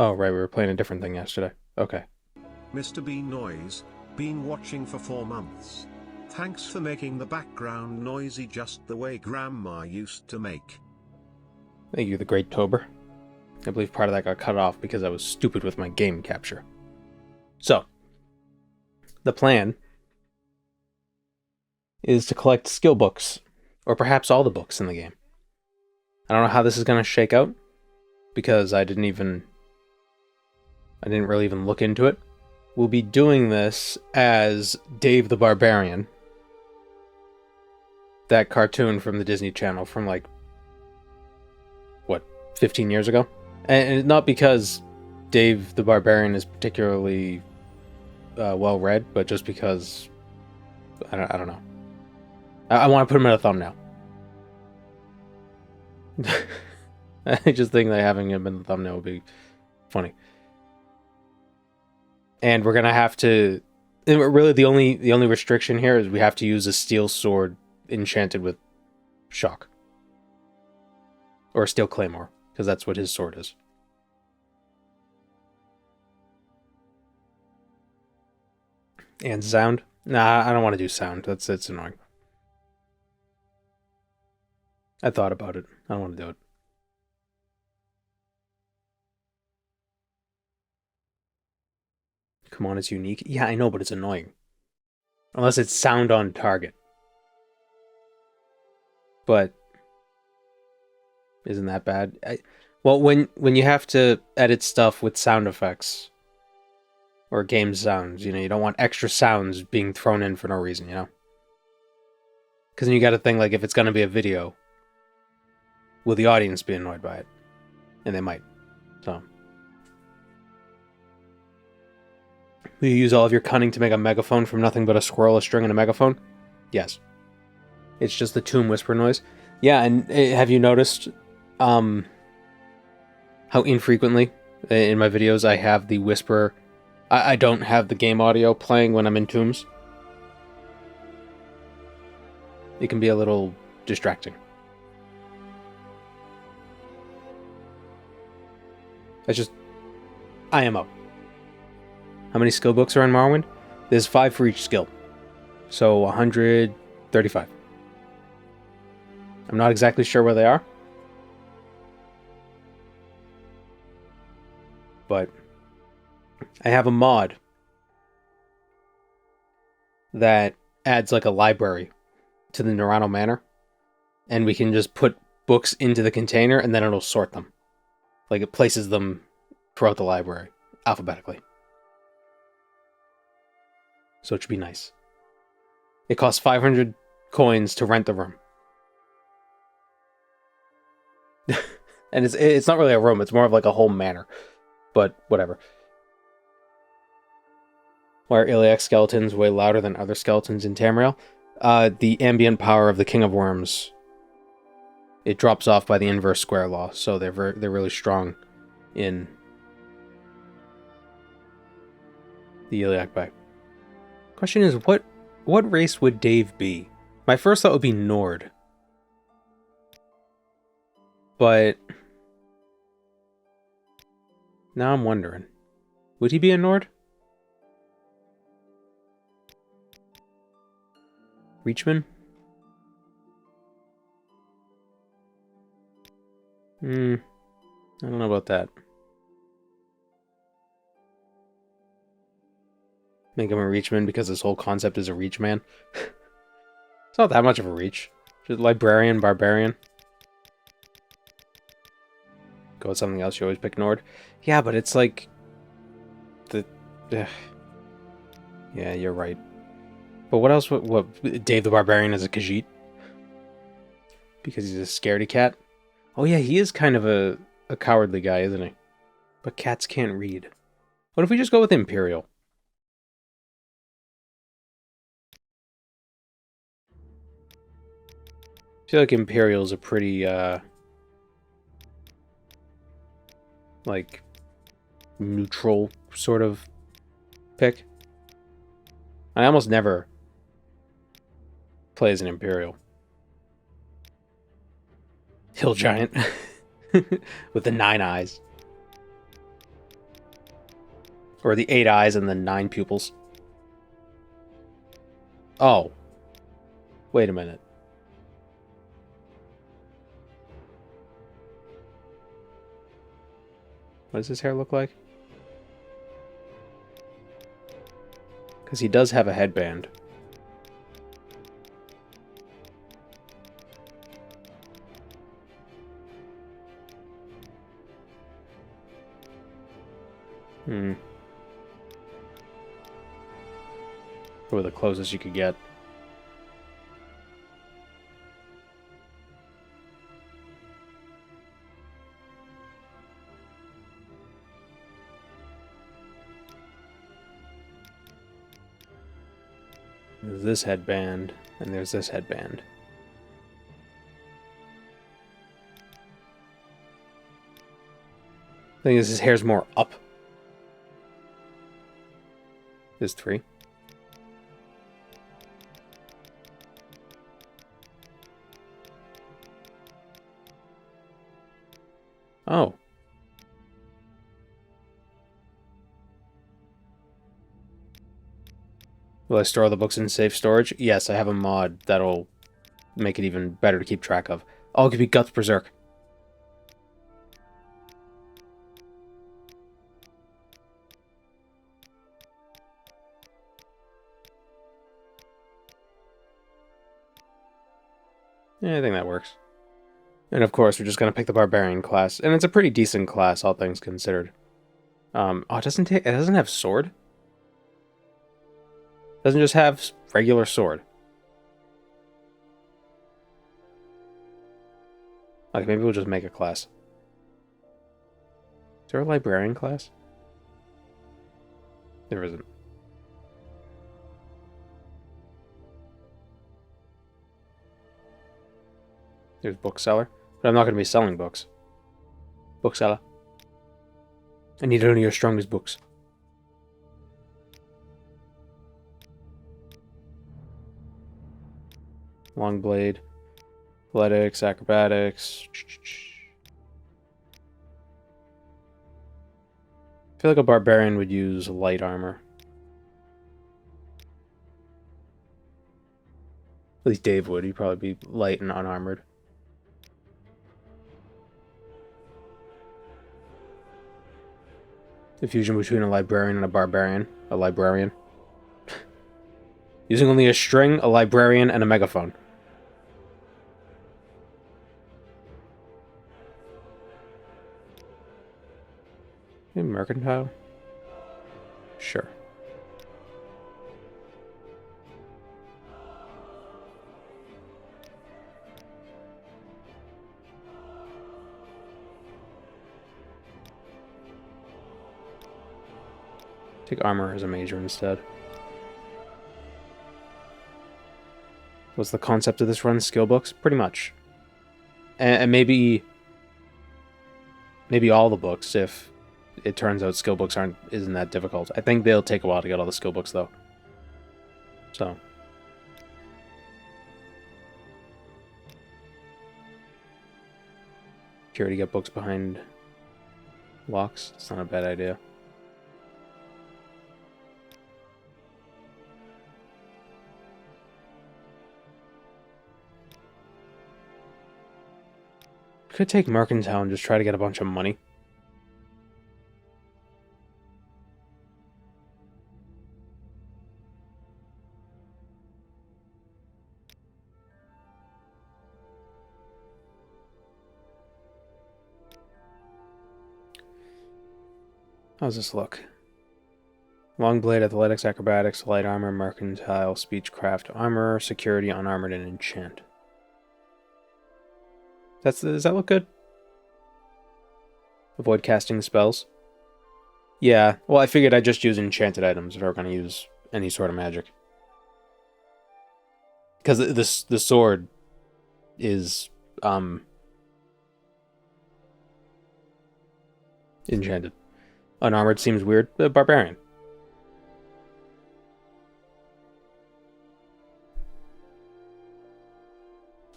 Oh, right, we were playing a different thing yesterday. Okay. Mr. Bean Noise, been watching for 4 months. Thanks for making the background noisy just the way Grandma used to make. Thank you, the Great Tober. I believe part of that got cut off because I was stupid with my game capture. So, the plan is to collect skill books, or perhaps all the books in the game. I don't know how this is going to shake out, because I didn't really even look into it. We'll be doing this as Dave the Barbarian. That cartoon from the Disney Channel from 15 years ago? And not because Dave the Barbarian is particularly well read, but just because I don't know. I want to put him in a thumbnail. I just think that having him in the thumbnail would be funny. And we're gonna have to. Really, the only restriction here is we have to use a steel sword enchanted with shock, or a steel claymore, because that's what his sword is. And sound? Nah, I don't want to do sound. It's annoying. I thought about it. I don't want to do it. Come on, it's unique. Yeah, I know, but it's annoying. Unless it's sound on target. But isn't that bad? Well, when you have to edit stuff with sound effects or game sounds, you don't want extra sounds being thrown in for no reason, Because then you got to think, if it's going to be a video, will the audience be annoyed by it? And they might. So, will you use all of your cunning to make a megaphone from nothing but a squirrel, a string, and a megaphone? Yes. It's just the tomb whisper noise. Yeah, and have you noticed how infrequently in my videos I have the whisper? I don't have the game audio playing when I'm in tombs. It can be a little distracting. I am up. How many skill books are in Morrowind? There's 5 for each skill. So 135. I'm not exactly sure where they are. But I have a mod that adds a library to the Nerano Manor. And we can just put books into the container and then it'll sort them. It places them throughout the library, alphabetically. So it should be nice. It costs 500 coins to rent the room. And it's not really a room, it's more of a whole manor. But whatever. Why are iliac skeletons way louder than other skeletons in Tamriel? The ambient power of the King of Worms. It drops off by the inverse square law, so they're really strong in the iliac bite. Question is, what race would Dave be? My first thought would be Nord. But now I'm wondering, would he be a Nord? Reachman? I don't know about that. Make him a Reachman because this whole concept is a reach man. It's not that much of a reach. Just librarian, barbarian. Go with something else, you always pick Nord. Yeah, but it's yeah, you're right. But what else? What Dave the Barbarian is a Khajiit? Because he's a scaredy cat? Oh yeah, he is kind of a cowardly guy, isn't he? But cats can't read. What if we just go with Imperial? I feel like Imperial's a pretty, neutral sort of pick. I almost never play as an Imperial. Hill Giant. With the 9 eyes. Or the 8 eyes and the 9 pupils. Oh. Wait a minute. What does his hair look like? Because he does have a headband. Probably the closest you could get. There's this headband, and there's this headband. I think his hair's more up. There's 3. Oh. Will I store all the books in safe storage? Yes, I have a mod that'll make it even better to keep track of. Oh, it could be Guts Berserk. Yeah, I think that works. And of course, we're just gonna pick the Barbarian class, and it's a pretty decent class, all things considered. Oh, it doesn't have sword? It doesn't just have regular sword. Like, maybe we'll just make a class. Is there a Librarian class? There isn't. There's Bookseller. But I'm not going to be selling books. Bookseller. I need only your strongest books. Long blade. Athletics, acrobatics. I feel like a barbarian would use light armor. At least Dave would. He'd probably be light and unarmored. The fusion between a librarian and a barbarian. A librarian. Using only a string, a librarian, and a megaphone. Maybe mercantile? Sure. Take armor as a major instead. What's the concept of this run? Skill books? Pretty much. And maybe all the books if it turns out skill books isn't that difficult. I think they'll take a while to get all the skill books though. So. Security get books behind locks. It's not a bad idea. Could take mercantile and just try to get a bunch of money. How's this look? Long blade, athletics, acrobatics, light armor, mercantile, speechcraft, armor, security, unarmored, and enchant. Does that look good? Avoid casting spells. Yeah, well, I figured I'd just use enchanted items if I were going to use any sort of magic. Because the sword is enchanted. Unarmored seems weird. Barbarian.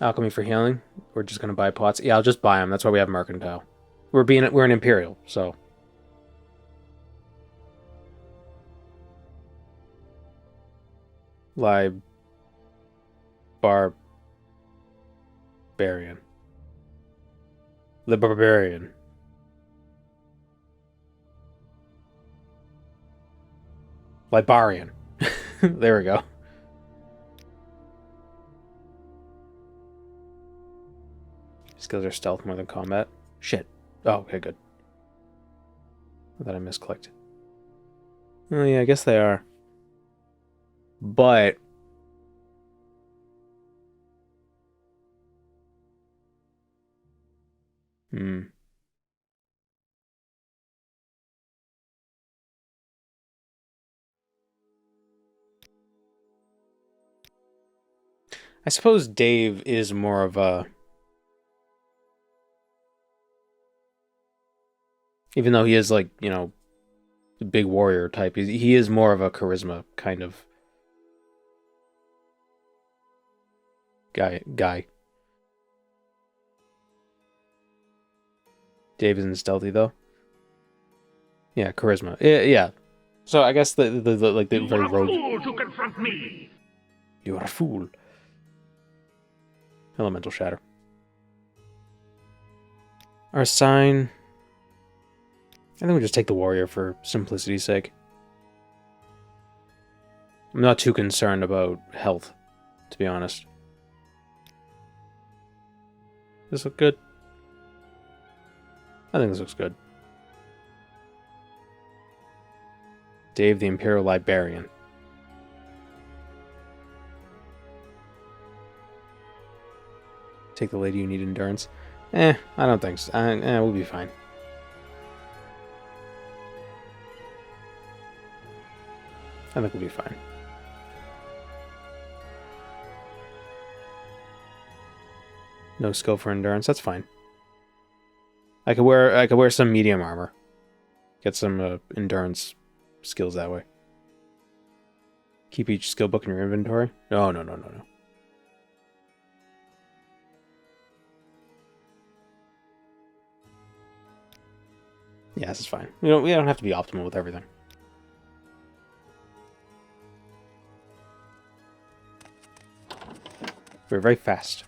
Alchemy for healing. We're just gonna buy pots. Yeah, I'll just buy them. That's why we have mercantile. We're an imperial, so Barbarian. The Barbarian. Libarian. There we go. Skills are stealth more than combat. Shit. Oh, okay, good. I thought I misclicked. Oh, yeah, I guess they are. But... I suppose Dave is more of a... Even though he is, like, you know, a big warrior type, he is more of a charisma kind of guy. Dave isn't stealthy, though. Yeah, charisma. Yeah. So I guess the like the very rogue... You are a fool to confront me! You are a fool. Elemental Shatter. Our sign... I think we just take the warrior for simplicity's sake. I'm not too concerned about health, to be honest. This look good? I think this looks good. Dave the Imperial Librarian. Take the lady who need endurance. I don't think so. We'll be fine. I think we'll be fine. No skill for endurance. That's fine. I could wear some medium armor. Get some endurance skills that way. Keep each skill book in your inventory. No. Yeah, this is fine. We don't have to be optimal with everything. We're very fast.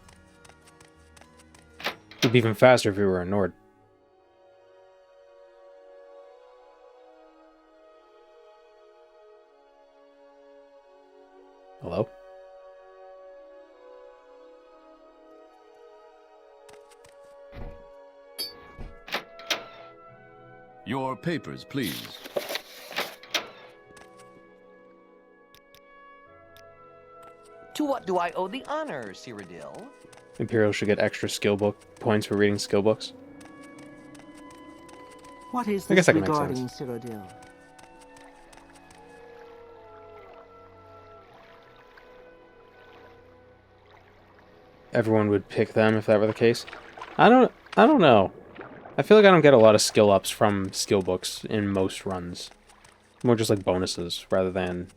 We'd be even faster if we were a Nord. Hello? Your papers, please. To what do I owe the honor, Cyrodiil? Imperial should get extra skill book points for reading skill books. What is I guess this that can make regarding sense. Cyrodiil? Everyone would pick them if that were the case. I don't know. I feel like I don't get a lot of skill ups from skill books in most runs. More just like bonuses rather than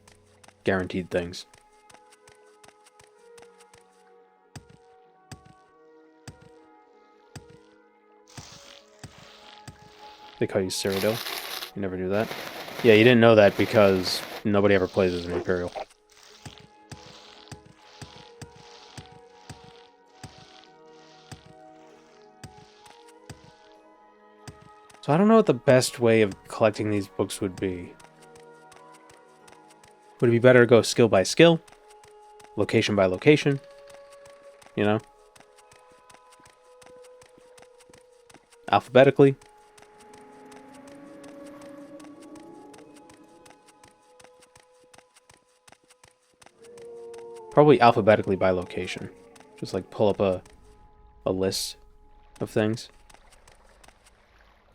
guaranteed things. They call you Cyrodiil. You never knew that. Yeah, you didn't know that because nobody ever plays as an Imperial. So I don't know what the best way of collecting these books would be. Would it be better to go skill by skill? Location by location? You know? Alphabetically? Probably alphabetically by location. Just like pull up a list of things.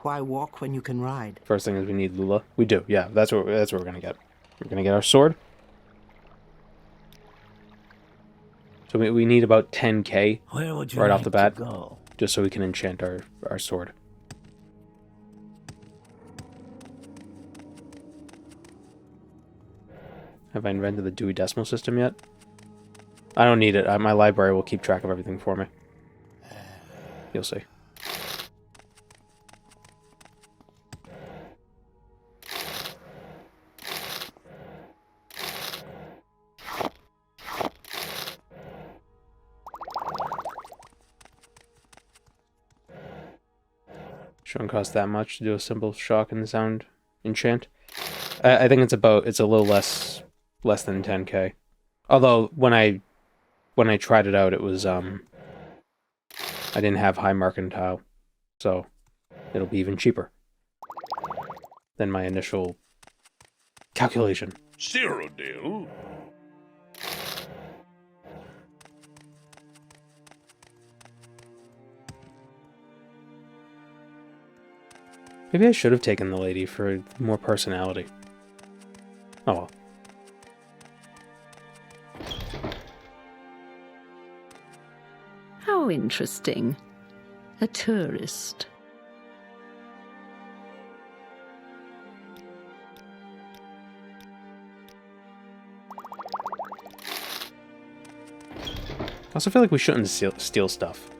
Why walk when you can ride? First thing is we need Lula. We do, yeah. That's what we're gonna get. We're gonna get our sword. So we need about 10k Where would you right like off the bat, to go? just so we can enchant our sword. Have I invented the Dewey Decimal System yet? I don't need it. My library will keep track of everything for me. You'll see. Shouldn't cost that much to do a simple shock and sound enchant. I think it's a little less than 10k. Although when I tried it out, it was I didn't have high mercantile, so it'll be even cheaper than my initial calculation. Cyrodiil? Maybe I should have taken the lady for more personality. Oh well. How interesting. A tourist. I also feel like we shouldn't steal stuff.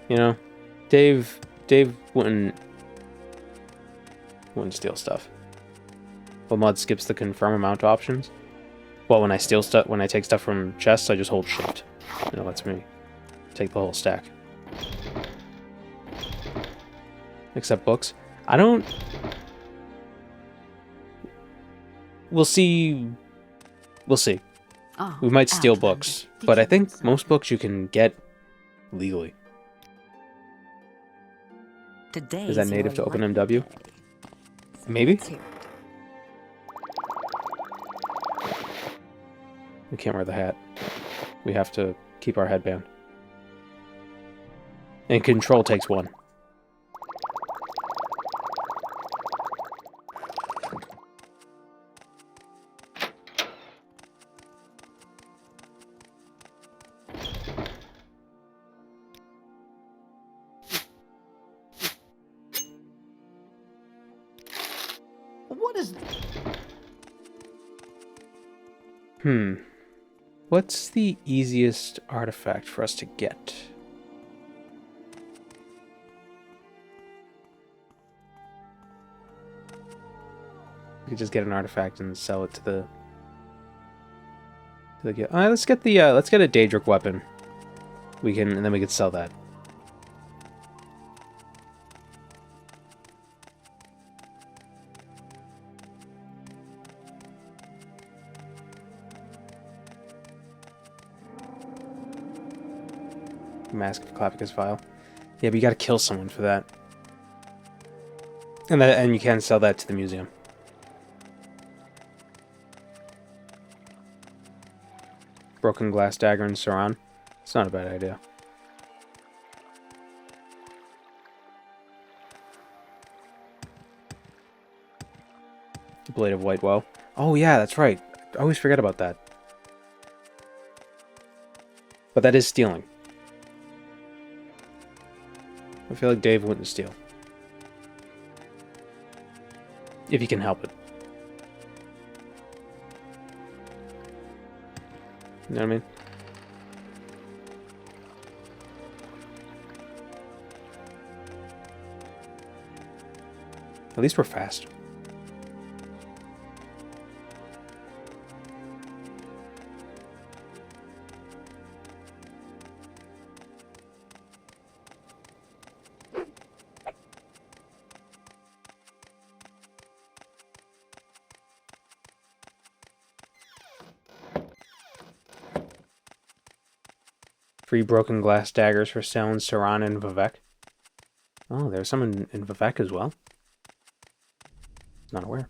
You know, Dave wouldn't steal stuff. Well, mod skips the confirm amount options. Well, when I steal stuff, when I take stuff from chests, I just hold shift. And it lets me take the whole stack. Except books. I don't... We'll see. We'll see. Oh, We might steal Outlander. books, Did but you I think want most some? books you can get legally. Today's Is that native to your lucky OpenMW? day. Maybe? Let's hear it. We can't wear the hat. We have to keep our headband. And control takes one. What is... What's the easiest artifact for us to get? We could just get an artifact and sell it to the let's get a Daedric weapon. And then we could sell that. Mask of Clavicus Vial. Yeah, but you gotta kill someone for that. And you can sell that to the museum. Broken Glass Dagger and Saran. It's not a bad idea. Blade of White Well. Oh yeah, that's right. I always forget about that. But that is stealing. I feel like Dave wouldn't steal. If you can help it. You know what I mean? At least we're fast. Free broken glass daggers for sale in Saran and Vivek. Oh, there's some in Vivek as well. Not aware.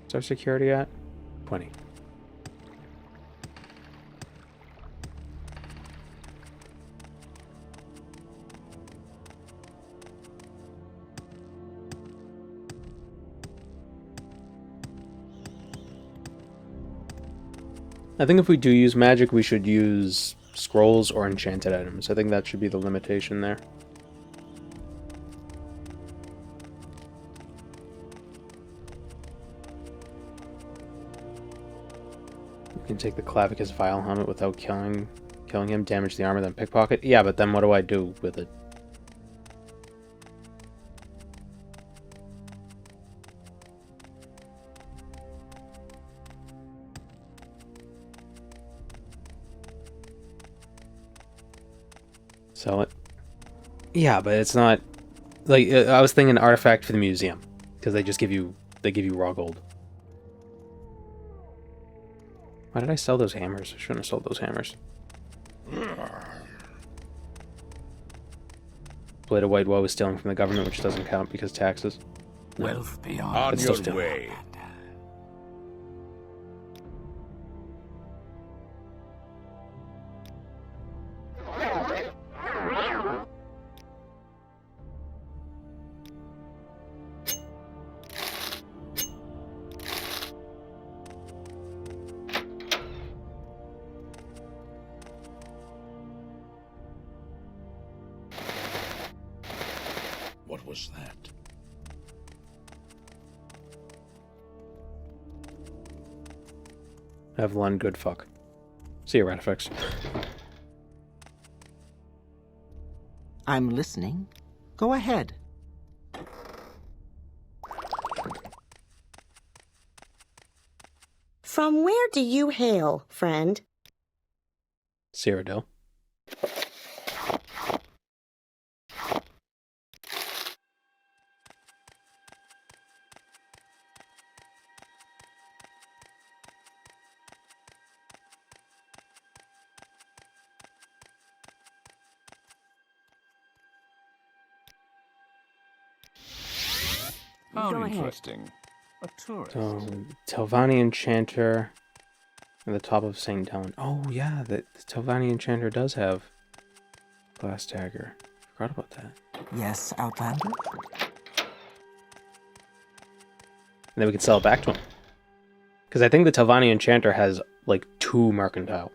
What's our security at? 20. I think if we do use magic, we should use scrolls or enchanted items. I think that should be the limitation there. We can take the Clavicus Vial helmet without killing him, damage the armor, then pickpocket. Yeah, but then what do I do with it? Sell it. Yeah, but it's not like I was thinking artifact for the museum because they give you raw gold. Why did I sell those hammers? I shouldn't have sold those hammers. Blade of White Woe is stealing from the government, which doesn't count because taxes. Wealth beyond. On It's your still way. What was that? Evelyn, good fuck. See you, Radifix. I'm listening. Go ahead. From where do you hail, friend? Cyrodiil. How Go ahead. interesting. A tourist. So, Telvanni Enchanter at the top of St. Helen. Oh, yeah, the Telvanni Enchanter does have Glass Dagger. Forgot about that. Yes, Outlander? And then we can sell it back to him. Because I think the Telvanni Enchanter has, like, 2 Mercantile.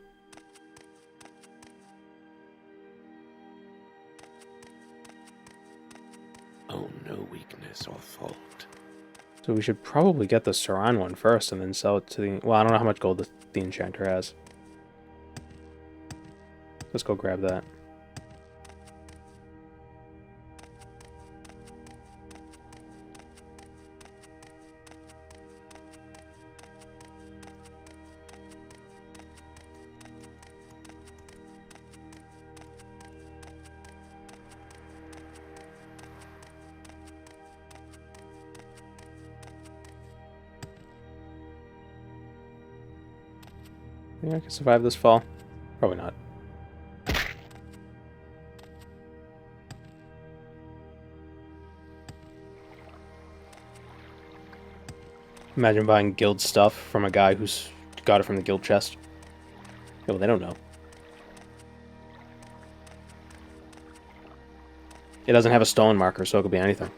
Oh, no weakness or fault. So we should probably get the Saran one first and then sell it to the... Well, I don't know how much gold the Enchanter has. Let's go grab that. Think I can survive this fall? Probably not. Imagine buying guild stuff from a guy who's got it from the guild chest. Yeah, well, they don't know. It doesn't have a stolen marker, so it could be anything.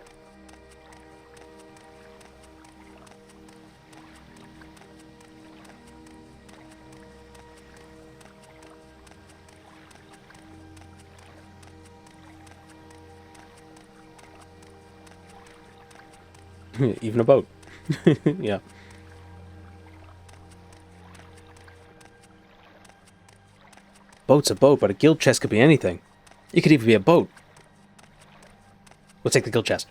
Even a boat. Yeah. Boat's a boat, but a guild chest could be anything. It could even be a boat. We'll take the guild chest.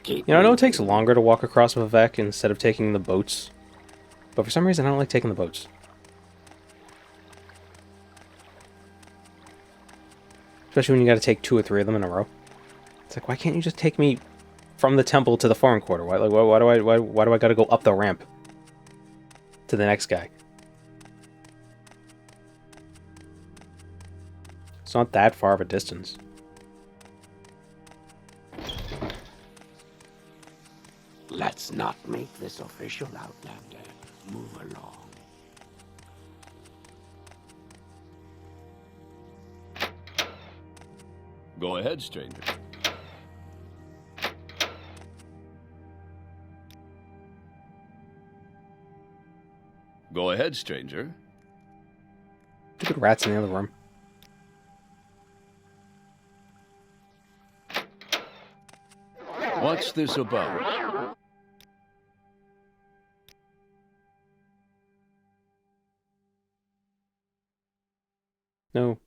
You know, I know it takes longer to walk across Vivek instead of taking the boats. But for some reason, I don't like taking the boats. Especially when you gotta take 2 or 3 of them in a row. It's like, why can't you just take me from the temple to the foreign quarter? Why do I gotta go up the ramp to the next guy? It's not that far of a distance. Let's not make this official, Outlander. Move along. Go ahead, stranger. Go ahead, stranger. Stupid rats in the other room. What's this about? No.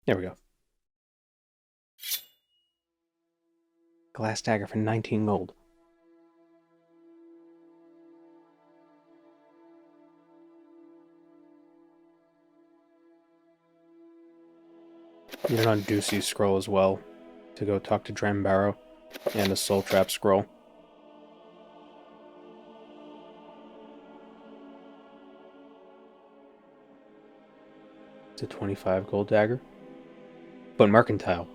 There we go. Glass dagger for 19 gold. Need an Undusi scroll as well to go talk to Drambarrow, and a Soul Trap scroll. It's a 25 gold dagger. But mercantile.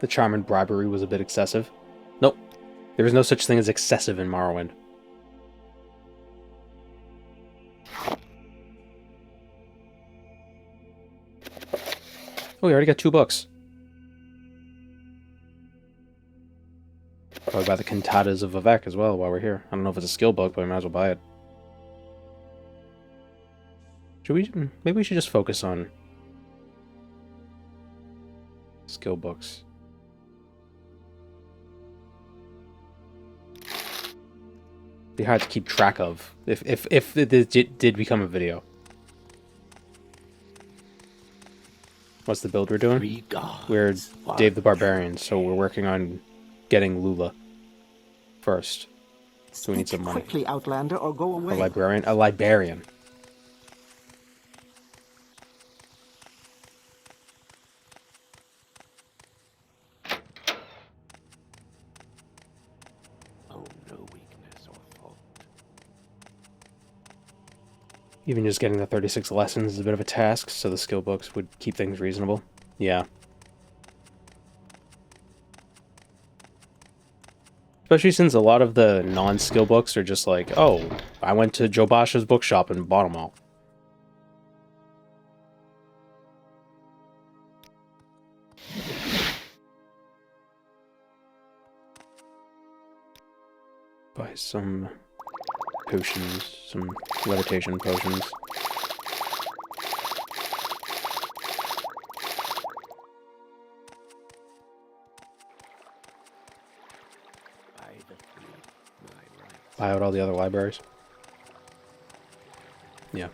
The charm and bribery was a bit excessive. Nope. There is no such thing as excessive in Morrowind. Oh, we already got 2 books. Probably buy the Cantatas of Vivek as well while we're here. I don't know if it's a skill book, but we might as well buy it. Should we? Maybe we should just focus on skill books. Be hard to keep track of if it did become a video. What's the build we're doing? We're Dave the Barbarian, so we're working on getting Lula first. So we need some money. Quickly, Outlander, or go away. A librarian? A librarian. Oh, no weakness or fault. Even just getting the 36 lessons is a bit of a task, so the skill books would keep things reasonable. Yeah. Especially since a lot of the non-skill books are just like, oh, I went to Joe Bosch's bookshop and bought them all. Buy some potions, some levitation potions. Buy out all the other libraries. Yeah.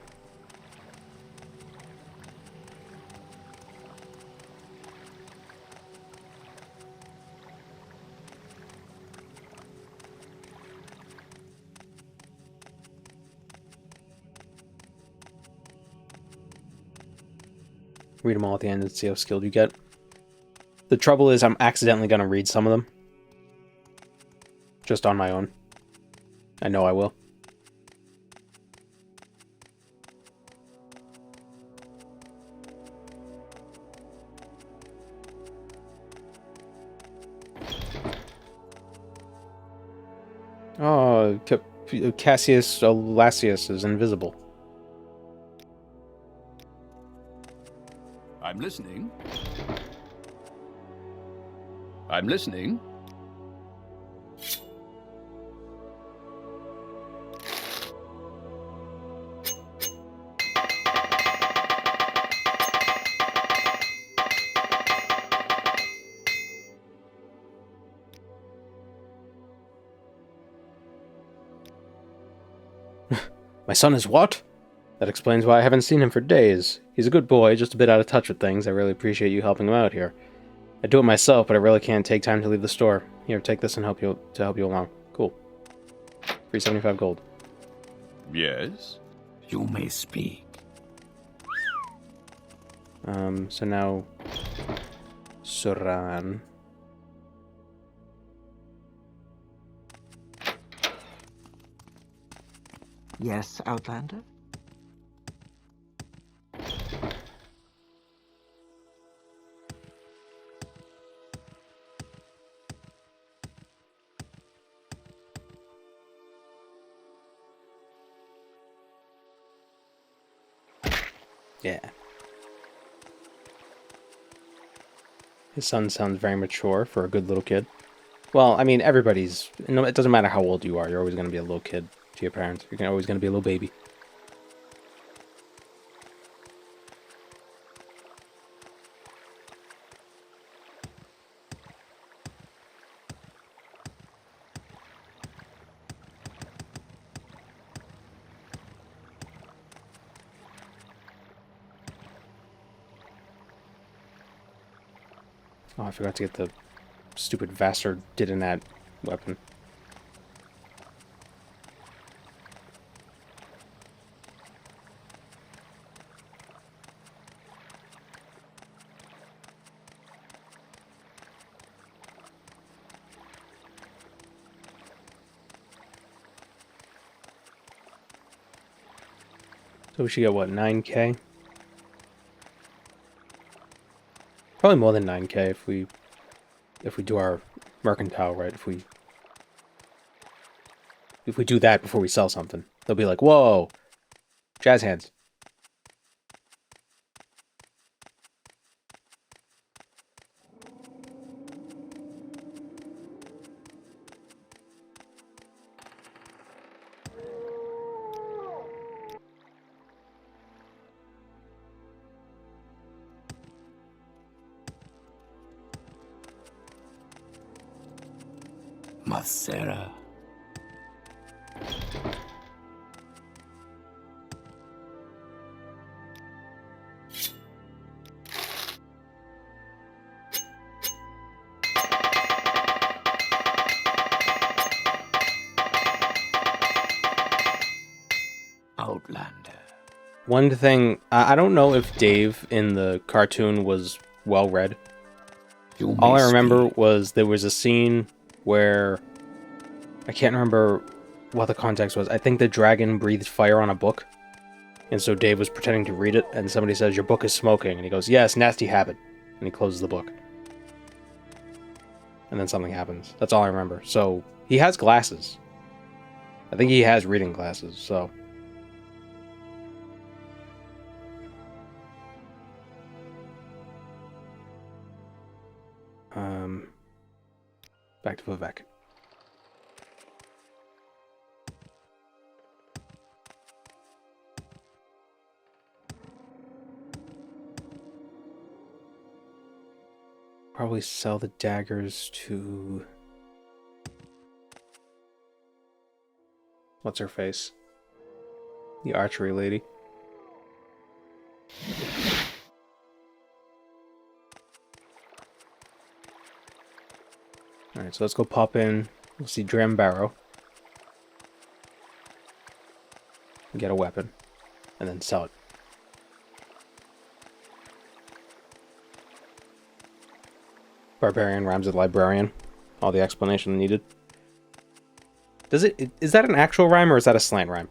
Read them all at the end and see how skilled you get. The trouble is I'm accidentally going to read some of them. Just on my own. I know I will. Oh, Cassius Olacius is invisible. I'm listening. I'm listening. My son is what? That explains why I haven't seen him for days. He's a good boy, just a bit out of touch with things. I really appreciate you helping him out here. I do it myself, but I really can't take time to leave the store. Here, take this and help you along. Cool. 375 gold. Yes? You may speak. So now Suran. Yes, Outlander? Yeah. His son sounds very mature for a good little kid. Well, I mean, everybody's... No, it doesn't matter how old you are. You're always going to be a little kid to your parents. You're always going to be a little baby. Oh, I forgot to get the stupid Vassar Didonat weapon. So we should get, what, 9k? Probably more than 9k if we do our mercantile right. If we do that before we sell something, they'll be like, "Whoa, jazz hands." Masera. Outlander. One thing, I don't know if Dave in the cartoon was well read. You All may I remember speak. was there was a scene where I can't remember what the context was. I think the dragon breathed fire on a book, and so Dave was pretending to read it, and somebody says, "Your book is smoking," and he goes, "Yes, nasty habit," and he closes the book. And then something happens. That's all I remember. So he has glasses. I think he has reading glasses. So back to Vivek. Probably sell the daggers to... What's her face? The archery lady. Alright, so let's go pop in. We'll see Dram Barrow. Get a weapon. And then sell it. Barbarian rhymes with librarian. All the explanation needed. Does it... Is that an actual rhyme or is that a slant rhyme?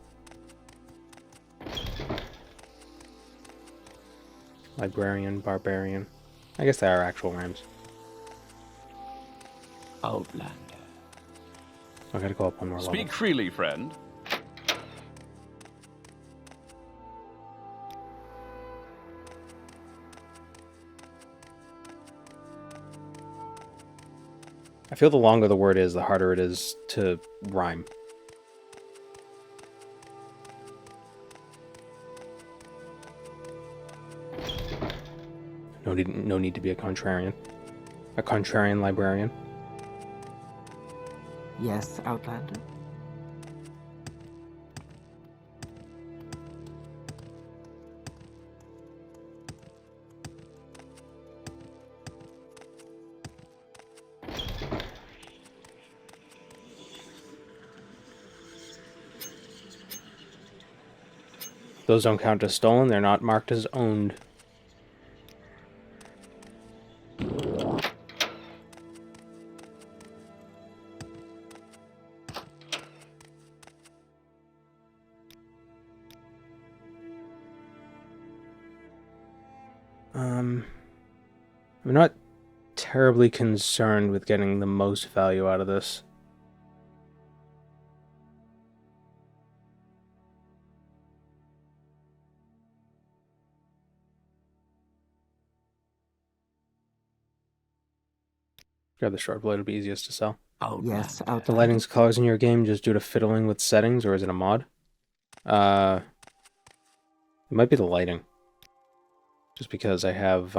Librarian, barbarian. I guess they are actual rhymes. Outlander. I gotta go up one more level. Speak freely, friend. I feel the longer the word is, the harder it is to rhyme. No need to be a contrarian. A contrarian librarian. Yes, Outlander? Those don't count as stolen, they're not marked as owned. I'm not terribly concerned with getting the most value out of this. Grab the short blade, it'll be easiest to sell. Outlander. Yes, The Outlander. lighting's colors in your game just due to fiddling with settings, or is it a mod? It might be the lighting. Just because I have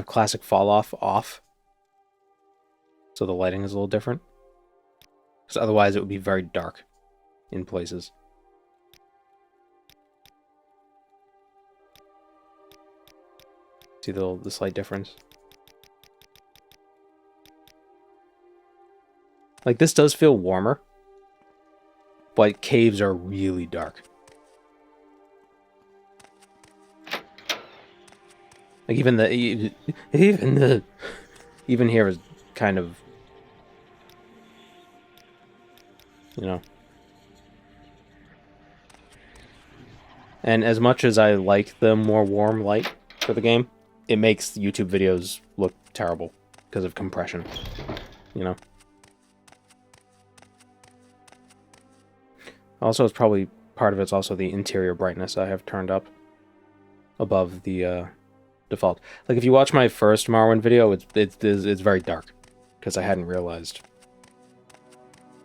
classic fall off. So the lighting is a little different. Because otherwise it would be very dark in places. See the slight difference? Like, this does feel warmer, but caves are really dark. Like, even here is kind of, you know. And as much as I like the more warm light for the game, it makes YouTube videos look terrible because of compression, you know. Also, it's probably part of it's also the interior brightness I have turned up above the default. Like, if you watch my first Morrowind video, it's very dark because I hadn't realized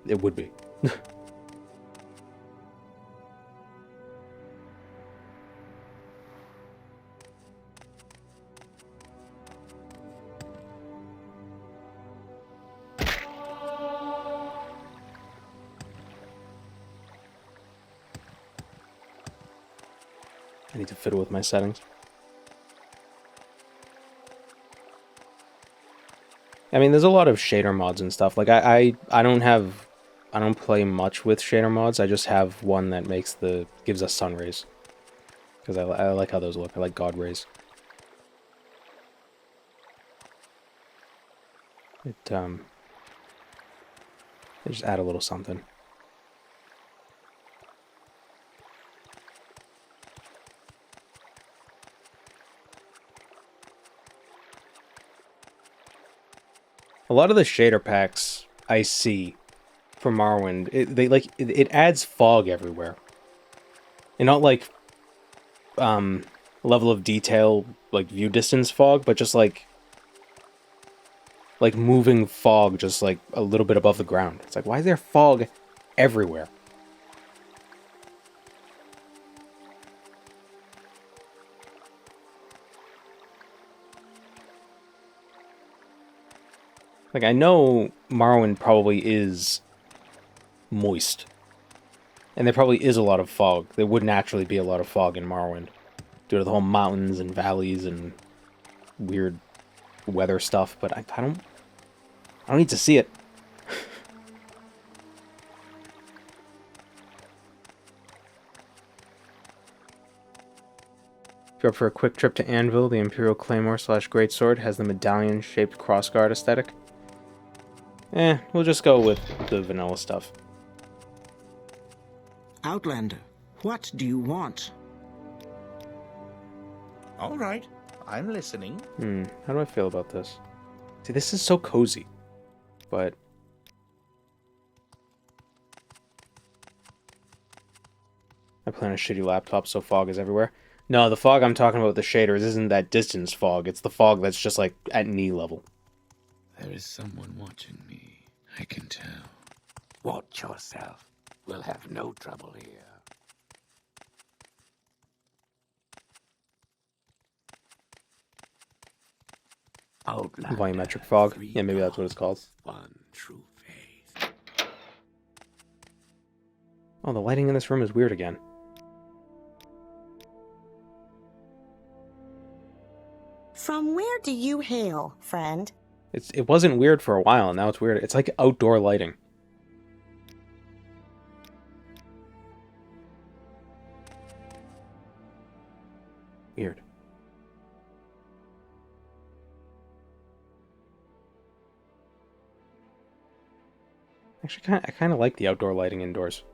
it would be. I need to fiddle with my settings. I mean, there's a lot of shader mods and stuff. Like, I don't play much with shader mods. I just have one that gives us sun rays. Because I like how those look. I like God rays. They just add a little something. A lot of the shader packs I see from Morrowind, it adds fog everywhere. And not like level of detail, like view distance fog, but just like moving fog just like a little bit above the ground. It's like, why is there fog everywhere? Like, I know Morrowind probably is moist. And there probably is a lot of fog. There would naturally be a lot of fog in Morrowind. Due to the whole mountains and valleys and weird weather stuff. But I don't need to see it. If you're up for a quick trip to Anvil, the Imperial Claymore / Greatsword has the medallion-shaped crossguard aesthetic. We'll just go with the vanilla stuff. Outlander, what do you want? All right, I'm listening. How do I feel about this? See, this is so cozy, but I play on a shitty laptop, so fog is everywhere. No, the fog I'm talking about with the shaders isn't that distance fog. It's the fog that's just like at knee level. There is someone watching me. I can tell. Watch yourself. We'll have no trouble here. Outlander, Volumetric fog. Yeah, maybe that's what it's called. One true faith. Oh, the lighting in this room is weird again. From where do you hail, friend? It wasn't weird for a while, and now it's weird. It's like outdoor lighting. Weird. Actually, I kind of like the outdoor lighting indoors.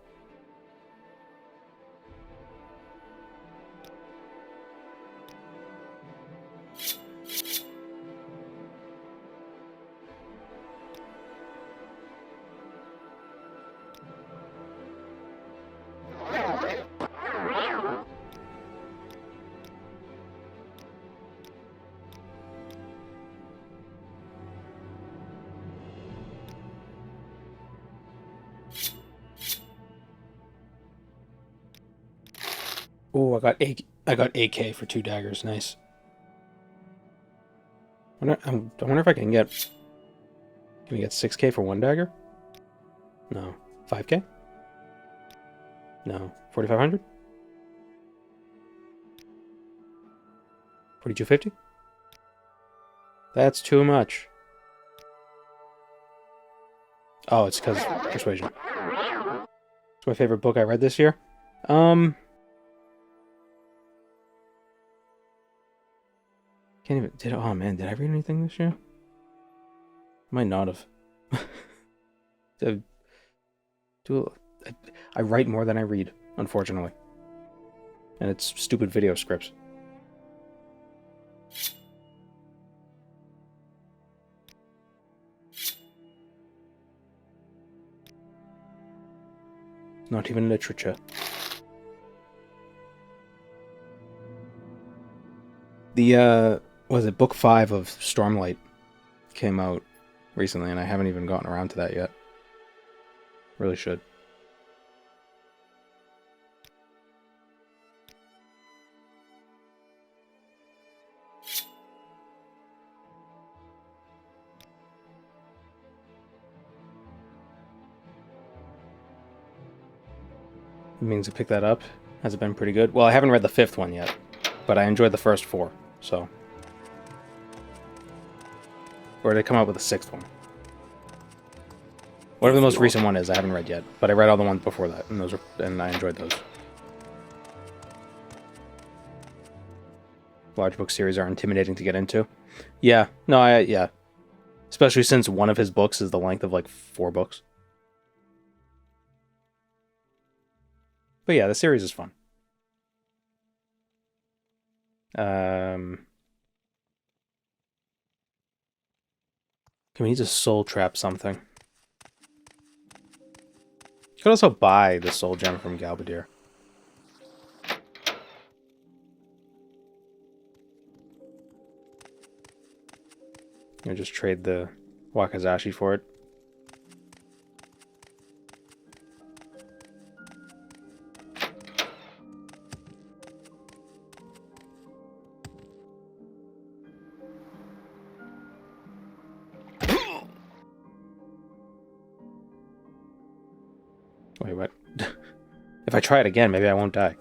Oh, I got AK for 2 daggers. Nice. I wonder if I can get. Can we get 6K for 1 dagger? No. 5K? No. 4,500? 4,250? That's too much. Oh, it's because Persuasion. It's my favorite book I read this year. Can't even... Oh man, did I read anything this year? Might not have. I write more than I read, unfortunately. And it's stupid video scripts. Not even literature. Was it book 5 of Stormlight came out recently, and I haven't even gotten around to that yet. Really should. Means to pick that up. Has it been pretty good? Well, I haven't read the 5th one yet, but I enjoyed the first 4, so. Or did it come out with a 6th one? Whatever the most recent one is, I haven't read yet, but I read all the ones before that, and I enjoyed those. Large book series are intimidating to get into. Yeah, no, yeah. Especially since one of his books is the length of like 4 books. But yeah, the series is fun. Can we need to soul trap something? You could also buy the soul gem from Galbadir. You just trade the Wakazashi for it. Wait, what? If I try it again, maybe I won't die.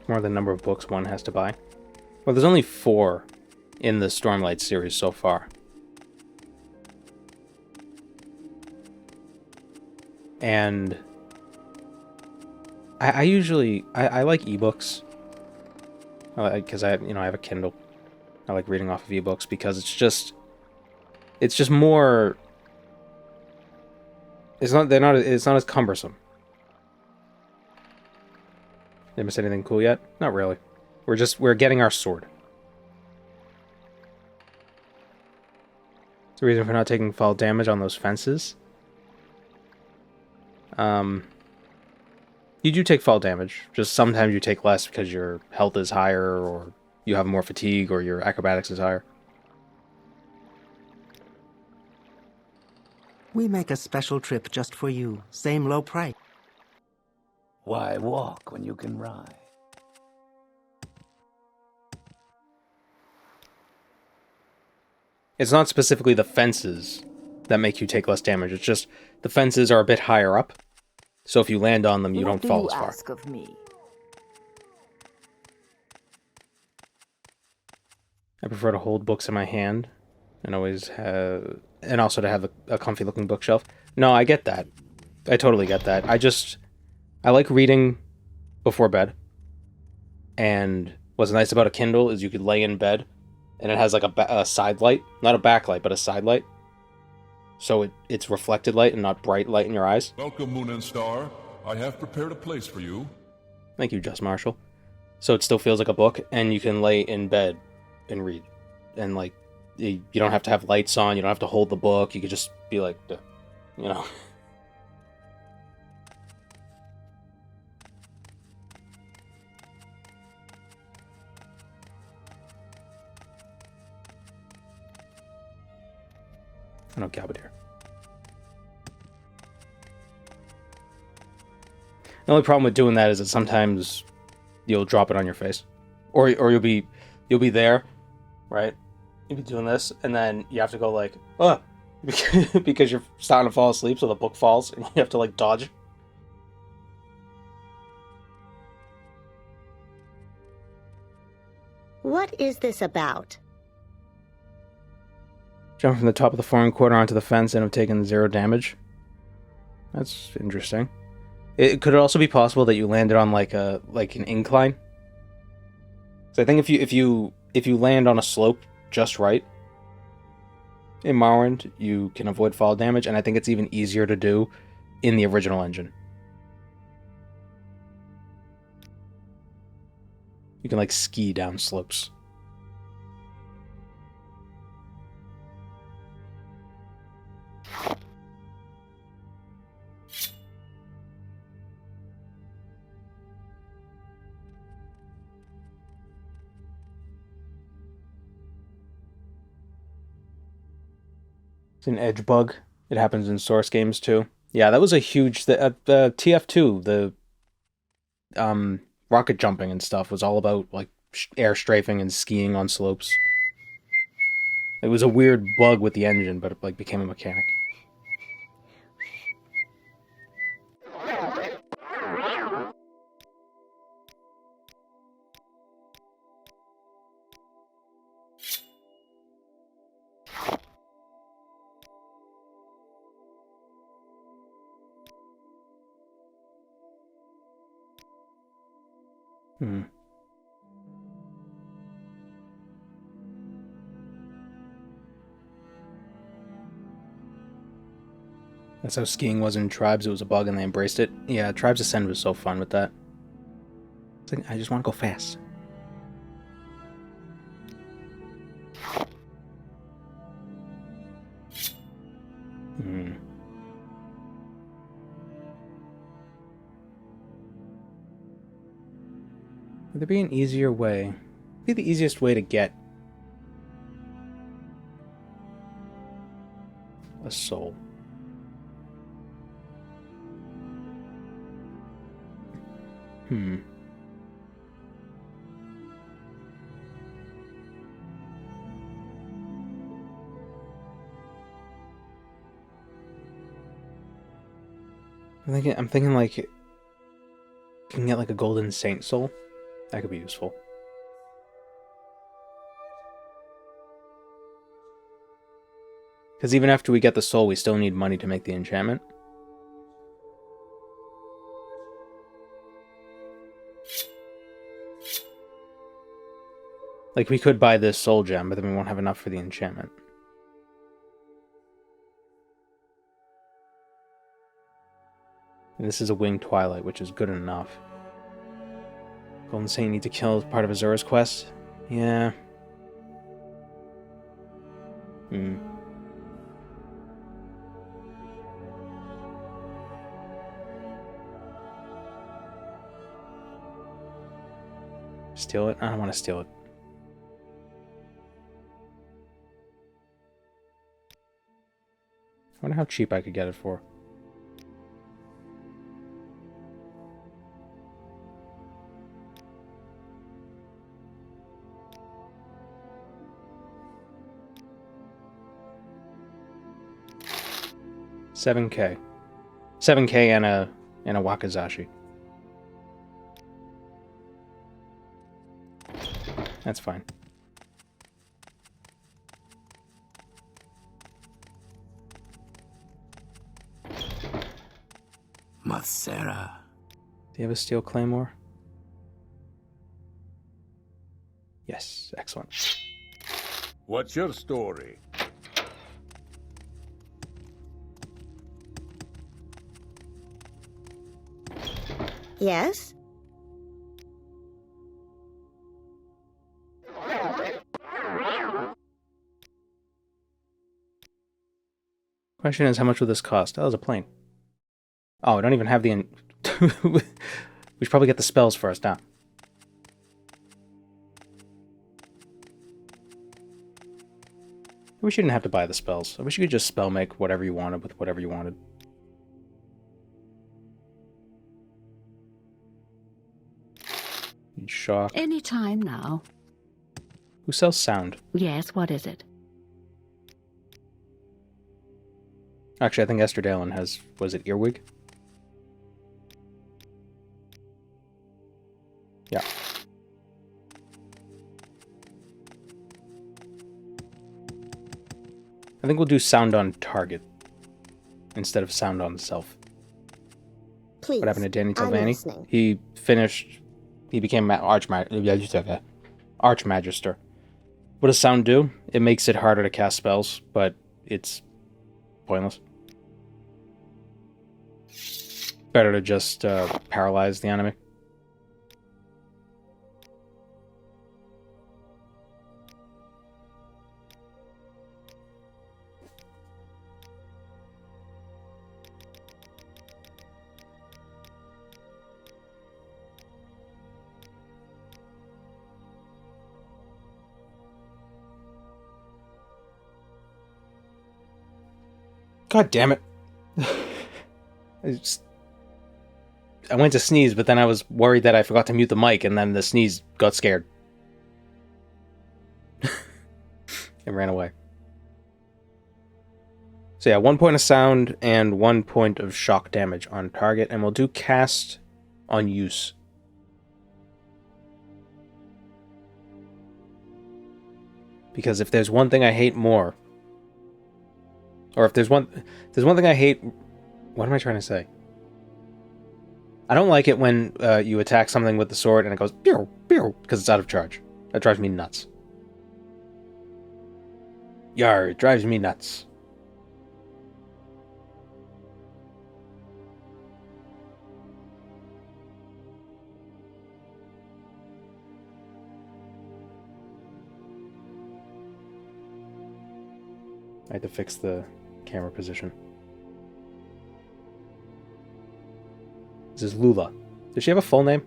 More than the number of books one has to buy. Well, there's only 4 in the Stormlight series so far. And I usually like ebooks. Because I have a Kindle. I like reading off of ebooks because it's just more. It's not as cumbersome. Did I miss anything cool yet? Not really. We're getting our sword. It's the reason for not taking fall damage on those fences. You do take fall damage. Just sometimes you take less because your health is higher, or you have more fatigue, or your acrobatics is higher. We make a special trip just for you. Same low price. Why walk when you can ride? It's not specifically the fences that make you take less damage. It's just the fences are a bit higher up. So if you land on them, you don't fall as far. Ask of me? I prefer to hold books in my hand and also to have a comfy looking bookshelf. No, I get that. I totally get that. I like reading before bed. And what's nice about a Kindle is you could lay in bed and it has like a side light, not a backlight, but a side light. So it's reflected light and not bright light in your eyes. Welcome, Moon and Star. I have prepared a place for you. Thank you, Just Marshall. So it still feels like a book, and you can lay in bed and read. And, like, you don't have to have lights on, you don't have to hold the book, you could just be like, you know. I know Galbadir. The only problem with doing that is that sometimes you'll drop it on your face, or you'll be there, right? You'll be doing this, and then you have to go like, oh, because you're starting to fall asleep, so the book falls, and you have to, like, dodge. What is this about? Jump from the top of the foreign quarter onto the fence and have taken 0 damage. That's interesting. Could it also be possible that you landed on like an incline? So I think if you land on a slope just right in Morrowind, you can avoid fall damage, and I think it's even easier to do in the original engine. You can like ski down slopes. It's an edge bug. It happens in Source games too. Yeah, that was a huge... The TF2, the rocket jumping and stuff was all about like air strafing and skiing on slopes. It was a weird bug with the engine, but it like became a mechanic. That's how skiing was in Tribes. It was a bug and they embraced it. Yeah, Tribes Ascend was so fun with that. It's like, I just want to go fast. Would there be an easier way? Be the easiest way to get a soul. I'm thinking like you can get like a golden saint soul. That could be useful. Because even after we get the soul, we still need money to make the enchantment. Like, we could buy this soul gem, but then we won't have enough for the enchantment. And this is a winged twilight, which is good enough. Golden Saint need to kill as part of Azura's quest? Yeah. Steal it? I don't want to steal it. I wonder how cheap I could get it for. $7K. $7K and a Wakizashi. That's fine. Mathera. Do you have a steel claymore? Yes, excellent. What's your story? Yes? Question is, how much will this cost? Oh, that was a plane. Oh, I don't even have the... We should probably get the spells first now. I wish you didn't have to buy the spells. I wish you could just spell make whatever you wanted with whatever you wanted. Need shock. Any time now. Who sells sound? Yes, what is it? Actually, I think Esther Dalen has, was it Earwig? Yeah. I think we'll do sound on target instead of sound on self. Please. What happened to Danny I'm Telvanni? listening. He finished... He became Archmagister. What does sound do? It makes it harder to cast spells, but it's pointless. Better to just paralyze the enemy. God damn it. I went to sneeze, but then I was worried that I forgot to mute the mic, and then the sneeze got scared. And ran away. So yeah, 1 point of sound and 1 point of shock damage on target, and we'll do cast on use. Because if there's one thing I hate more, or if there's one thing I hate, what am I trying to say? I don't like it when you attack something with the sword and it goes pew pew because it's out of charge. That drives me nuts. Yar, it drives me nuts. I had to fix the camera position. This is Lula. Does she have a full name?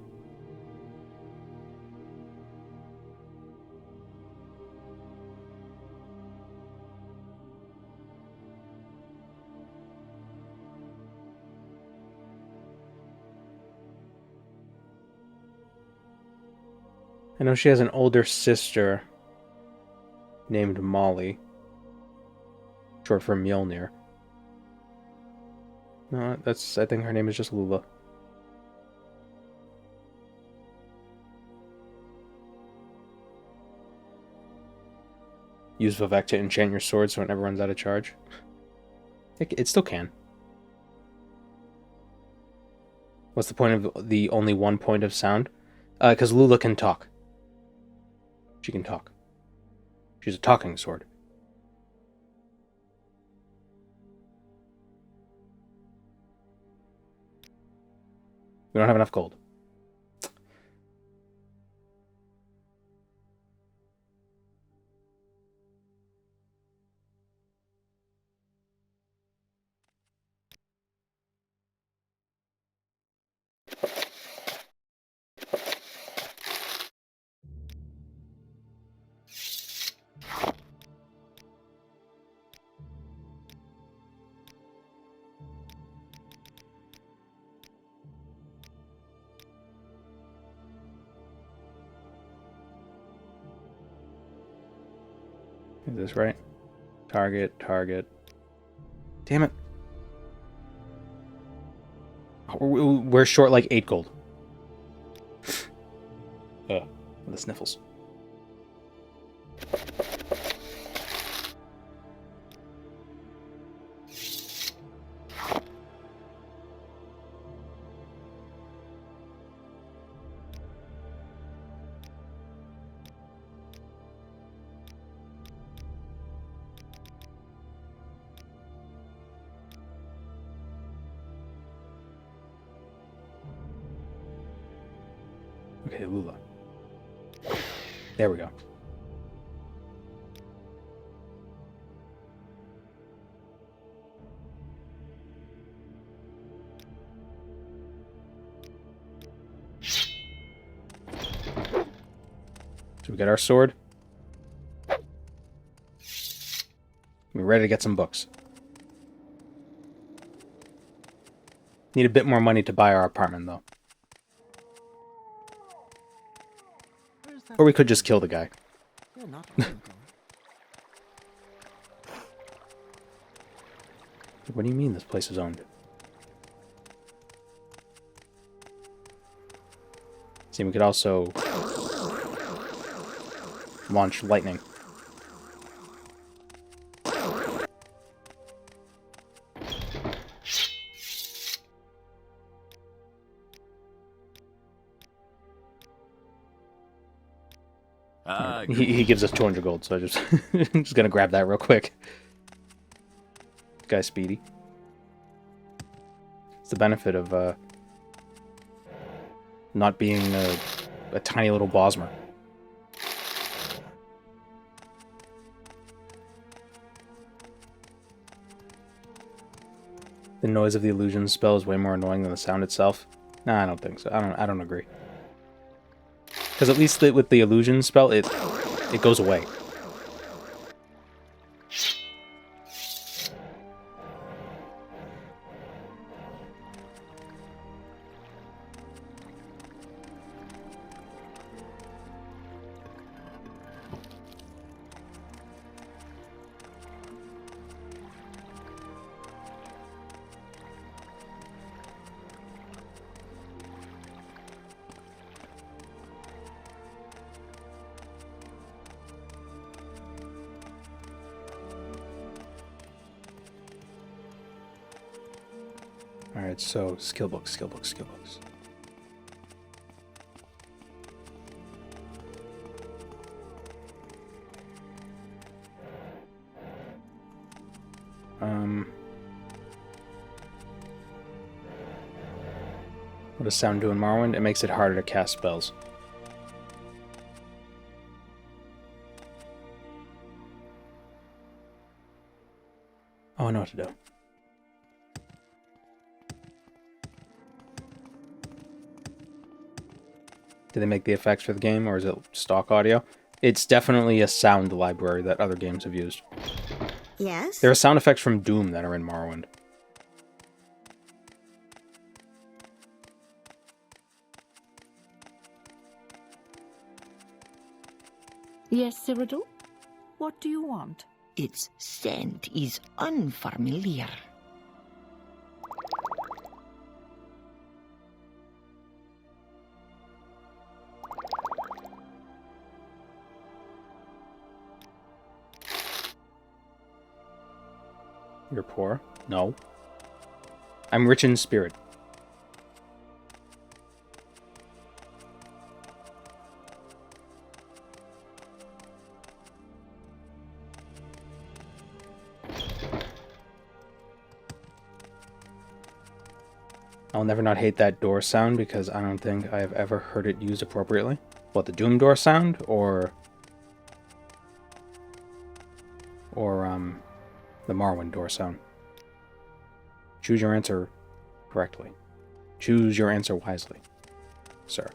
I know she has an older sister named Molly. Short for Mjolnir. No, I think her name is just Lula. Use Vivek to enchant your sword so it never runs out of charge. It still can. What's the point of the only 1 point of sound? Because Lula can talk. She can talk. She's a talking sword. We don't have enough gold. Is this right? Target, target. Damn it. We're short like 8 gold. The sniffles. Okay, Lula. There we go. So we get our sword. We're ready to get some books. Need a bit more money to buy our apartment, though. Or we could just kill the guy. What do you mean this place is owned? See, we could also launch lightning. He gives us 200 gold, so I just just gonna grab that real quick. This guy's speedy. It's the benefit of not being a tiny little Bosmer. The noise of the illusion spell is way more annoying than the sound itself. Nah, I don't think so. I don't agree. Because at least with the illusion spell, it goes away. Alright, so skill books, skill books, skill books. What does sound do in Morrowind? It makes it harder to cast spells. Oh, I know what to do. Did they make the effects for the game, or is it stock audio? It's definitely a sound library that other games have used. Yes? There are sound effects from Doom that are in Morrowind. Yes, Cyrodiil? What do you want? Its scent is unfamiliar. You're poor? No. I'm rich in spirit. I'll never not hate that door sound because I don't think I have ever heard it used appropriately. What, the Doom door sound? Or the Morrowind door sound? Choose your answer correctly. Choose your answer wisely, sir.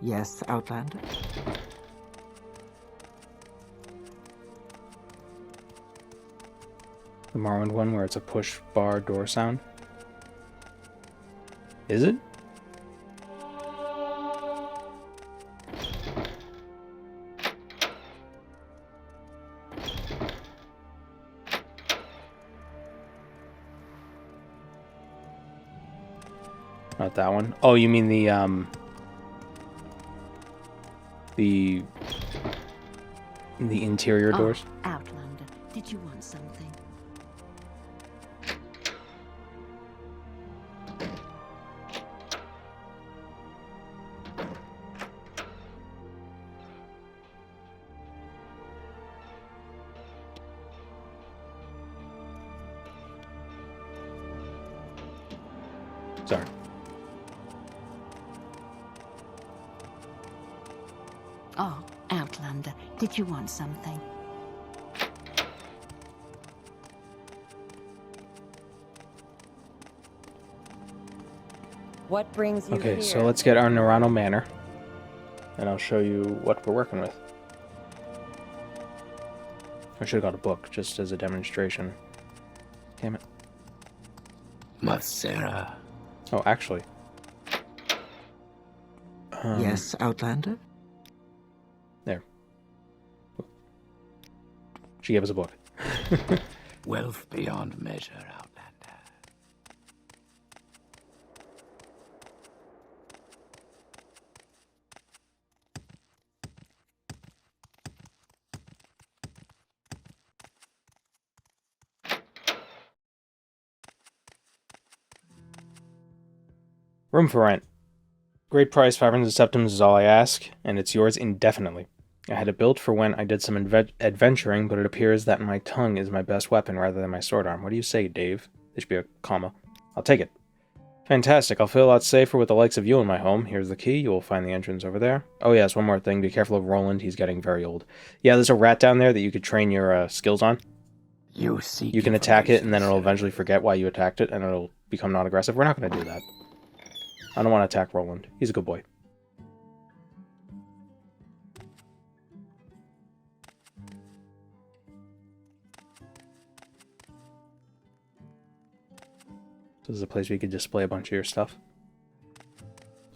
Yes, Outlander? The Morrowind one where it's a push bar door sound? Is it? Not that one. Oh, you mean the interior doors? Outlander, did you want something? Sorry. Oh, Outlander, did you want something? What brings you Okay, here? so let's get our Nerano Manor, and I'll show you what we're working with. I should have got a book, just as a demonstration. Damn it. Masera. Oh, actually. Yes, Outlander? There. She gave us a book. Wealth beyond measure, Outlander. Room for rent. Great price, 500 septims is all I ask, and it's yours indefinitely. I had it built for when I did some adventuring, but it appears that my tongue is my best weapon rather than my sword arm. What do you say, Dave? There should be a comma. I'll take it. Fantastic. I'll feel a lot safer with the likes of you in my home. Here's the key. You will find the entrance over there. Oh yes, one more thing. Be careful of Roland. He's getting very old. Yeah, there's a rat down there that you could train your skills on. You can attack it, and then it'll eventually forget why you attacked it, and it'll become non-aggressive. We're not going to do that. I don't want to attack Roland. He's a good boy. This is a place where you could display a bunch of your stuff.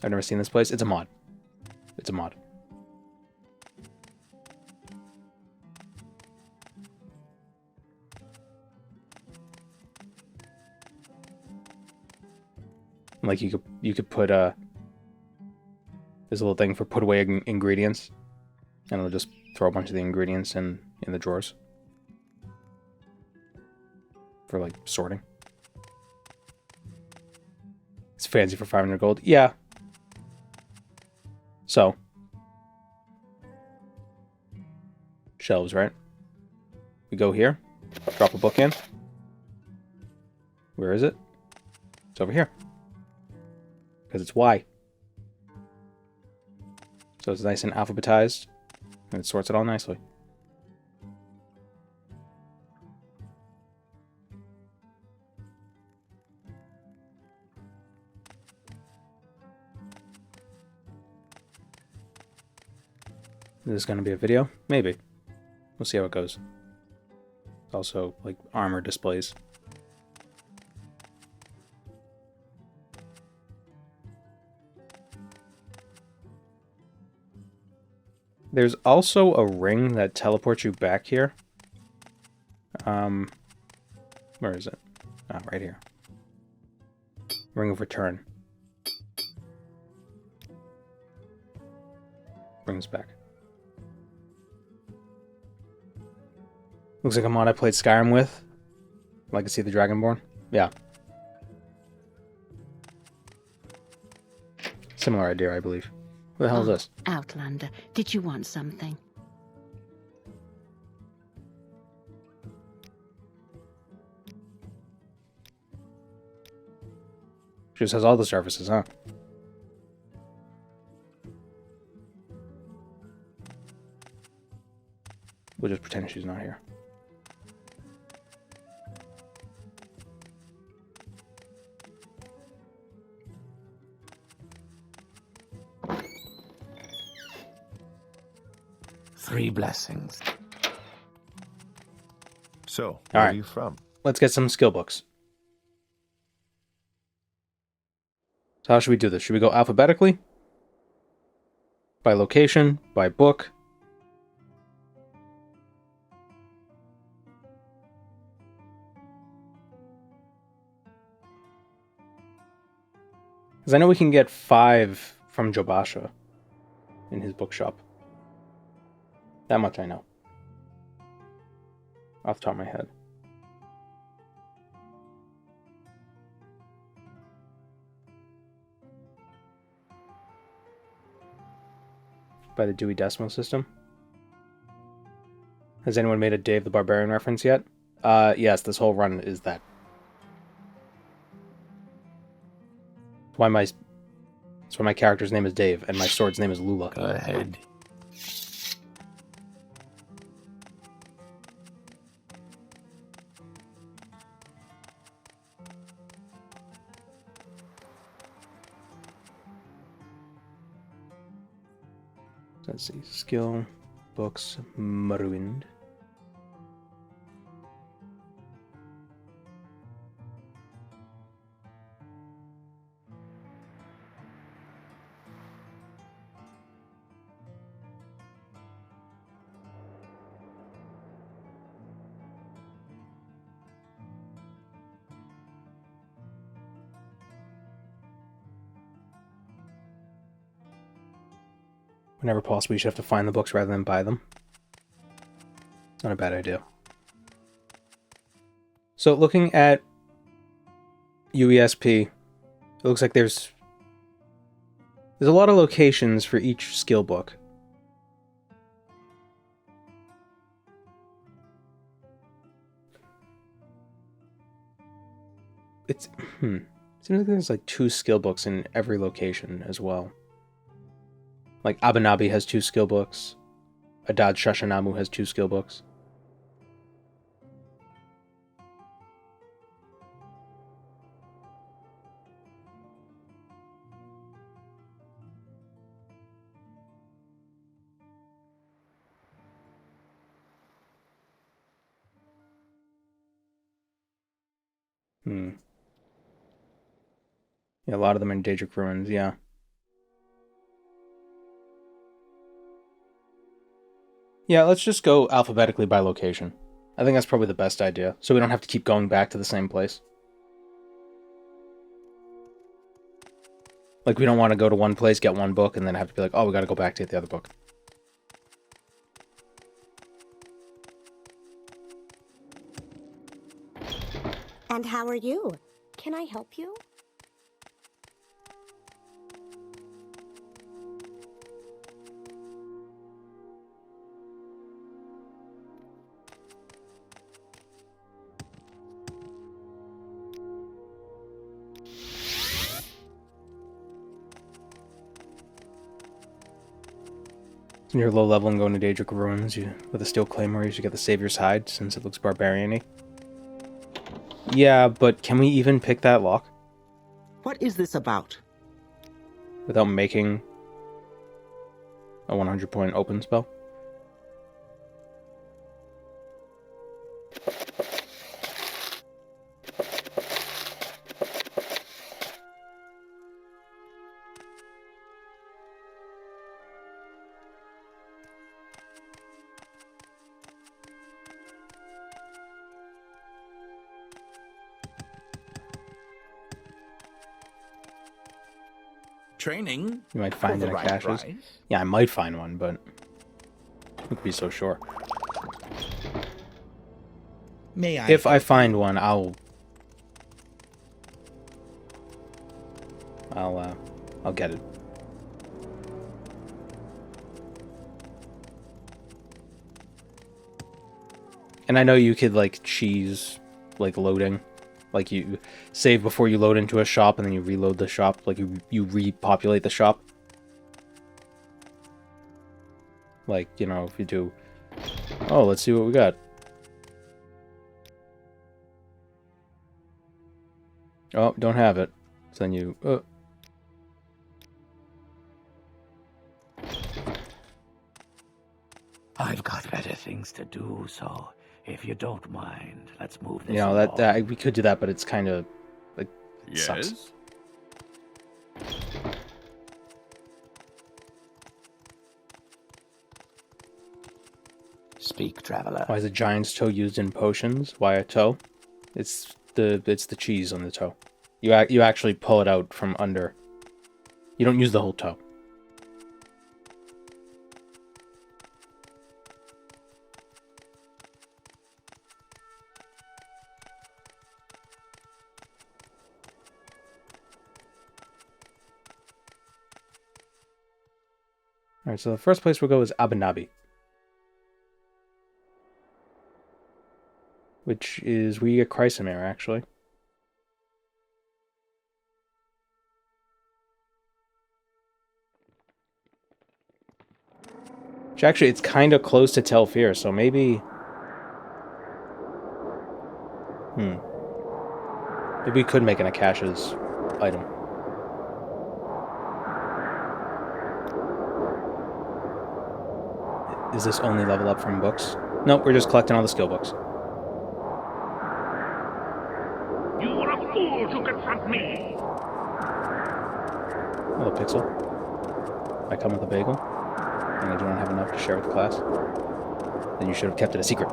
I've never seen this place. It's a mod. It's a mod. Like you could put there's a little thing for put away ingredients, and it'll just throw a bunch of the ingredients in the drawers for like sorting. It's fancy for 500 gold. Yeah. So shelves, right? We go here, drop a book in. Where is it? It's over here. Because it's Y. So it's nice and alphabetized, and it sorts it all nicely. Is this going to be a video? Maybe. We'll see how it goes. Also, like, armor displays. There's also a ring that teleports you back here. Where is it? Ah, right here. Ring of Return. Brings back. Looks like a mod I played Skyrim with. Legacy of the Dragonborn. Yeah. Similar idea, I believe. What the hell is this? Outlander, did you want something? She just has all the services, huh? We'll just pretend she's not here. Three blessings. So, where are you from? Let's get some skill books. So how should we do this? Should we go alphabetically? By location? By book? Because I know we can get 5 from Jobasha in his bookshop. That much I know. Off the top of my head. By the Dewey Decimal System. Has anyone made a Dave the Barbarian reference yet? Yes, this whole run is that. That's why my character's name is Dave, and my sword's name is Lula. Go ahead. Let's see. Skill, books, Morrowind. Whenever possible, you should have to find the books rather than buy them. It's not a bad idea. So looking at UESP, it looks like there's a lot of locations for each skill book. It's seems like there's like 2 skill books in every location as well. Like Abanabi has 2 skill books. Adad Shashanamu has 2 skill books. Yeah, a lot of them are in Daedric Ruins, yeah. Yeah, let's just go alphabetically by location. I think that's probably the best idea, so we don't have to keep going back to the same place. Like, we don't want to go to one place, get one book, and then have to be like, oh, we gotta go back to get the other book. And how are you? Can I help you? When you're low level and going to Daedric Ruins, with the Steel Claymores, you get the Savior's Hide, since it looks barbarian-y. Yeah, but can we even pick that lock? What is this about? Without making a 100-point open spell? Training? You might find for in the a right caches. price? Yeah, I might find one, but I wouldn't be so sure. May I? If I find one, I'll get it. And I know you could, like, cheese, like, loading. Like, you save before you load into a shop, and then you reload the shop. Like, you repopulate the shop. Like, you know, if you do... Oh, let's see what we got. Oh, don't have it. So then you... I've got better things to do, so if you don't mind, let's move this You know, along. that we could do that, but it's kind of... like, it sucks. Yes? Speak, traveler. Why is a giant's toe used in potions? Why a toe? It's the cheese on the toe. You actually pull it out from under. You don't use the whole toe. Alright, so the first place we'll go is Abanabi. Which is where you get Chrysamere, actually. Which actually, it's kind of close to Telfir, so maybe... Maybe we could make an Akasha's item. Is this only level up from books? Nope, we're just collecting all the skill books. You are a fool to confront me! Hello, Pixel. I come with a bagel, and I do not have enough to share with the class. Then you should have kept it a secret.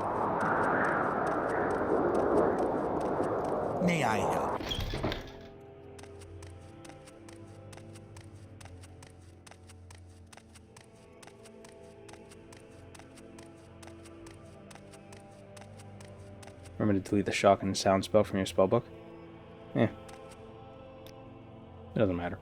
May I help? Remember to delete the shock and sound spell from your spellbook. Eh. It doesn't matter.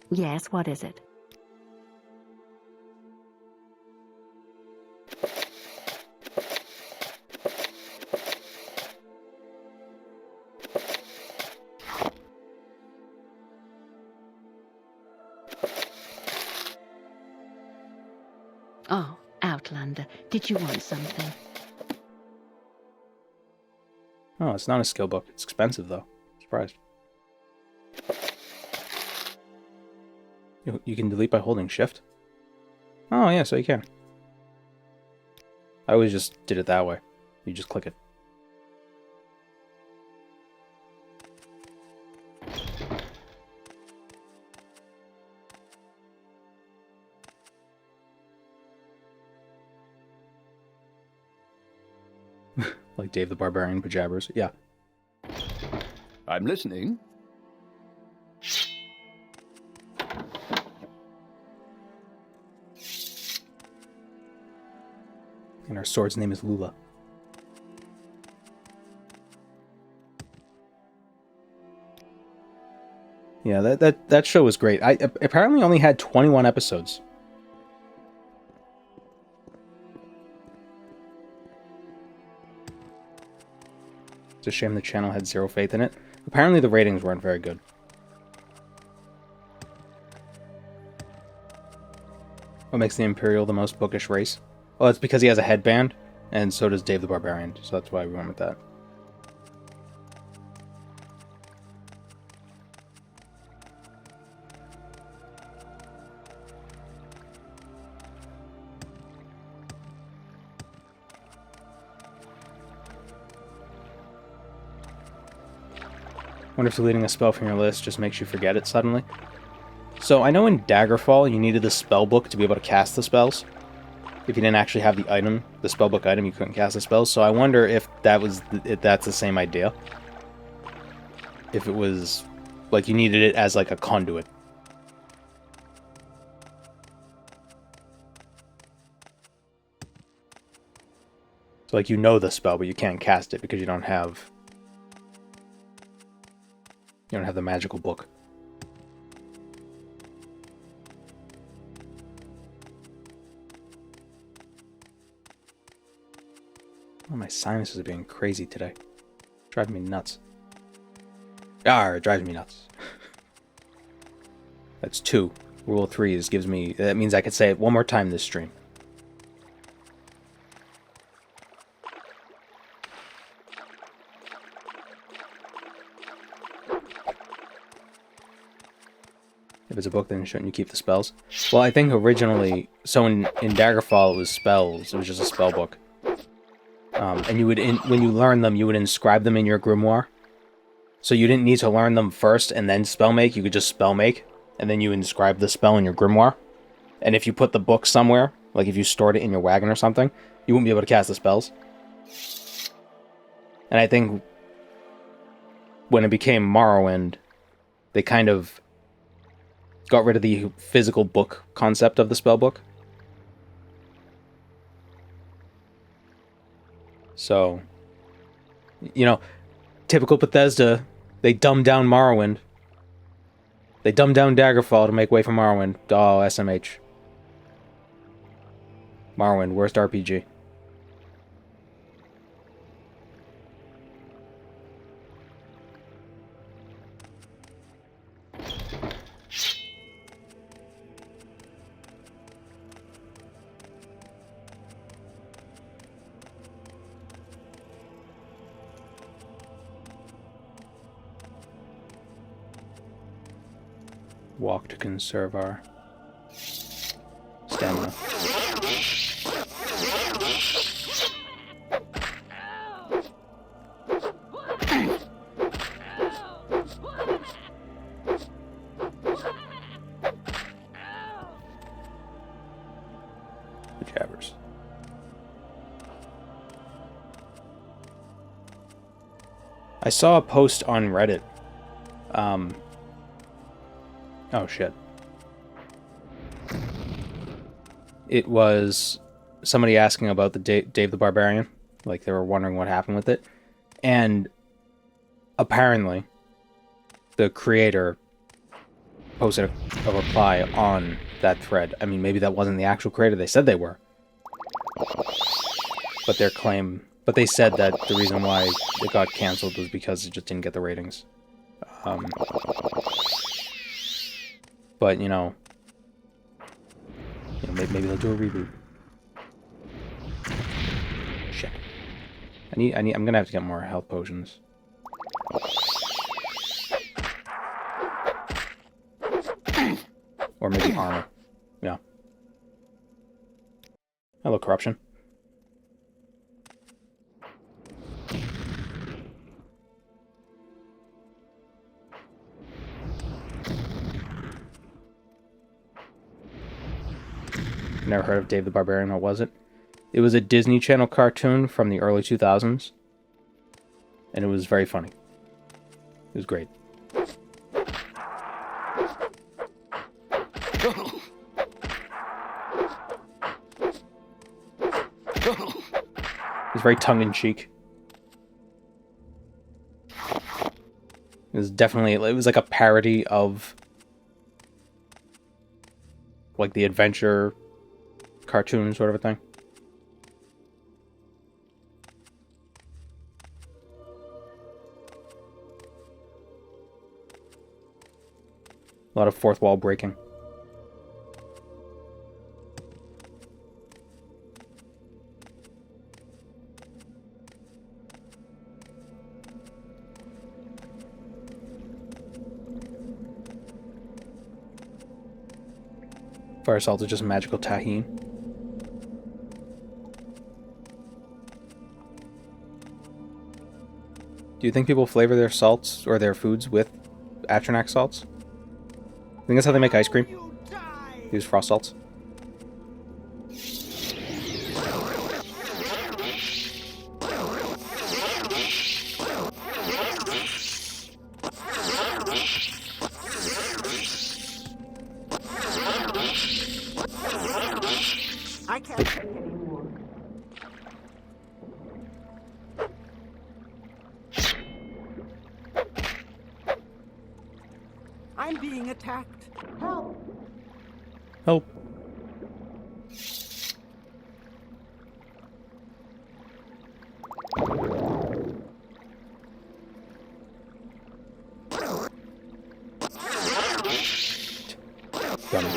Yes, what is it? Oh, Outlander, did you want something? Oh, it's not a skill book. It's expensive, though. Surprised. You can delete by holding shift? Oh, yeah, so you can. I always just did it that way. You just click it. Like Dave the Barbarian pajabbers. Yeah. I'm listening. And our sword's name is Lula. Yeah, that show was great. I apparently only had 21 episodes. It's a shame the channel had zero faith in it. Apparently the ratings weren't very good. What makes the Imperial the most bookish race? Well, it's because he has a headband, and so does Dave the Barbarian, so that's why we went with that. Wonder if deleting a spell from your list just makes you forget it suddenly. So I know in Daggerfall you needed the spellbook to be able to cast the spells. If you didn't actually have the item, the spellbook item, you couldn't cast the spells. So I wonder if that's the same idea. If it was like you needed it as like a conduit. So like you know the spell, but you can't cast it because you don't have the magical book. Oh, my sinuses are being crazy today. Driving me nuts. It drives me nuts. That's 2. Rule of 3 gives me... That means I could say it one more time this stream. If it's a book, then shouldn't you keep the spells? Well, I think originally... So in Daggerfall, it was spells. It was just a spell book. And you would, when you learn them, you would inscribe them in your grimoire. So you didn't need to learn them first and then spell make. You could just spell make, and then you inscribe the spell in your grimoire. And if you put the book somewhere, like if you stored it in your wagon or something, you wouldn't be able to cast the spells. And I think when it became Morrowind, they kind of got rid of the physical book concept of the spell book. So, you know, typical Bethesda, they dumbed down Morrowind. They dumbed down Daggerfall to make way for Morrowind. Oh, SMH. Morrowind, worst RPG. Walk to conserve our stamina. The jabbers. I saw a post on Reddit Oh shit. It was somebody asking about the Dave the Barbarian. Like, they were wondering what happened with it. And apparently, the creator posted a reply on that thread. I mean, maybe that wasn't the actual creator. They said they were. But they said that the reason why it got canceled was because it just didn't get the ratings. But, maybe they'll do a reboot. Shit. I'm gonna have to get more health potions. Or maybe armor. Yeah. Hello, corruption. Never heard of Dave the Barbarian. What was it? It was a Disney Channel cartoon from the early 2000s. And it was very funny. It was great. It was very tongue-in-cheek. It was like a parody of like the adventure cartoon sort of a thing. A lot of fourth wall breaking. Fire salt is just magical tahini. Do you think people flavor their salts or their foods with Atronach salts? I think that's how they make ice cream. Use frost salts. I can't take anymore. I'm being attacked. Help! Help. Dummy.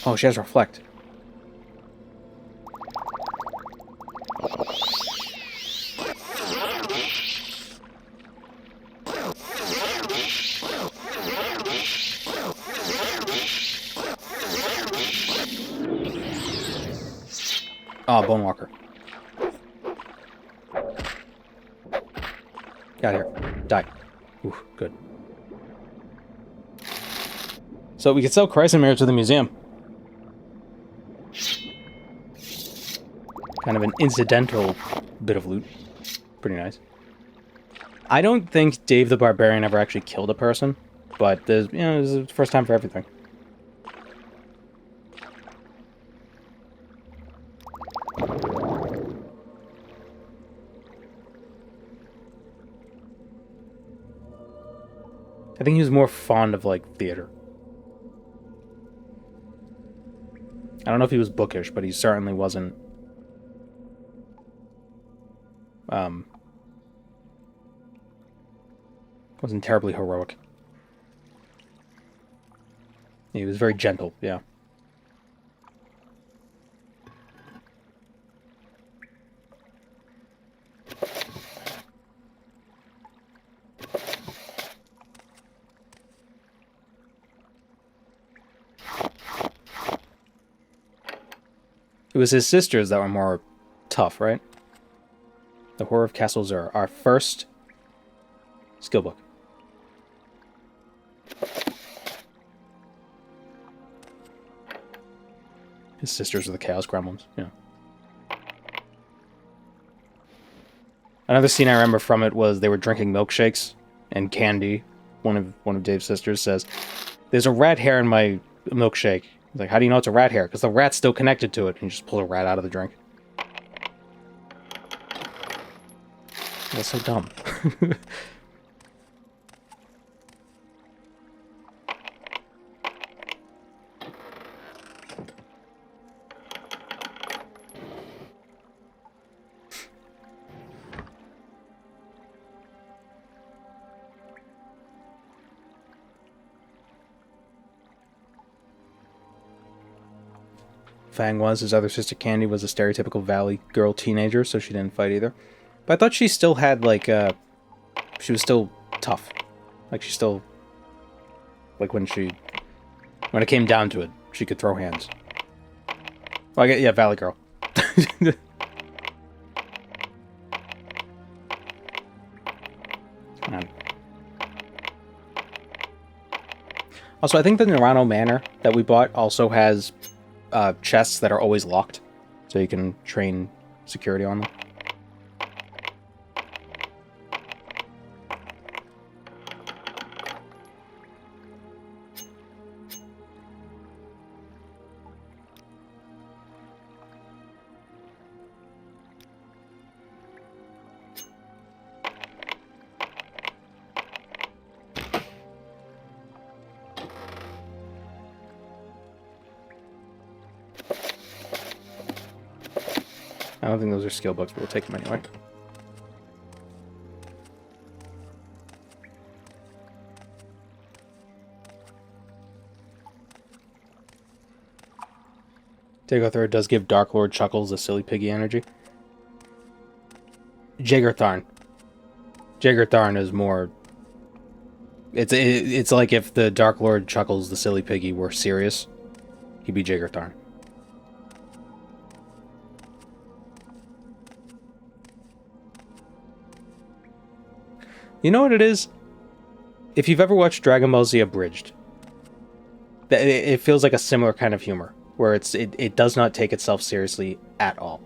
Oh, she has reflect. Oh, Bone Walker. Get out of here. Die. Ooh, good. So we could sell Chrysamere to the museum. Kind of an incidental bit of loot. Pretty nice. I don't think Dave the Barbarian ever actually killed a person, but there's, this is the first time for everything. I think he was more fond of, like, theater. I don't know if he was bookish, but he certainly wasn't wasn't terribly heroic. He was very gentle, yeah. It was his sisters that were more tough, right? The Horror of Castle Zur, our first skill book. His sisters are the Chaos Gremlins. Yeah. Another scene I remember from it was they were drinking milkshakes, and Candy, one of Dave's sisters, says, "There's a rat hair in my milkshake." He's like, "How do you know it's a rat hair?" Because the rat's still connected to it, and you just pull a rat out of the drink. That's so dumb. Fang was. His other sister Candy was a stereotypical Valley girl teenager, so she didn't fight either. But I thought she still had, like, she was still tough. Like, she still... Like, when it came down to it, she could throw hands. Well, yeah, Valley girl. Man. Also, I think the Nerano Manor that we bought also has chests that are always locked, so you can train security on them. I don't think those are skill books, but we'll take them anyway. Dagothar does give Dark Lord Chuckles a silly piggy energy. Jagertharn. Jagertharn is more... It's like if the Dark Lord Chuckles the silly piggy were serious, he'd be Jagertharn. You know what it is? If you've ever watched Dragon Ball Z Abridged, it feels like a similar kind of humor, where it does not take itself seriously at all.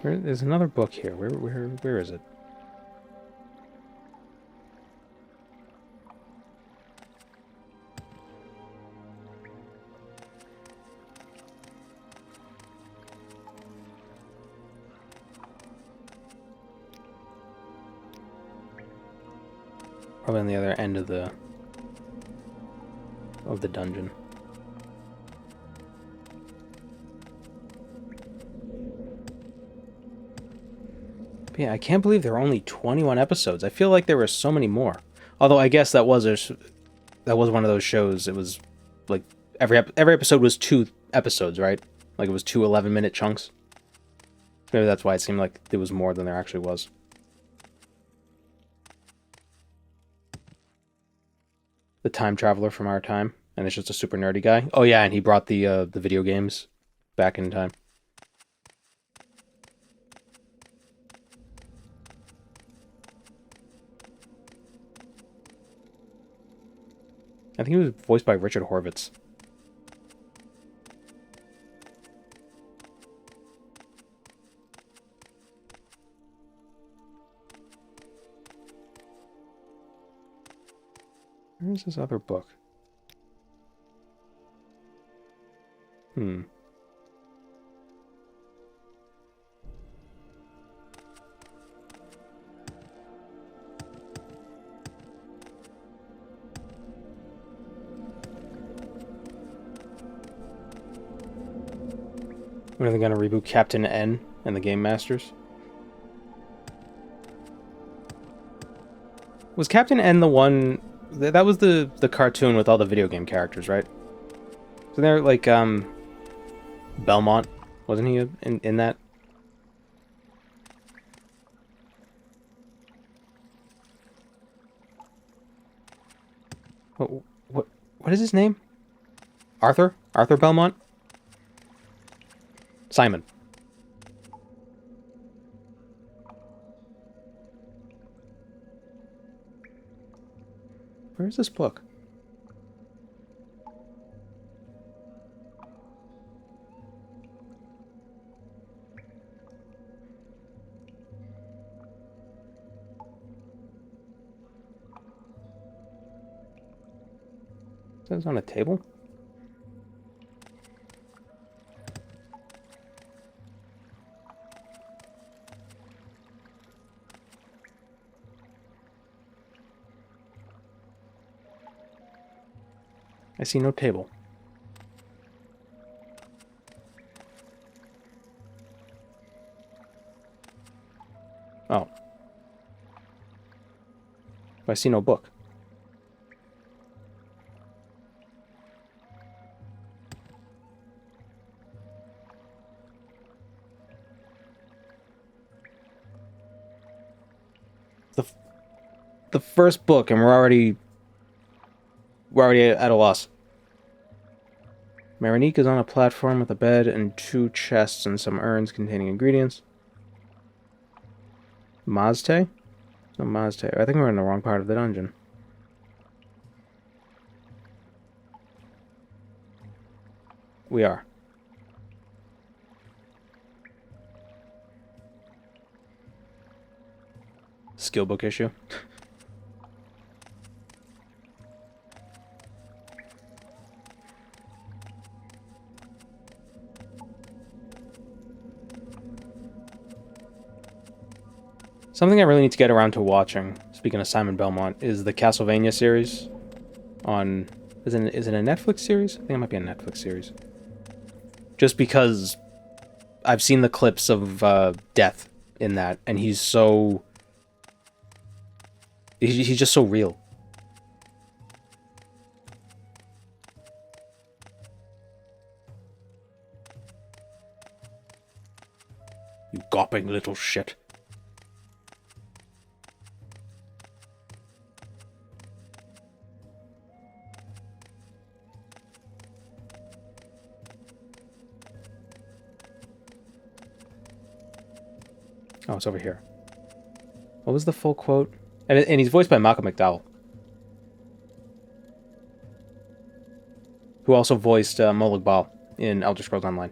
There's another book here. Where is it? Probably on the other end of the dungeon. But yeah, I can't believe there are only 21 episodes. I feel like there were so many more. Although I guess that was one of those shows. It was like every episode was 2 episodes, right? Like it was 2 11-minute chunks. Maybe that's why it seemed like there was more than there actually was. The time traveler from our time, and it's just a super nerdy guy. Oh yeah, and he brought the video games back in time. I think he was voiced by Richard Horvitz. Where's this other book? When are they going to reboot Captain N and the Game Masters? Was Captain N the one... That was the cartoon with all the video game characters, right? Wasn't there, like, Belmont? Wasn't he in that? What is his name? Arthur? Arthur Belmont? Simon. Where is this book? Is this on a table? I see no table. Oh. I see no book. The first book, and we're already at a loss. Marinique is on a platform with a bed and 2 chests and some urns containing ingredients. Mazte? No, Mazte. I think we're in the wrong part of the dungeon. We are. Skill book issue. Something I really need to get around to watching, speaking of Simon Belmont, is the Castlevania series on... Is it a Netflix series? I think it might be a Netflix series. Just because I've seen the clips of Death in that, and he's so... He's just so real. You gawping little shit. Oh, it's over here. What was the full quote? And he's voiced by Malcolm McDowell, who also voiced Molag Bal in Elder Scrolls Online.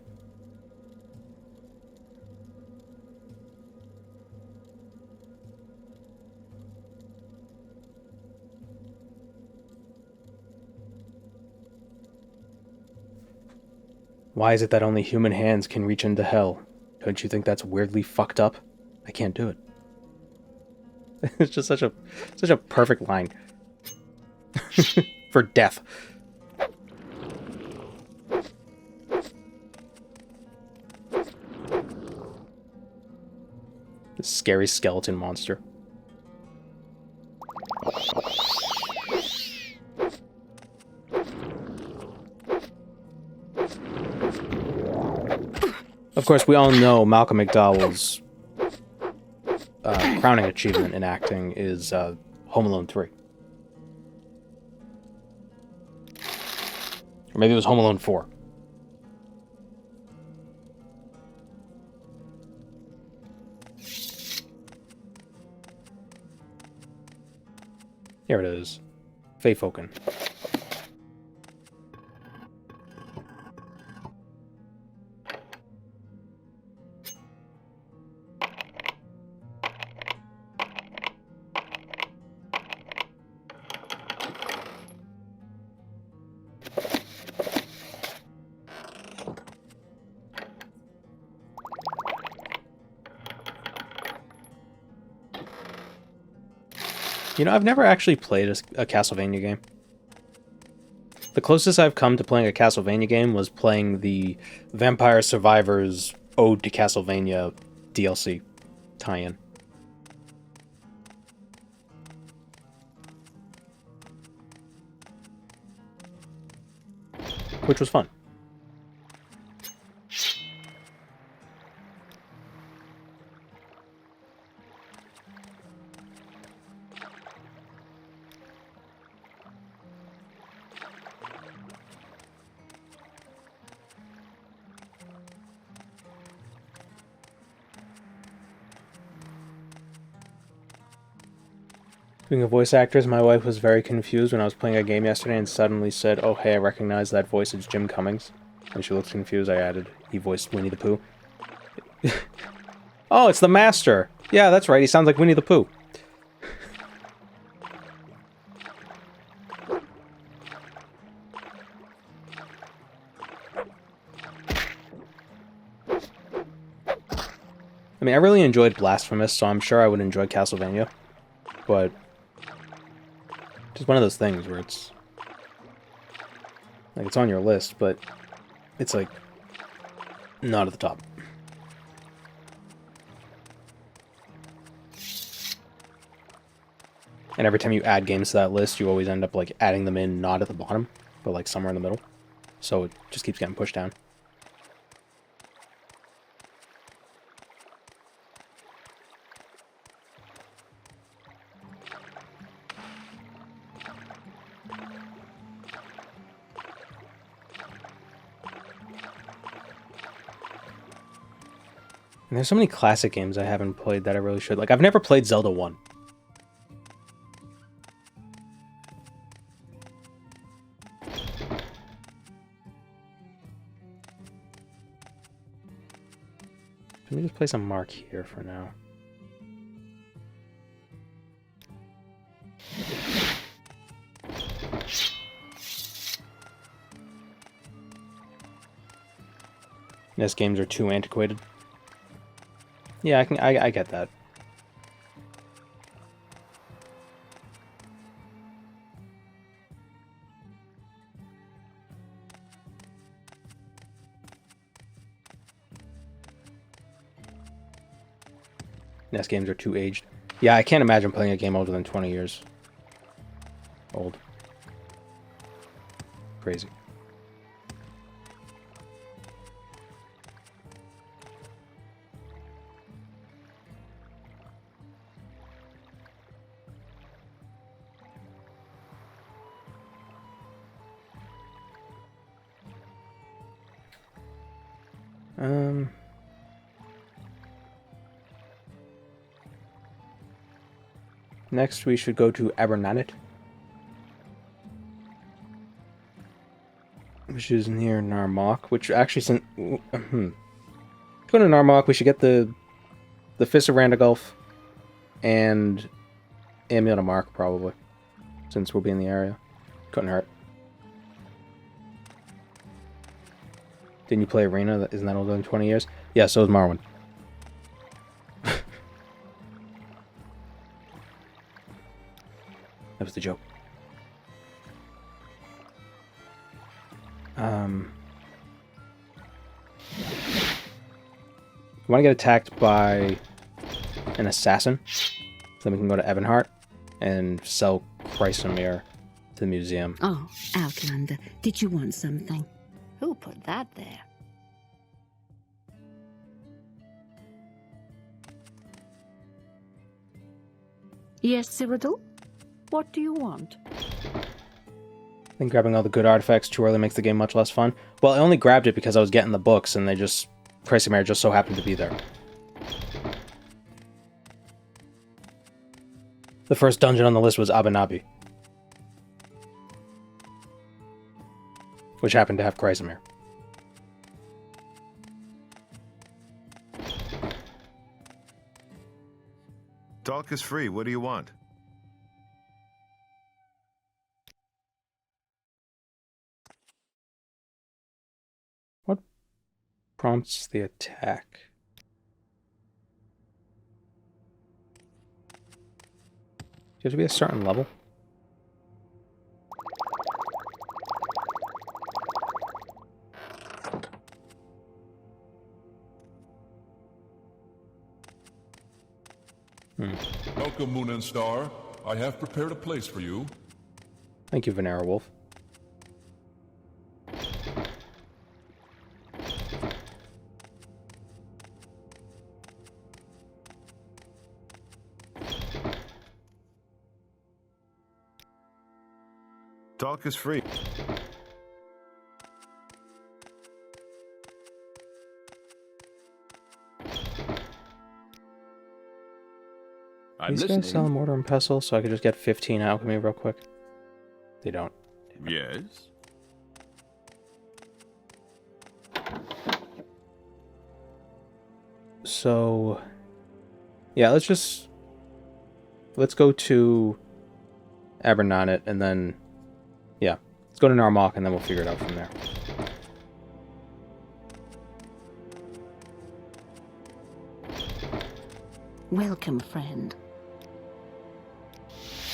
Why is it that only human hands can reach into hell? Don't you think that's weirdly fucked up? I can't do it. It's just such a perfect line for death. This scary skeleton monster. Of course, we all know Malcolm McDowell's crowning achievement in acting is Home Alone 3. Or maybe it was Home Alone 4. Here it is. Feyfoken. You know, I've never actually played a Castlevania game. The closest I've come to playing a Castlevania game was playing the Vampire Survivors Ode to Castlevania DLC tie-in. Which was fun. Being a voice actress, my wife was very confused when I was playing a game yesterday and suddenly said, "Oh, hey, I recognize that voice. It's Jim Cummings." And she looked confused. I added, "He voiced Winnie the Pooh." Oh, it's the Master! Yeah, that's right. He sounds like Winnie the Pooh. I mean, I really enjoyed Blasphemous, so I'm sure I would enjoy Castlevania. But just one of those things where it's like it's on your list, but it's like not at the top. And every time you add games to that list, you always end up like adding them in not at the bottom, but like somewhere in the middle. So it just keeps getting pushed down. And there's so many classic games I haven't played that I really should. Like, I've never played Zelda 1. Let me just place a mark here for now. NES games are too antiquated. Yeah, I get that. NES games are too aged. Yeah, I can't imagine playing a game older than 20 years old. Crazy. Next we should go to Abernathy, which is near Narmok, which actually go to Narmok, we should get the Fist of Randagulf and Amulet of Mark, probably, since we'll be in the area. Couldn't hurt. Didn't you play Arena? Isn't that older than 20 years? Yeah, so is Morrowind. That was the joke. We want to get attacked by an assassin, so then we can go to Evanhart and sell Chrysamere to the museum. Oh, Outlander, did you want something? Who put that there? Yes, Cyrodiil? What do you want? I think grabbing all the good artifacts too early makes the game much less fun. Well, I only grabbed it because I was getting the books, and Chrysamere just so happened to be there. The first dungeon on the list was Abanabi, which happened to have Chrysamere. Talk is free. What do you want? What prompts the attack? Do you have to be a certain level? Welcome, Moon and Star. I have prepared a place for you. Thank you, Vanera Wolf. Talk is free. I'm These listening. guys sell mortar and pestle, so I could just get 15 alchemy real quick. They don't. Yes. So, yeah, let's go to Abernonnet, and then, yeah, let's go to Narmak, and then we'll figure it out from there. Welcome, friend.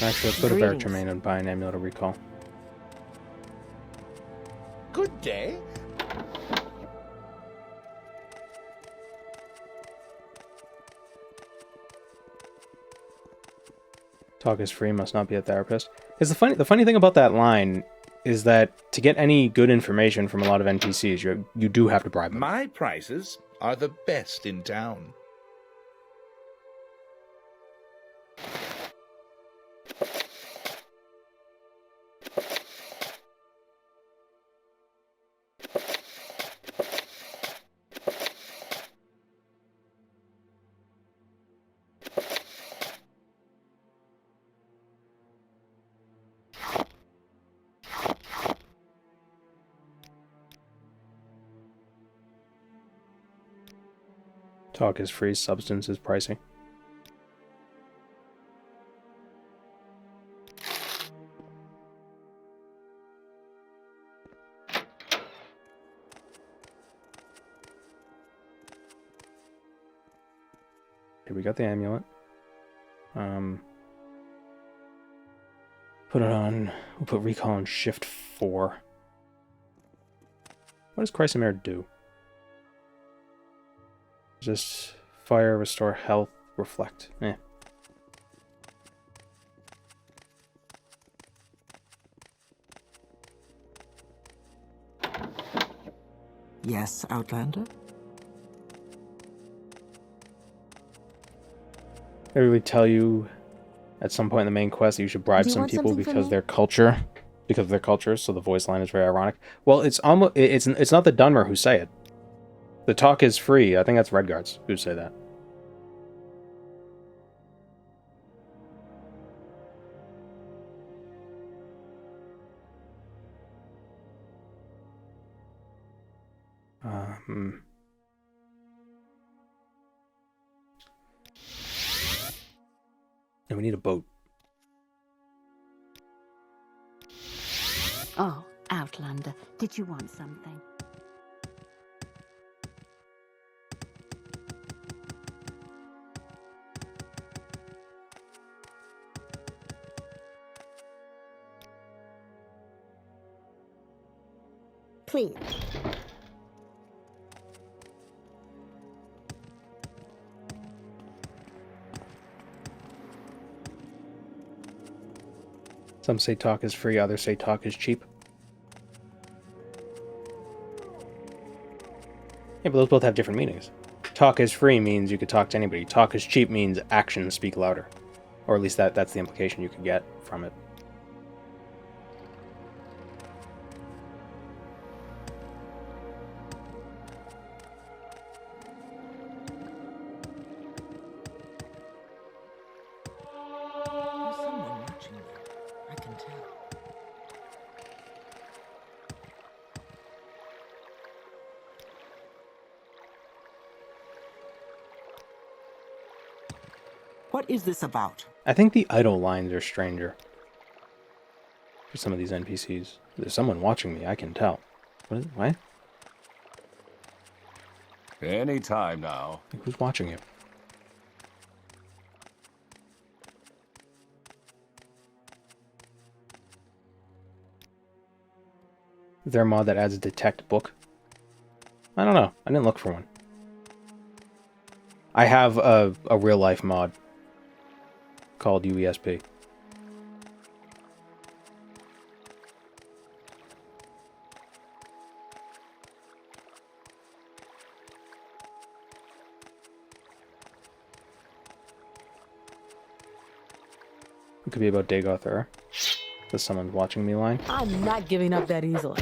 Actually, let's go to Greetings. Veritremain and buy an Amulet of Recall. Good day. Talk is free, must not be a therapist. It's the funny thing about that line is that to get any good information from a lot of NPCs, you do have to bribe them. My prices are the best in town. Talk is free, substance is pricey. Okay, we got the amulet. Put it on. We'll put recall on shift 4. What does Chrysamere do? Just fire, restore health, reflect. Eh. Yes, Outlander? Maybe we tell you at some point in the main quest that you should bribe Do you some want people something from because me? their culture, so the voice line is very ironic. Well, it's almost it's not the Dunmer who say it. The talk is free. I think that's Redguards who say that. And we need a boat. Oh, Outlander, did you want something? Please. Some say talk is free, others say talk is cheap. Yeah, but those both have different meanings. Talk is free means you could talk to anybody. Talk is cheap means actions speak louder. Or at least that's the implication you could get from it. There's someone watching there. I can tell. What is this about? I think the idle lines are stranger. For some of these NPCs. There's someone watching me, I can tell. What? Any time now. Who's watching you? Is there a mod that adds a detect book? I don't know. I didn't look for one. I have a real life mod called UESP. It could be about Dagoth Ur. The someone's watching me line. I'm not giving up that easily.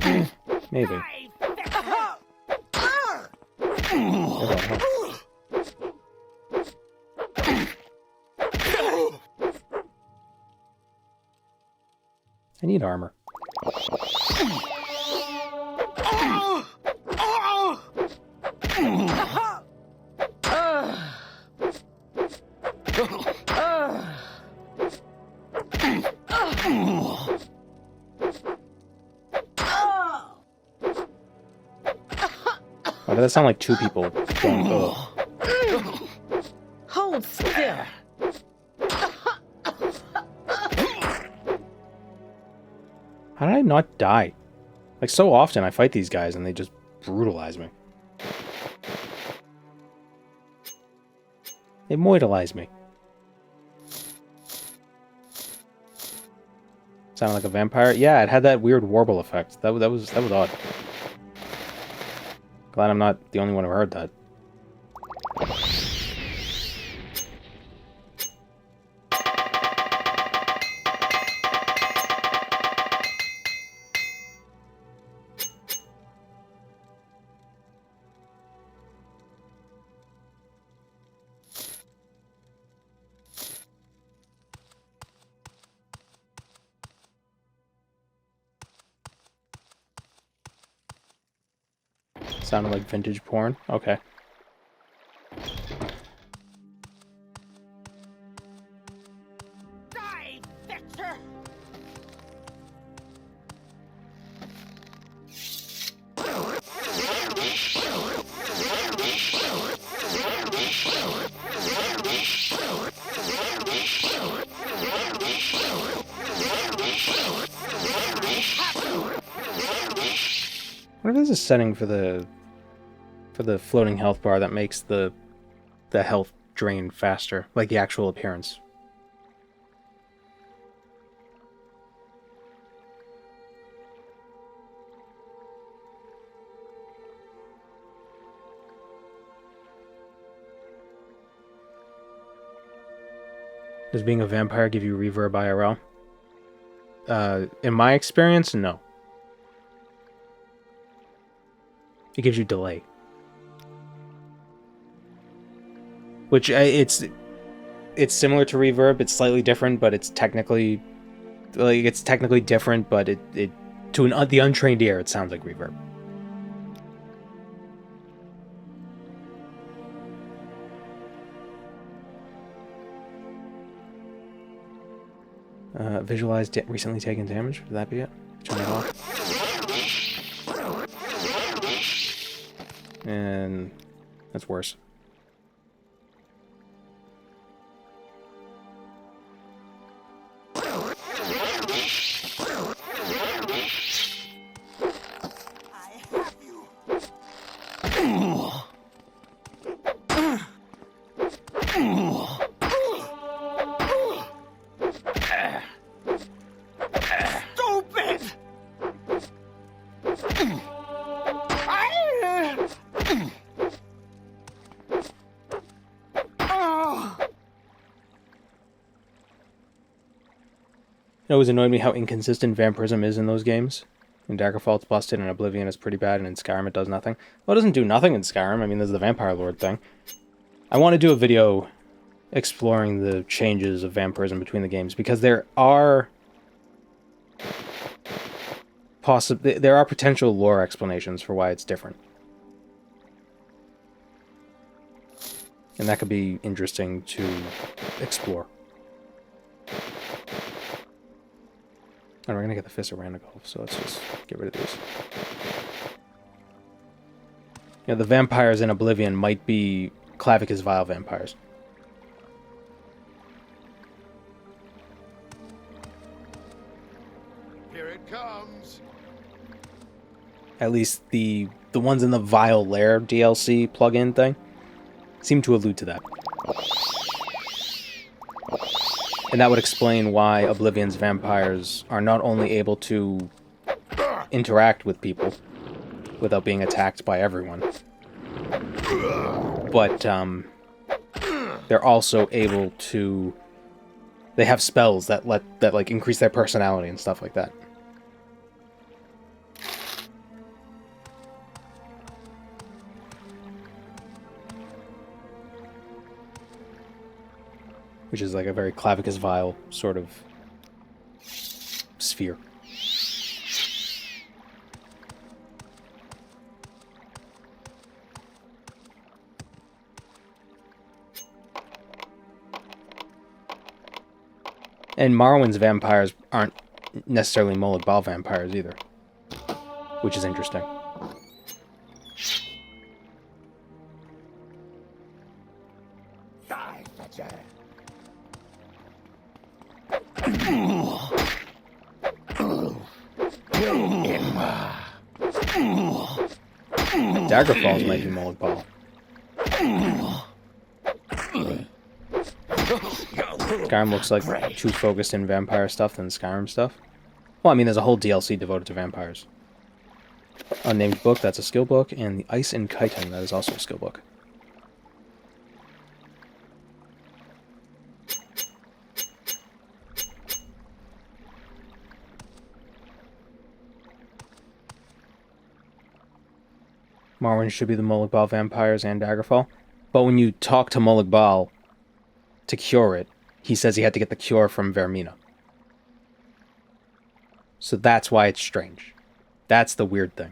Maybe. I need armor. Why did that sound like two people going, ugh? Hold still. How did I not die? Like, so often I fight these guys and they just brutalize me. They moitalize me. Sounded like a vampire? Yeah, it had that weird warble effect. That was odd. Glad I'm not the only one who heard that. Sounded like vintage porn. Okay. Die, Victor! What if there's a setting for the floating health bar that makes the health drain faster, like the actual appearance? Does being a vampire give you reverb IRL? In my experience, no. It gives you delay. Which, it's similar to reverb, it's slightly different, but it's technically different, but it to the untrained ear, it sounds like reverb. Visualize recently taken damage. Would that be it? Turn it off. And that's worse. It always annoyed me how inconsistent vampirism is in those games. In Daggerfall it's busted, and Oblivion is pretty bad, and in Skyrim it does nothing. Well, it doesn't do nothing in Skyrim. I mean, there's the Vampire Lord thing. I want to do a video exploring the changes of vampirism between the games, because there are potential lore explanations for why it's different. And that could be interesting to explore. And we're gonna get the Fist of Ranagolf, so let's just get rid of these. You know, the vampires in Oblivion might be Clavicus Vile vampires. Here it comes. At least the ones in the Vile Lair DLC plugin thing seem to allude to that. And that would explain why Oblivion's vampires are not only able to interact with people without being attacked by everyone, but they're also able to... They have spells that like increase their personality and stuff like that. Which is like a very Clavicus Vile sort of sphere. And Morrowind's vampires aren't necessarily Molag Bal vampires either, which is interesting. Daggerfalls might be Molag Bal. Skyrim looks like too focused in vampire stuff than Skyrim stuff. Well, I mean, there's a whole DLC devoted to vampires. Unnamed Book, that's a skill book, and the Ice and Chitin, that is also a skill book. Morrowind should be the Molag Bal vampires and Daggerfall. But when you talk to Molag Bal to cure it, he says he had to get the cure from Vermina. So that's why it's strange. That's the weird thing.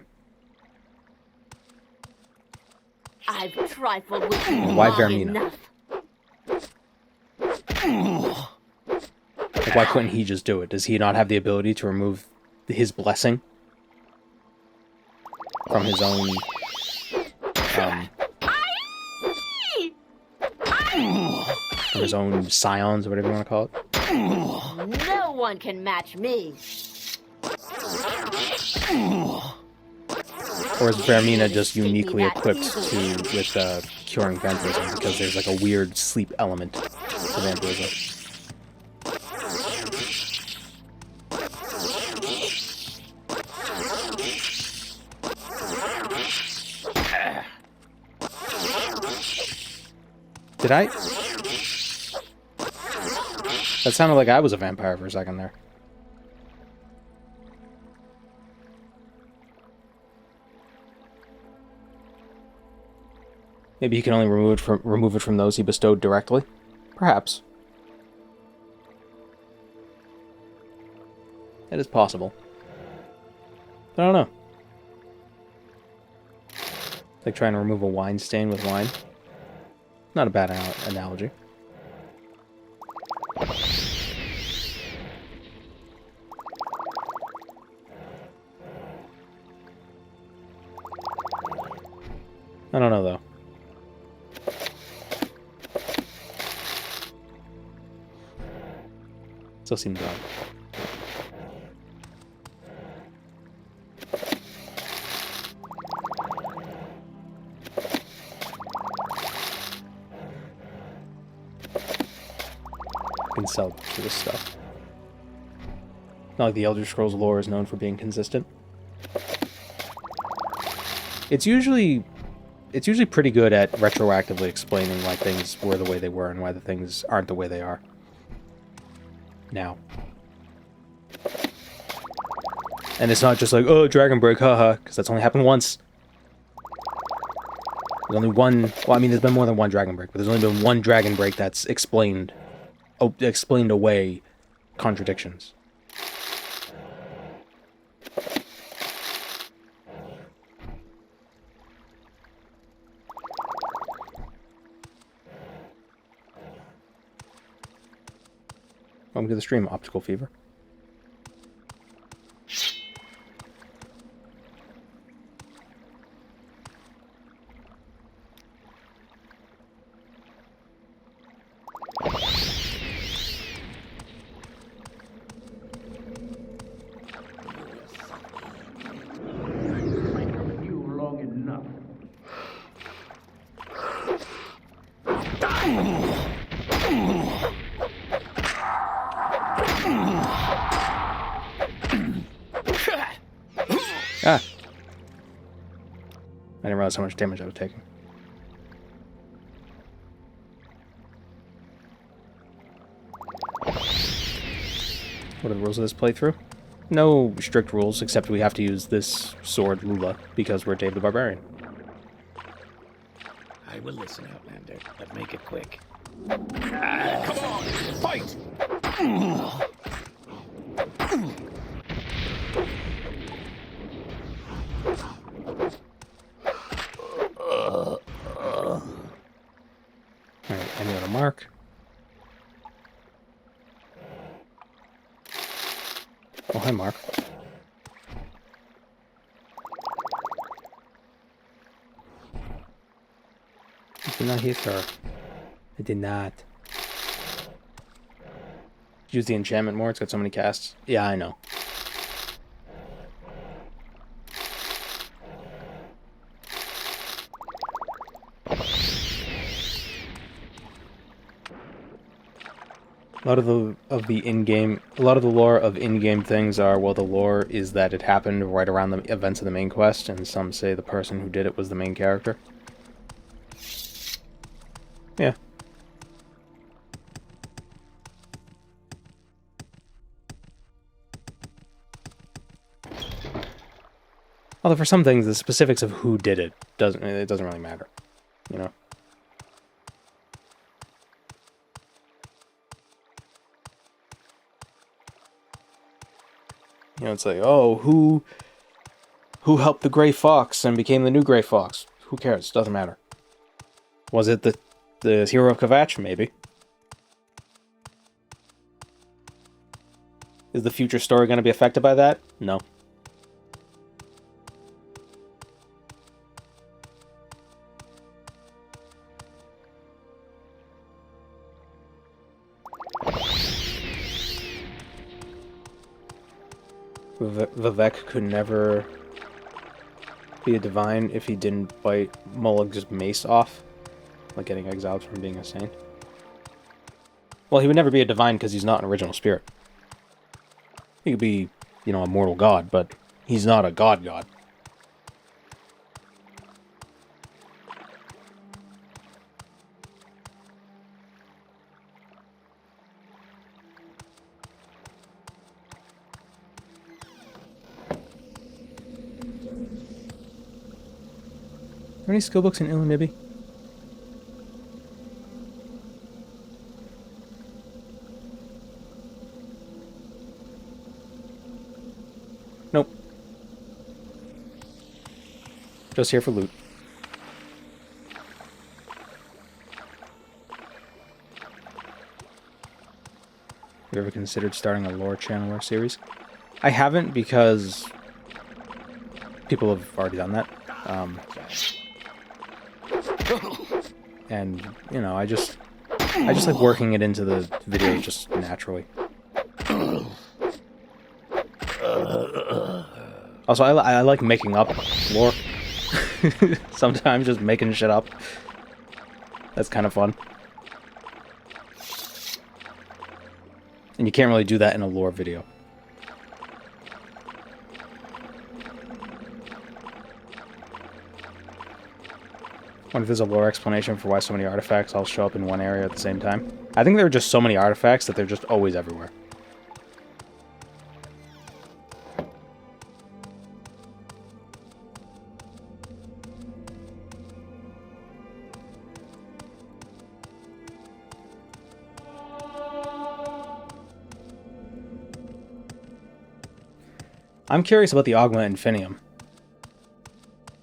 I've trifled with you Why long Vermina? enough. Like, why couldn't he just do it? Does he not have the ability to remove his blessing from his own from his own scions, or whatever you want to call it? No one can match me. Or is Vermina just uniquely equipped with curing vampirism because there's like a weird sleep element to vampirism? Did I? That sounded like I was a vampire for a second there. Maybe he can only remove it from those he bestowed directly? Perhaps. It is possible. I don't know. Like trying to remove a wine stain with wine. Not a bad analogy. I don't know, though. Still seems odd. Can sell for this stuff. Not like the Elder Scrolls lore is known for being consistent. It's usually pretty good at retroactively explaining why things were the way they were and why the things aren't the way they are now. And it's not just like, oh, Dragon Break, haha, because that's only happened once. There's only one, well, I mean, there's been more than one Dragon Break, but there's only been one Dragon Break that's explained away contradictions. Welcome to the stream, Optical Fever. Ah! I didn't realize how much damage I was taking. What are the rules of this playthrough? No strict rules, except we have to use this sword, Lula, because we're Dave the Barbarian. I will listen, Outlander, but make it quick. Come on, fight! Alright, any other mark? Oh, hi, Mark. I did not hit her. I did not. Use the enchantment more. It's got so many casts. Yeah, I know. A lot of the lore of in-game things are, well, the lore is that it happened right around the events of the main quest, and some say the person who did it was the main character. Yeah. Although for some things, the specifics of who did it doesn't really matter, you know. You know, it's like, oh, who helped the Gray Fox and became the new Gray Fox? Who cares? Doesn't matter. Was it the hero of Kvatch? Maybe. Is the future story going to be affected by that? No. Vivek could never be a divine if he didn't bite Mullig's mace off, like getting exiled from being a saint. Well, he would never be a divine because he's not an original spirit. He could be, you know, a mortal god, but he's not a god. Are there any skill books in Illimibby? Nope. Just here for loot. Have you ever considered starting a lore channel or series? I haven't because people have already done that. And, you know, I just like working it into the videos just naturally. Also, I like making up lore. Sometimes just making shit up. That's kind of fun. And you can't really do that in a lore video. What if there's a lore explanation for why so many artifacts all show up in one area at the same time? I think there are just so many artifacts that they're just always everywhere. I'm curious about the Augma Infinium.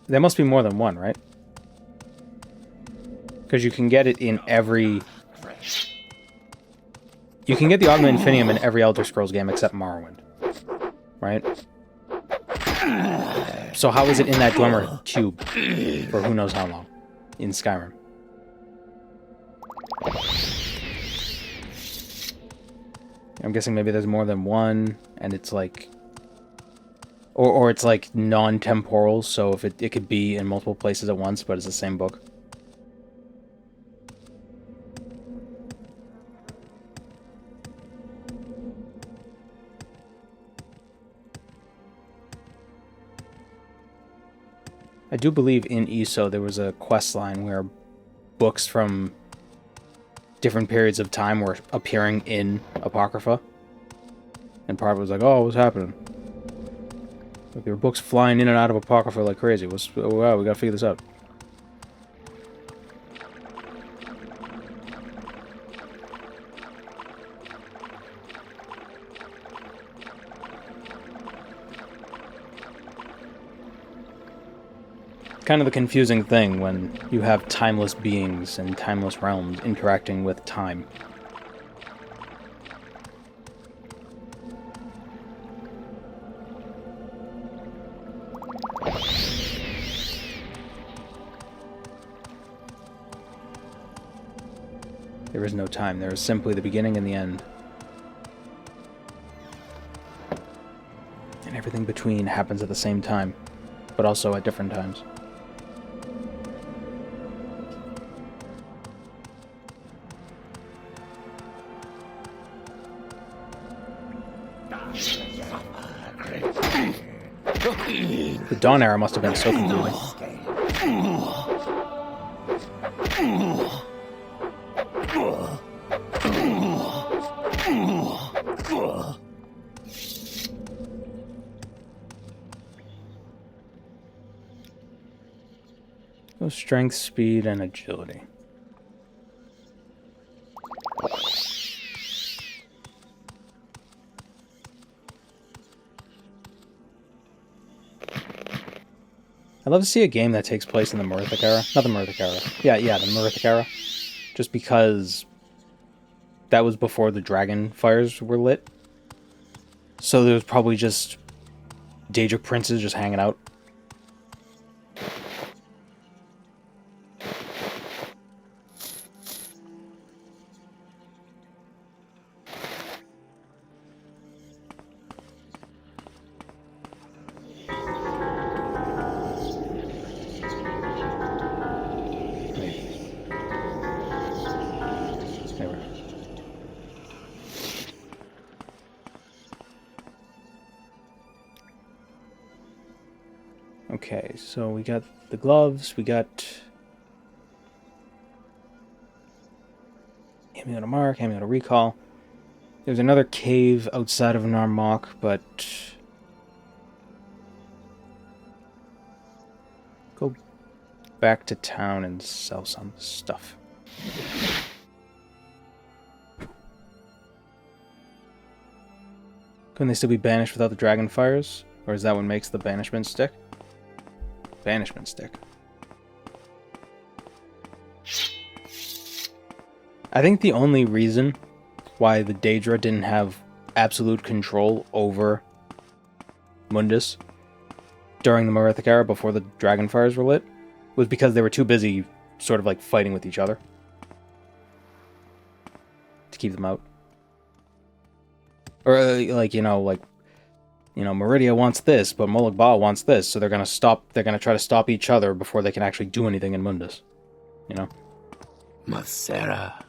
There must be more than one, right? Because you can get it in every... You can get the Augma Infinium in every Elder Scrolls game except Morrowind. Right? So how is it in that Dwemer cube for who knows how long in Skyrim? I'm guessing maybe there's more than one, and it's like... Or it's like non-temporal, so if it could be in multiple places at once, but it's the same book. I do believe in ESO there was a quest line where books from different periods of time were appearing in Apocrypha. And part of it was like, oh, what's happening? Like, there were books flying in and out of Apocrypha like crazy. Wow, we gotta figure this out. Kind of the confusing thing when you have timeless beings and timeless realms interacting with time. There is no time. There is simply the beginning and the end. And everything between happens at the same time, but also at different times. The Dawn Era must have been so confusing. So strength, speed, and agility. I'd love to see a game that takes place in the Merithic era. Not the Merithic era. Yeah, the Merithic era. Just because that was before the dragon fires were lit. So there was probably just Daedric princes just hanging out. Okay, so we got the gloves, we got Amulet of Mark, Amulet of Recall. There's another cave outside of Narmok, but go back to town and sell some stuff. Couldn't they still be banished without the dragon fires? Or is that what makes the banishment stick? Banishment stick. I think the only reason why the Daedra didn't have absolute control over Mundus during the Merithic era before the Dragonfires were lit was because they were too busy sort of like fighting with each other to keep them out. Or Meridia wants this, but Molag Bal wants this, so they're gonna try to stop each other before they can actually do anything in Mundus. You know? Macera.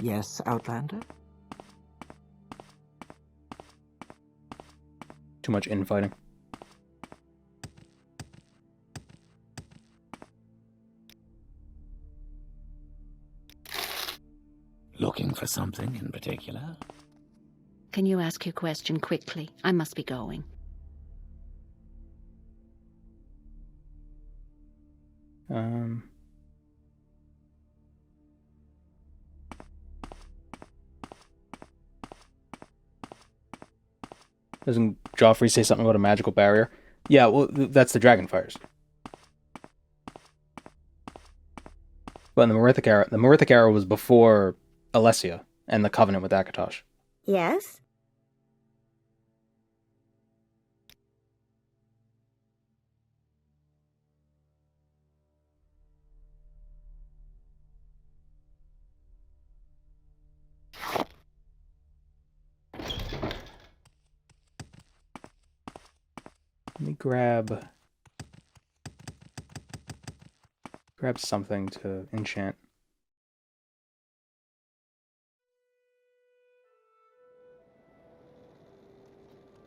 Yes, Outlander? Too much infighting. Looking for something in particular? Can you ask your question quickly? I must be going. Doesn't Joffrey say something about a magical barrier? Yeah, well, that's the Dragonfires. But in the Merithic era was before Alessia and the Covenant with Akatosh. Yes? Let me grab something to enchant.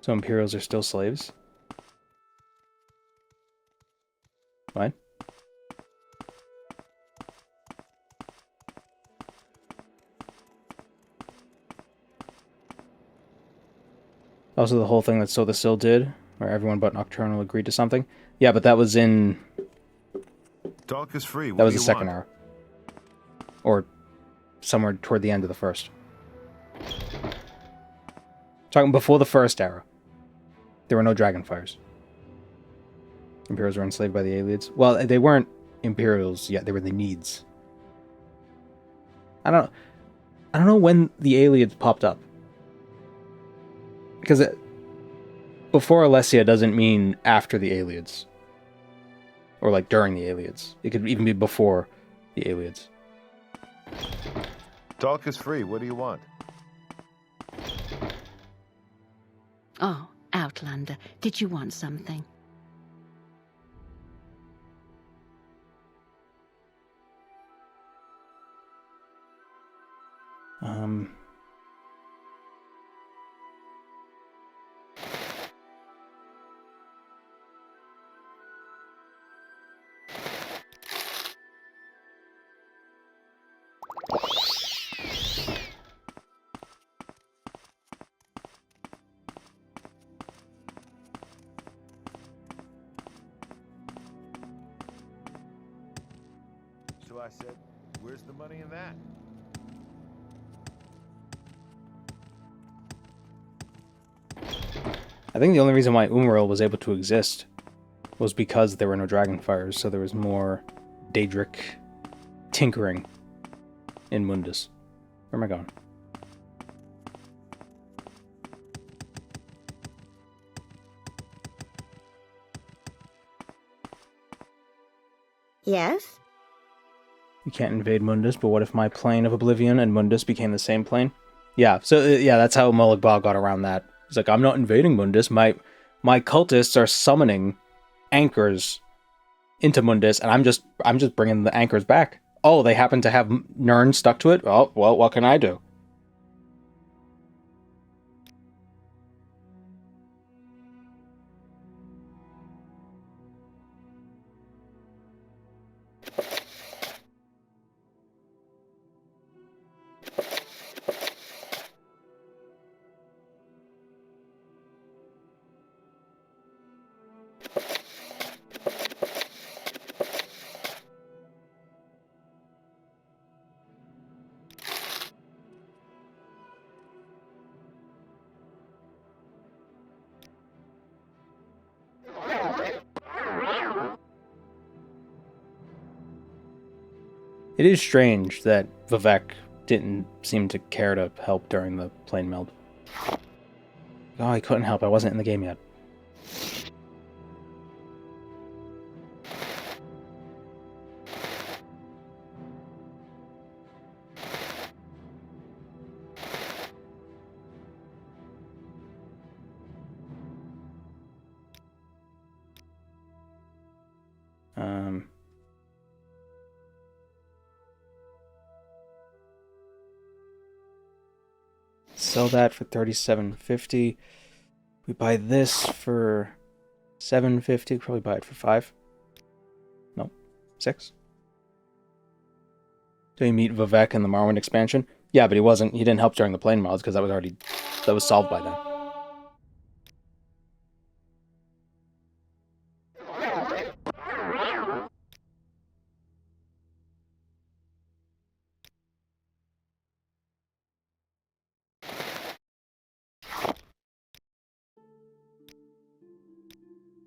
So Imperials are still slaves? What? Also the whole thing that So the Sill did, where everyone but Nocturnal agreed to something. Yeah, but that was in... Talk is free. That was the second era. Or somewhere toward the end of the first. Talking before the first era. There were no Dragonfires. Imperials were enslaved by the Aelids. Well, they weren't Imperials yet. They were the Needs. I don't know when the Aelids popped up. Because before Alessia doesn't mean after the Aelids. Or like during the Aelids. It could even be before the Aelids. Talk is free. What do you want? Oh, Outlander, did you want something? So I said, where's the money in that? I think the only reason why Umril was able to exist was because there were no dragonfires, so there was more Daedric tinkering in Mundus. Where am I going? Yes? You can't invade Mundus, but what if my plane of Oblivion and Mundus became the same plane? Yeah, so yeah, that's how Molag Bal got around that. He's like, I'm not invading Mundus. My cultists are summoning anchors into Mundus, and I'm just bringing the anchors back. Oh, they happen to have Nirn stuck to it? Oh, well, what can I do? It is strange that Vivek didn't seem to care to help during the plane meld. Oh, he couldn't help. I wasn't in the game yet. Sell that for $37.50. We buy this for $7.50. Probably buy it for $5. No, $6. Do you meet Vivek in the Morrowind expansion? Yeah, but he didn't help during the plane mods because that was solved by then.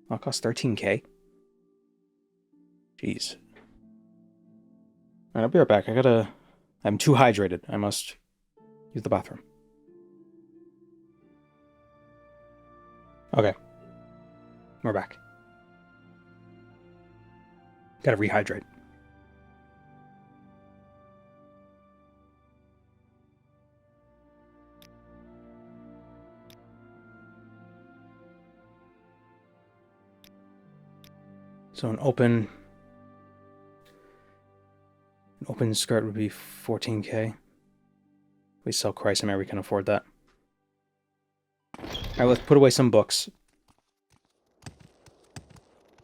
That cost $13K. Jeez. Alright, I'll be right back. I'm too hydrated. I must use the bathroom. Okay. We're back. Gotta rehydrate. So an open skirt would be $14K. We sell Chrysomere, we can afford that. Alright, let's put away some books.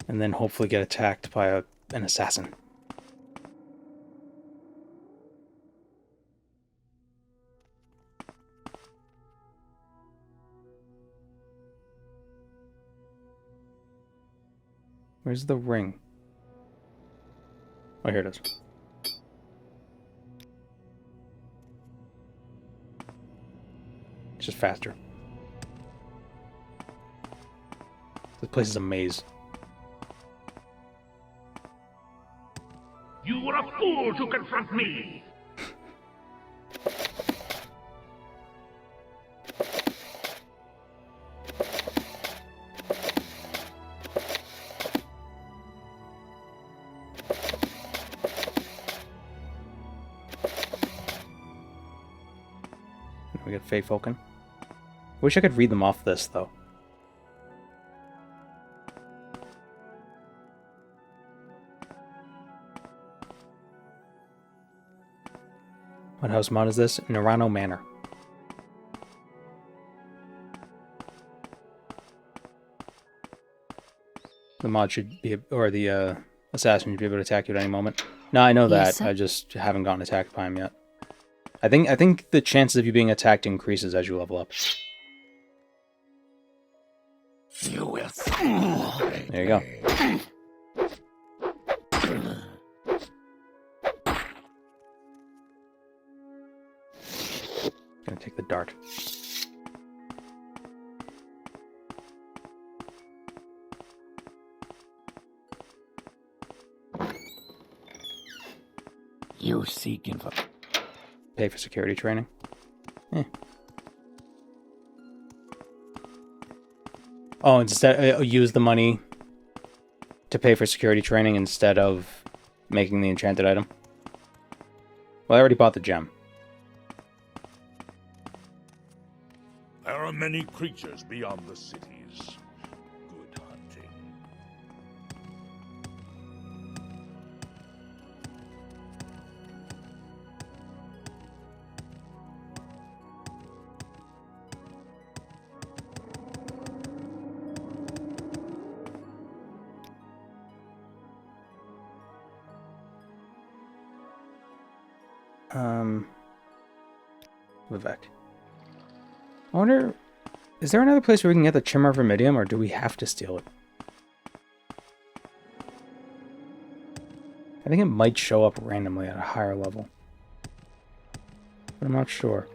And then hopefully get attacked by an assassin. Where's the ring? Oh, here it is. It's just faster. This place is a maze. You were a fool to confront me! We got Fae Falcon. Wish I could read them off this, though. What house mod is this? Nerano Manor. The mod should be, or the assassin should be able to attack you at any moment. No, I know that. Yes, I just haven't gotten attacked by him yet. I think the chances of you being attacked increases as you level up. You will. There you go. Gonna take the dart. You seek info. Pay for security training. Oh, instead use the money to pay for security training instead of making the enchanted item. Well, I already bought the gem. There are many creatures beyond the cities. Good hunting. Vivek. I wonder, is there another place where we can get the Chimera Vermidium, or do we have to steal it? I think it might show up randomly at a higher level. But I'm not sure.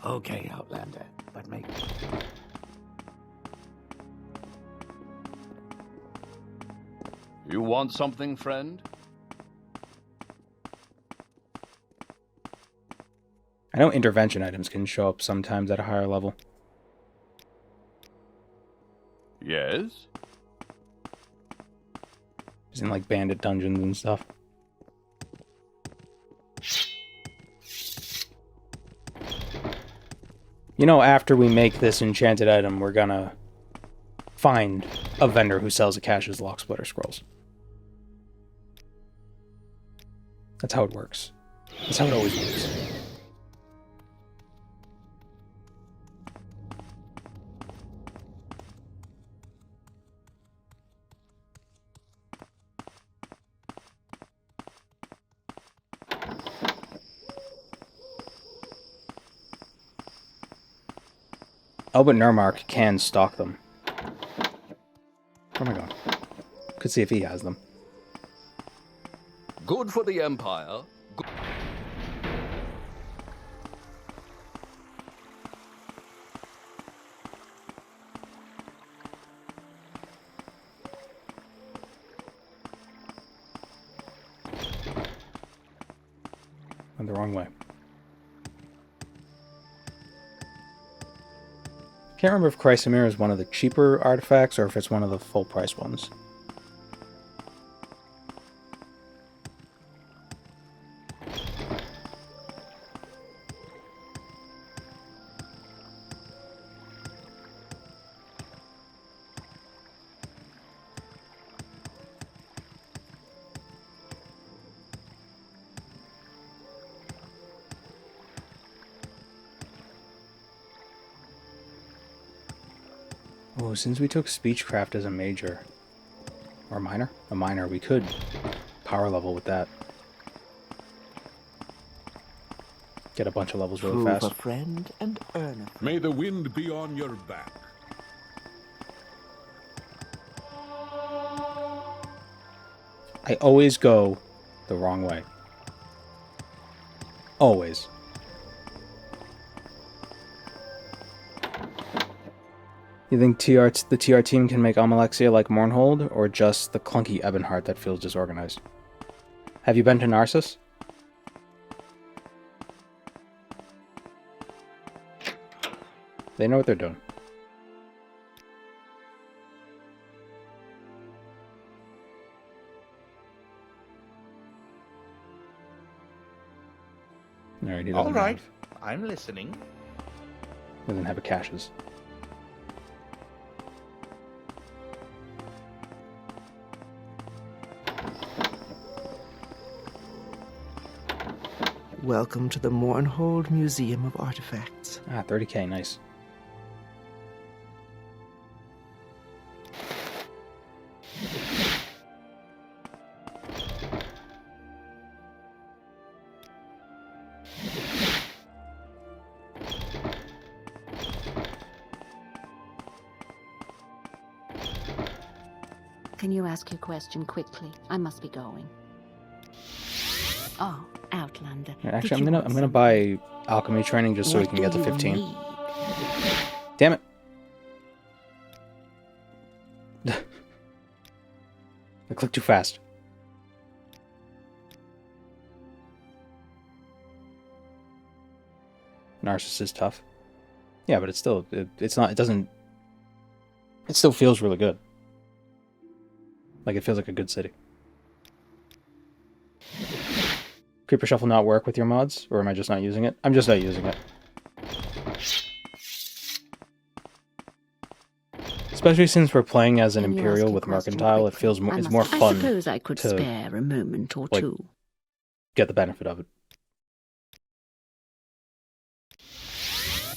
Okay, Outlander, but make. You want something, friend? I know intervention items can show up sometimes at a higher level. Yes? Just in like bandit dungeons and stuff. You know, after we make this enchanted item, we're gonna find a vendor who sells Akasha's Lock Splitter Scrolls. That's how it works. That's how it always works. Oh, but Nurmark can stock them. Where am I going? Could see if he has them. Good for the Empire. Good. Went the wrong way. Can't remember if Chrysamere is one of the cheaper artifacts or if it's one of the full price ones. Oh, since we took Speechcraft as a major, or minor? A minor, we could power level with that. Get a bunch of levels really Prove fast. a friend and earn a. May the wind be on your back. I always go the wrong way. Always. You think the TR team can make Amalexia like Mournhold, or just the clunky Ebonheart that feels disorganized? Have you been to Narcissus? They know what they're doing. Alright, he doesn't All right, have, I'm listening. doesn't have a caches. Welcome to the Mornhold Museum of Artifacts. Ah, 30k, nice. Can you ask your question quickly? I must be going. Oh, Outlander. Actually, I'm gonna buy alchemy training just so we can get to 15. Damn it! I clicked too fast. Narcissus is tough. Yeah, but it's still it's not. It doesn't. It still feels really good. Like it feels like a good city. Creeper Shuffle not work with your mods, or am I just not using it? I'm just not using it. Especially since we're playing as an Imperial with Mercantile, it feels more. It's more fun. I suppose I could spare a moment or two. Get the benefit of it.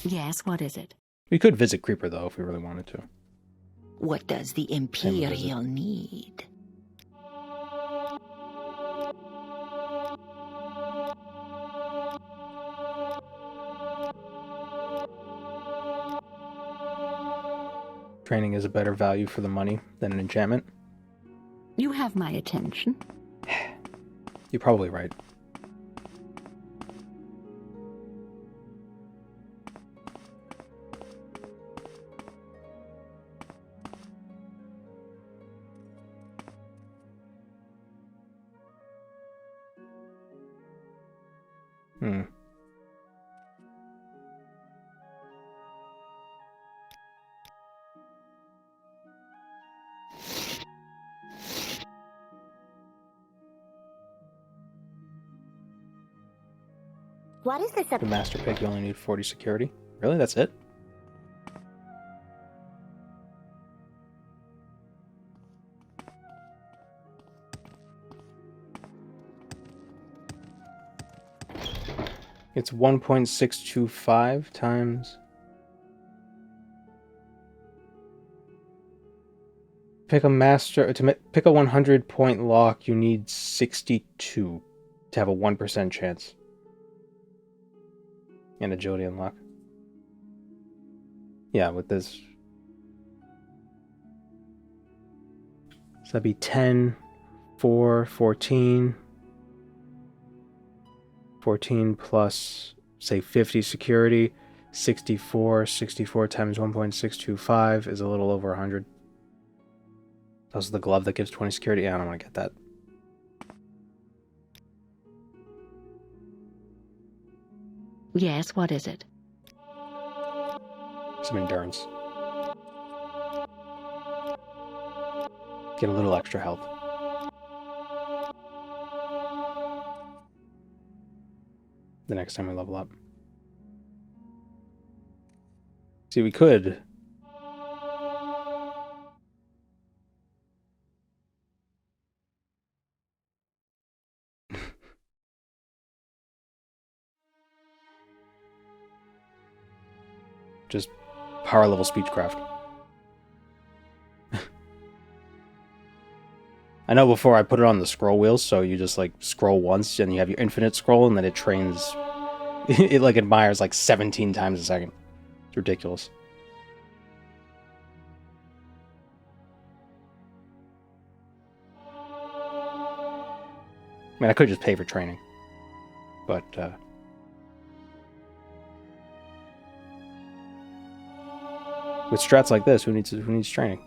Yes, what is it? We could visit Creeper though if we really wanted to. What does the Imperial need? Training is a better value for the money than an enchantment. You have my attention. You're probably right. What is this? The master pick, you only need 40 security. Really? That's it? It's 1.625 times. Pick a master. To pick a 100-point lock, you need 62 to have a 1% chance. And agility unlock. Yeah, with this. So that'd be 10, 4, 14. 14 plus, say, 50 security. 64 times 1.625 is a little over 100. That's the glove that gives 20 security. Yeah, I don't want to get that. Yes, what is it? Some endurance. Get a little extra health. The next time we level up. See, we could. Just power level speechcraft. I know before I put it on the scroll wheels, so you just like scroll once and you have your infinite scroll and then it trains. It like admires like 17 times a second. It's ridiculous. I mean, I could just pay for training. But, with strats like this, who needs training?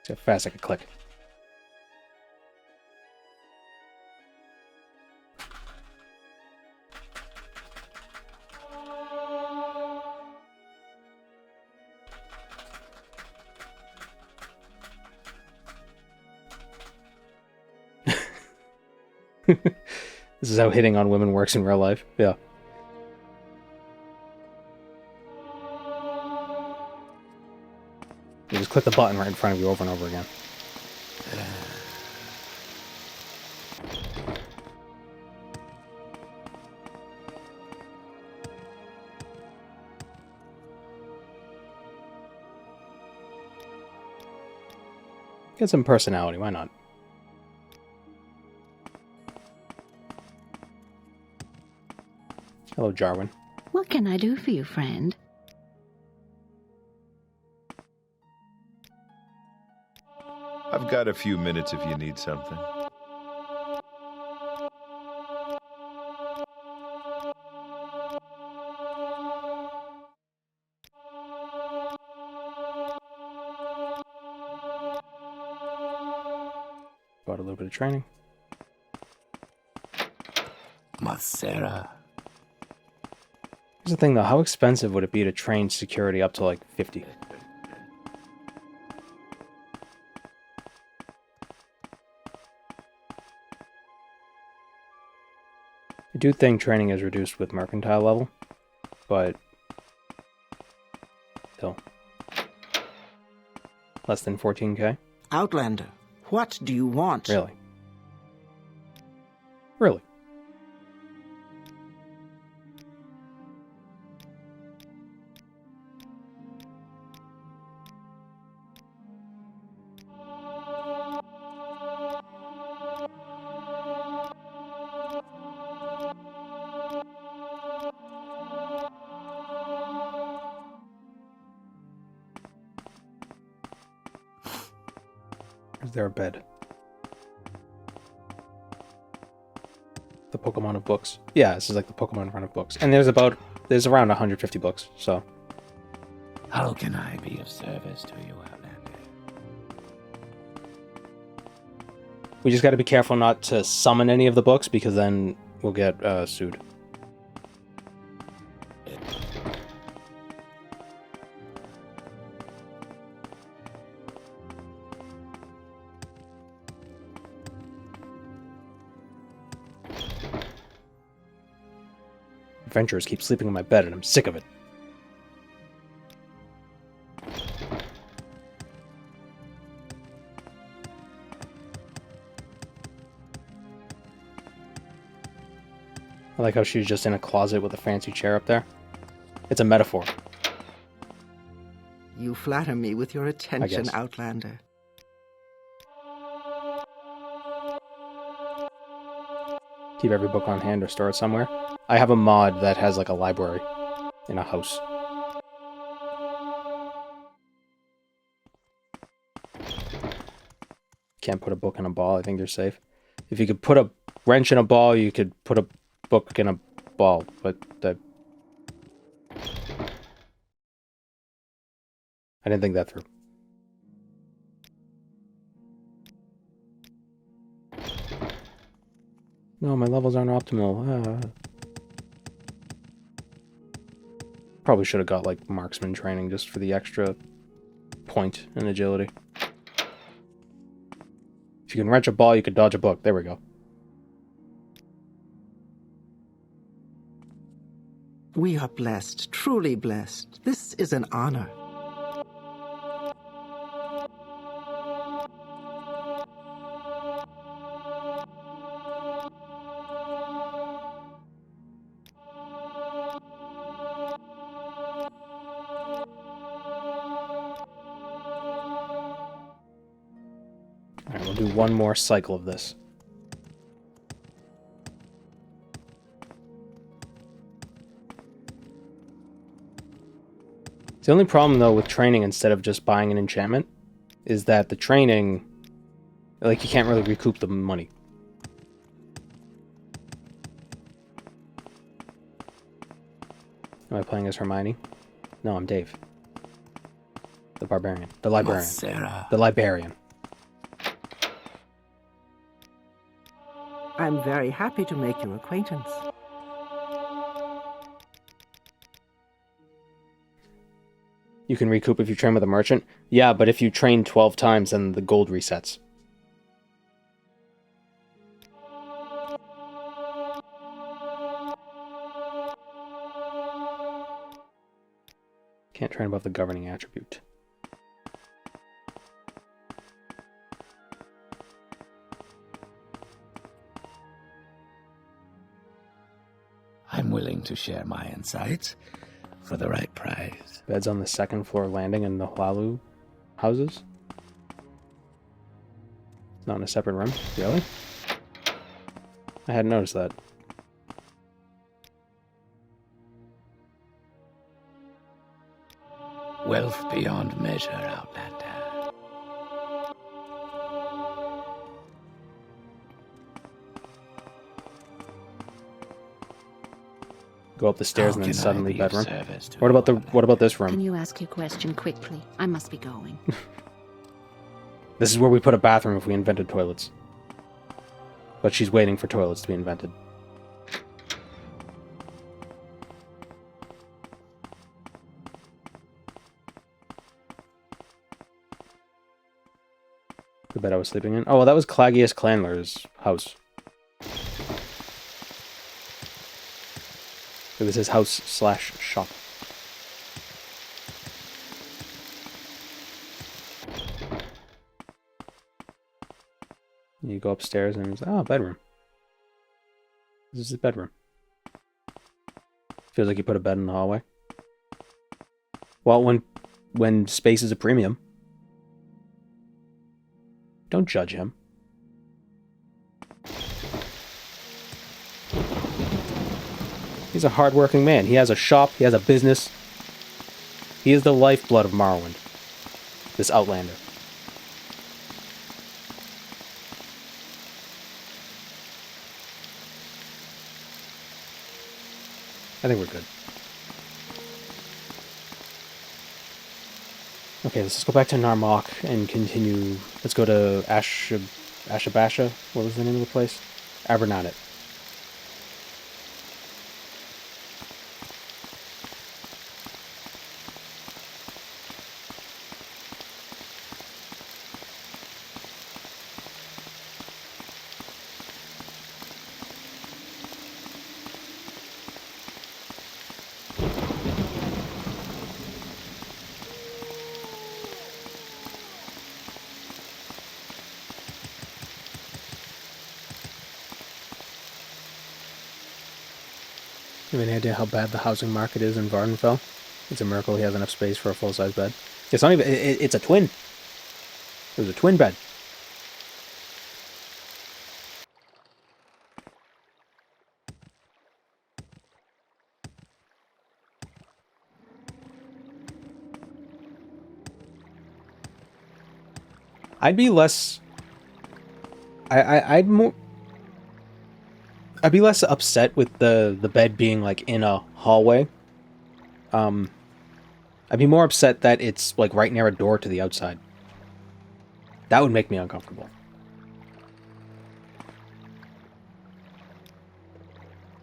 See how fast I can click. This is how hitting on women works in real life. Yeah. You just click the button right in front of you over and over again. Get some personality, why not? Hello, Jarwin. What can I do for you, friend? I've got a few minutes if you need something. Bought a little bit of training. Masera. Here's the thing though, how expensive would it be to train security up to like 50? I do think training is reduced with mercantile level, but still. Less than 14k? Outlander, what do you want? Really? Really? Is there a bed? The Pokemon of books. Yeah, this is like the Pokemon run of books. And there's around 150 books, so. How can I be of service to you, Outlander? We just gotta be careful not to summon any of the books, because then we'll get sued. Adventurers keep sleeping in my bed, and I'm sick of it. I like how she's just in a closet with a fancy chair up there. It's a metaphor. You flatter me with your attention, Outlander. Keep every book on hand or store it somewhere. I have a mod that has like a library in a house. Can't put a book in a ball. I think you're safe. If you could put a wrench in a ball, you could put a book in a ball, but I didn't think that through. No, my levels aren't optimal. Probably should have got like marksman training just for the extra point and agility. If you can wrench a ball, you could dodge a book. There we go. We are blessed, truly blessed. This is an honor. Alright, we'll do one more cycle of this. The only problem, though, with training instead of just buying an enchantment is that the training, like, you can't really recoup the money. Am I playing as Hermione? No, I'm Dave. The barbarian. The librarian. Sarah. The librarian. I'm very happy to make your acquaintance. You can recoup if you train with a merchant. Yeah, but if you train 12 times, then the gold resets. Can't train above the governing attribute. I'm willing to share my insights for the right price. Beds on the second floor landing in the Hlalu houses? Not in a separate room? Really? I hadn't noticed that. Wealth beyond measure, Outlander. Go up the stairs and then can I suddenly be of bedroom. service to What about this Can room? you ask your question quickly? I must be going. This is where we put a bathroom if we invented toilets. But she's waiting for toilets to be invented. The bed I was sleeping in? Oh, well, that was Clagius Clandler's house. It was his house / shop. You go upstairs and it's, oh, bedroom. This is his bedroom. Feels like you put a bed in the hallway. Well, when space is a premium. Don't judge him. He's a hardworking man. He has a shop. He has a business. He is the lifeblood of Morrowind. This Outlander. I think we're good. Okay, let's just go back to Narmok and continue. Let's go to Ashabasha. What was the name of the place? Abernonnet. You have any idea how bad the housing market is in Vardenfell? It's a miracle he has enough space for a full-size bed. It's not even... it's a twin. It was a twin bed. I'd be less... I'd be less upset with the bed being like in a hallway. I'd be more upset that it's like right near a door to the outside. That would make me uncomfortable.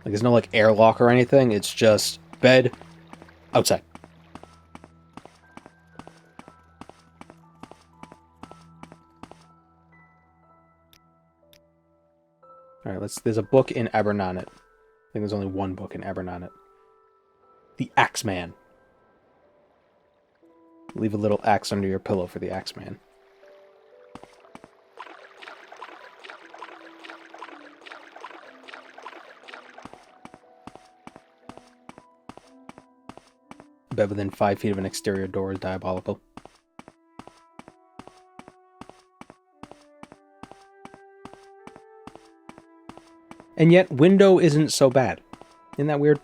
Like there's no like airlock or anything. It's just bed outside. All right, there's a book in Abernonnet. I think there's only one book in Abernonnet. The Axeman. Leave a little axe under your pillow for the Axeman. A bed within 5 feet of an exterior door is diabolical. And yet, window isn't so bad. Isn't that weird?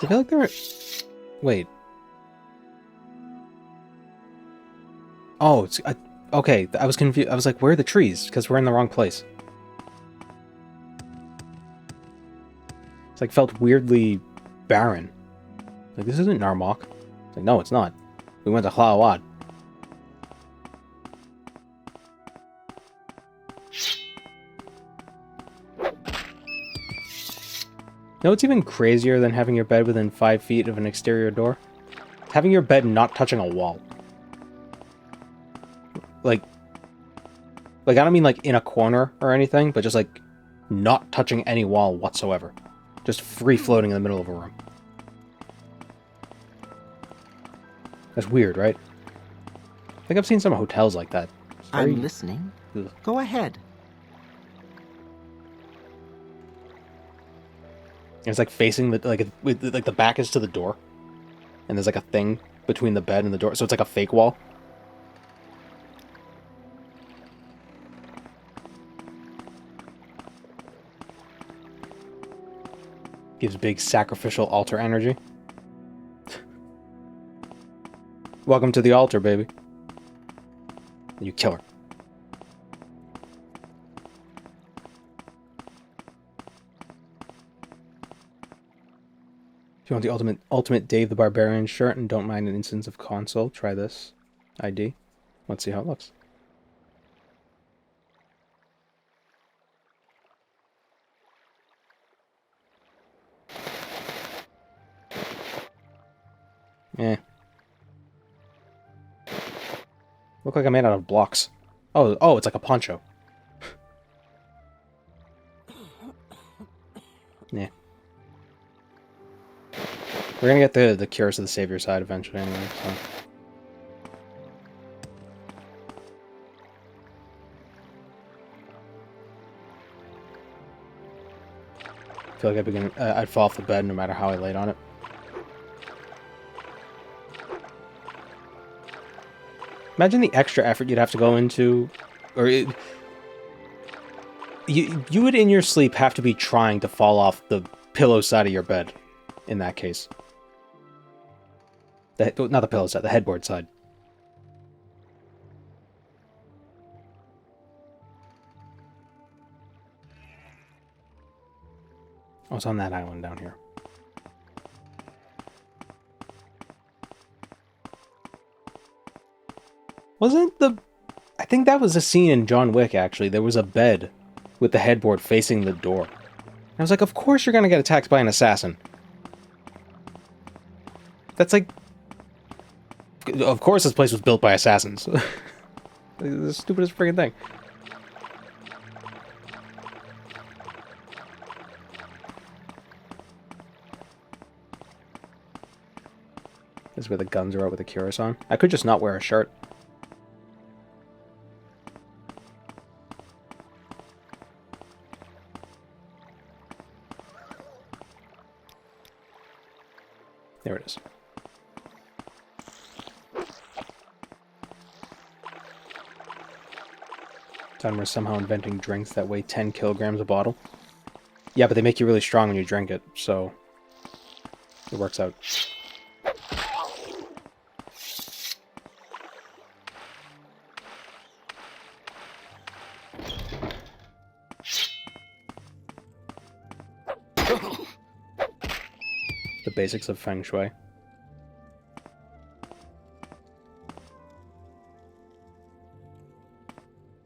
I feel like there are... Wait. Oh, it's... okay, I was confused. I was like, where are the trees? Because we're in the wrong place. It's like felt weirdly barren. Like, this isn't Narmok. It's like, no, it's not. We went to Hlawad. You know what's even crazier than having your bed within 5 feet of an exterior door? Having your bed not touching a wall. Like, I don't mean like in a corner or anything, but just like not touching any wall whatsoever. Just free floating in the middle of a room. That's weird, right? I think I've seen some hotels like that. I'm listening. Ugh. Go ahead. It's like facing the like the back is to the door, and there's like a thing between the bed and the door, so it's like a fake wall. Gives big sacrificial altar energy. Welcome to the altar, baby. And you kill her. If you want the ultimate Dave the Barbarian shirt and don't mind an instance of console, try this ID. Let's see how it looks. Eh. Look like I'm made out of blocks. Oh, it's like a poncho. Yeah. We're gonna get the Curse of the Savior side eventually anyway, so. I feel like I'd fall off the bed no matter how I laid on it. Imagine the extra effort you'd have to go into, or you would in your sleep have to be trying to fall off the pillow side of your bed. In that case, not the pillow side, the headboard side. Oh, it's on that island down here. I think that was a scene in John Wick, actually. There was a bed with the headboard facing the door. I was like, of course you're gonna get attacked by an assassin. That's like... Of course this place was built by assassins. The stupidest friggin' thing. This is where the guns are out with the cuirass on. I could just not wear a shirt. There it is. Time we're somehow inventing drinks that weigh 10 kilograms a bottle. Yeah, but they make you really strong when you drink it, so it works out. The basics of Feng Shui.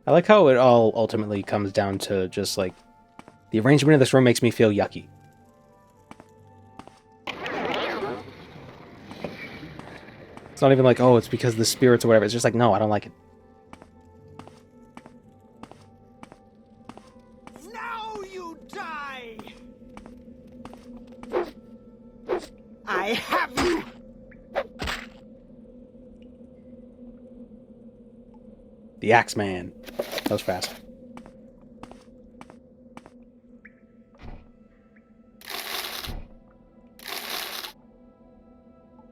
I like how it all ultimately comes down to just like the arrangement of this room makes me feel yucky. It's not even like, oh, it's because of the spirits or whatever. It's just like, no, I don't like it. Now you die! I have you! The Axeman. That was fast.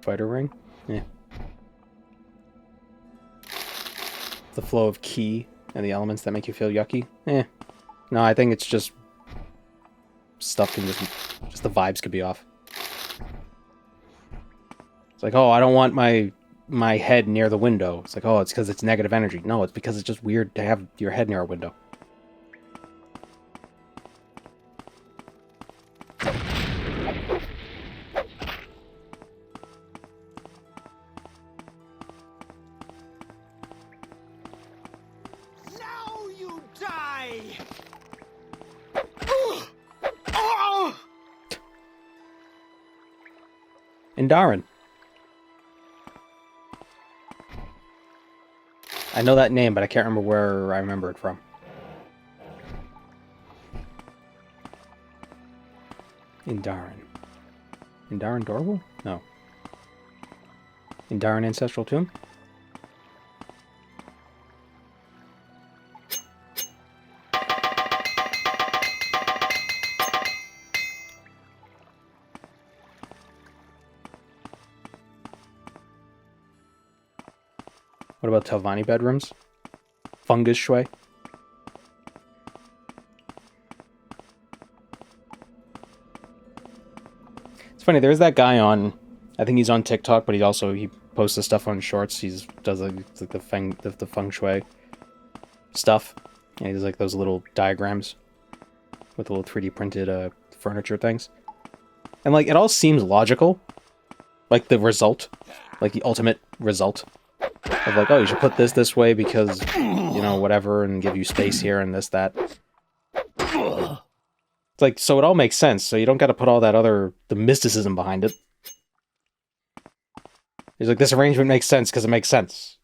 Fighter ring? Yeah. The flow of ki and the elements that make you feel yucky? Eh. No, I think it's just... stuff can just the vibes could be off. It's like, oh, I don't want my head near the window. It's like, oh, it's because it's negative energy. No, it's because it's just weird to have your head near a window. Indarin. I know that name, but I can't remember where I remember it from. Indarin. Indarin Dorval? No. Indarin Ancestral Tomb? What about Telvanni bedrooms? Fungus Shui? It's funny, there's that guy on, I think he's on TikTok, but he posts the stuff on shorts. He does like the feng shui stuff. And he does like those little diagrams with the little 3D printed furniture things. And like it all seems logical. Like the result, like the ultimate result of like, oh, you should put this way because, you know, whatever, and give you space here and this, that. It's like, so it all makes sense, so you don't got to put all that the mysticism behind it. He's like, this arrangement makes sense because it makes sense.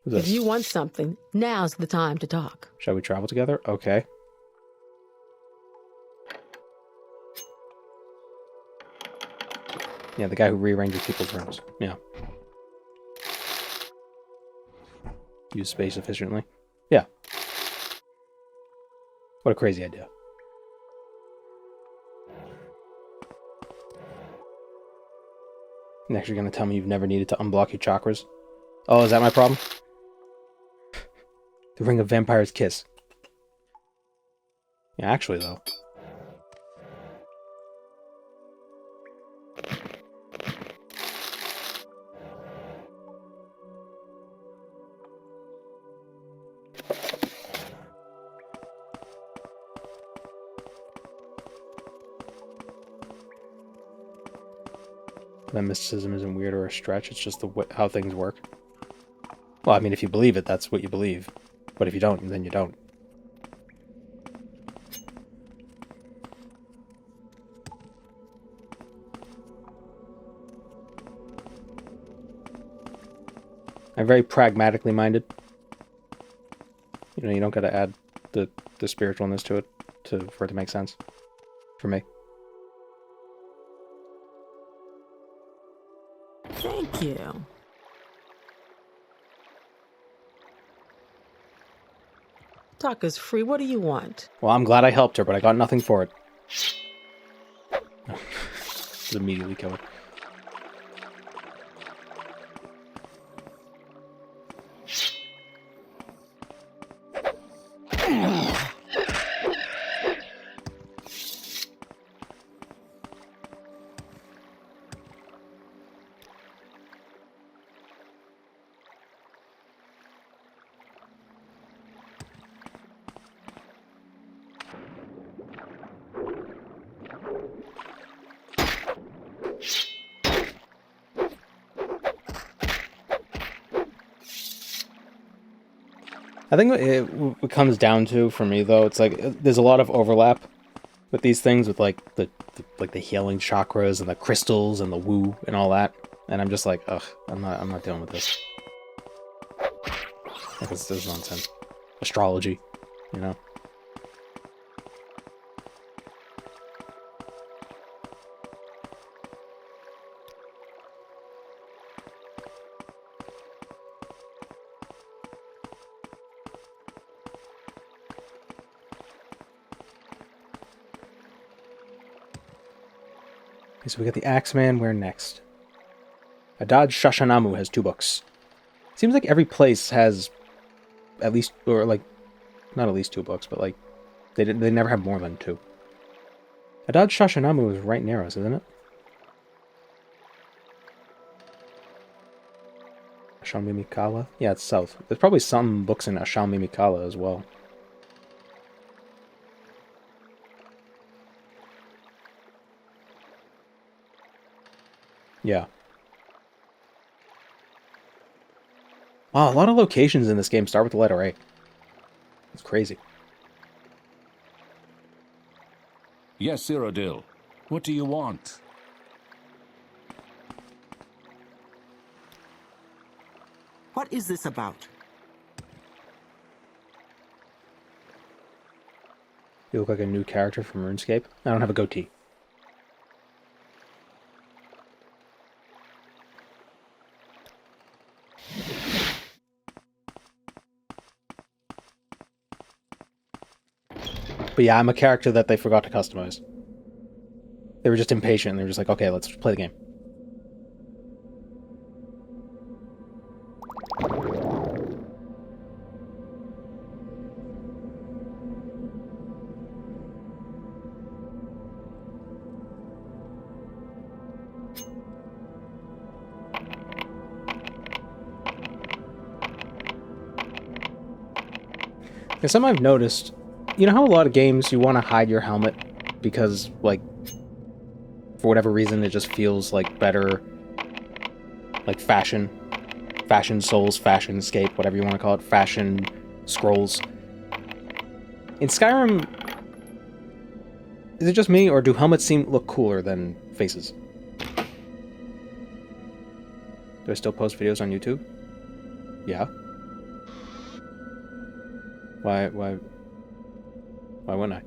If you want something, now's the time to talk. Shall we travel together? Okay. Yeah, the guy who rearranges people's rooms. Yeah. Use space efficiently. Yeah. What a crazy idea. Next, you're going to tell me you've never needed to unblock your chakras? Oh, is that my problem? The Ring of Vampire's Kiss. Yeah, actually, though. That mysticism isn't weird or a stretch, it's just how things work. Well, I mean, if you believe it, that's what you believe. But if you don't, then you don't. I'm very pragmatically minded. You know, you don't gotta add the spiritualness to it for it to make sense. For me. Thank you. Talk is free. What do you want? Well, I'm glad I helped her, but I got nothing for it. Just immediately kill her. I think what comes down to, for me, though, it's like there's a lot of overlap with these things, with like the healing chakras and the crystals and the woo and all that, and I'm just like, ugh, I'm not dealing with this. Like, this is nonsense. Astrology, you know. So we got the Axeman. Where next? Adad Shashanamu has 2 books. Seems like every place has at least, or like, not at least 2 books, but like, they never have more than 2. Adad Shashanamu is right near us, isn't it? Ashalmimikala? Yeah, it's south. There's probably some books in Ashalmimikala as well. Yeah. Wow, a lot of locations in this game start with the letter A. It's crazy. Yes, Cyrodiil. What do you want? What is this about? You look like a new character from RuneScape. I don't have a goatee. But yeah, I'm a character that they forgot to customize. They were just impatient. They were just like, okay, let's play the game. There's something I've noticed. You know how a lot of games you want to hide your helmet because, like, for whatever reason, it just feels like better, like fashion souls, fashion escape, whatever you want to call it, fashion scrolls. In Skyrim, is it just me, or do helmets look cooler than faces? Do I still post videos on YouTube? Yeah. Why wouldn't I?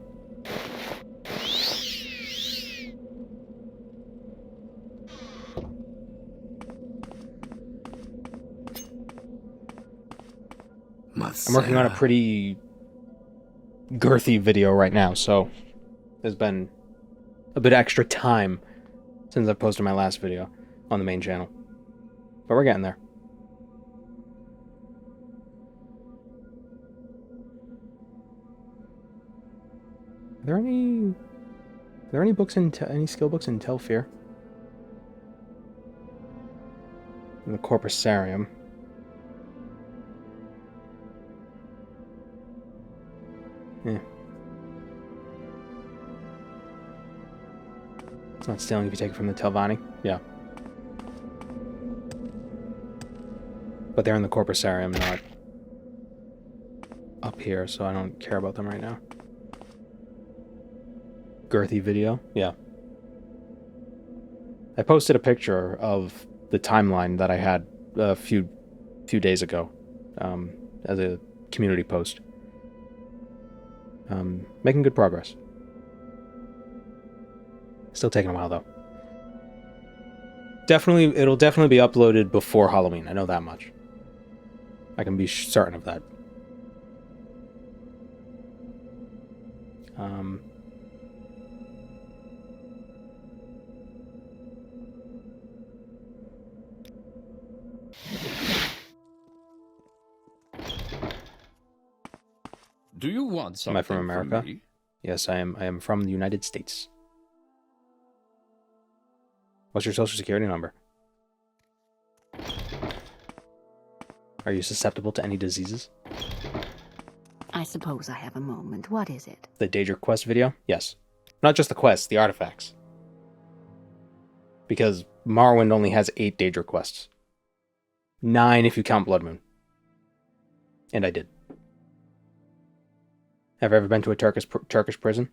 I'm working on a pretty girthy video right now, so there's been a bit extra time since I posted my last video on the main channel. But we're getting there. Are there any books any skill books in Telfir? In the Corpusarium. Yeah. It's not stealing if you take it from the Telvanni. Yeah. But they're in the Corpusarium, not up here, so I don't care about them right now. Girthy video? Yeah. I posted a picture of the timeline that I had a few days ago as a community post. Making good progress. Still taking a while, though. It'll definitely be uploaded before Halloween. I know that much. I can be certain of that. Do you want something Am I from America? me? Yes, I am. I am from the United States. What's your social security number? Are you susceptible to any diseases? I suppose I have a moment. What is it? The Daedra quest video? Yes. Not just the quests, the artifacts. Because Morrowind only has 8 Daedra quests. 9 if you count Blood Moon. And I did. Have I ever been to a Turkish prison?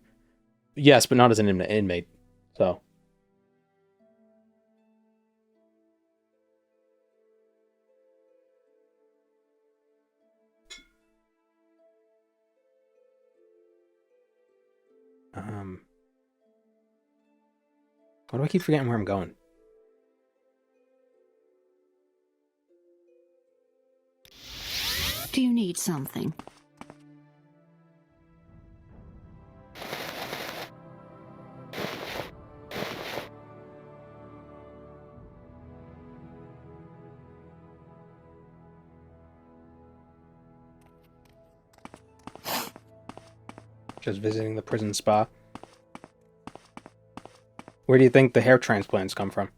Yes, but not as an inmate. So. Why do I keep forgetting where I'm going? Do you need something? Just visiting the prison spa. Where do you think the hair transplants come from?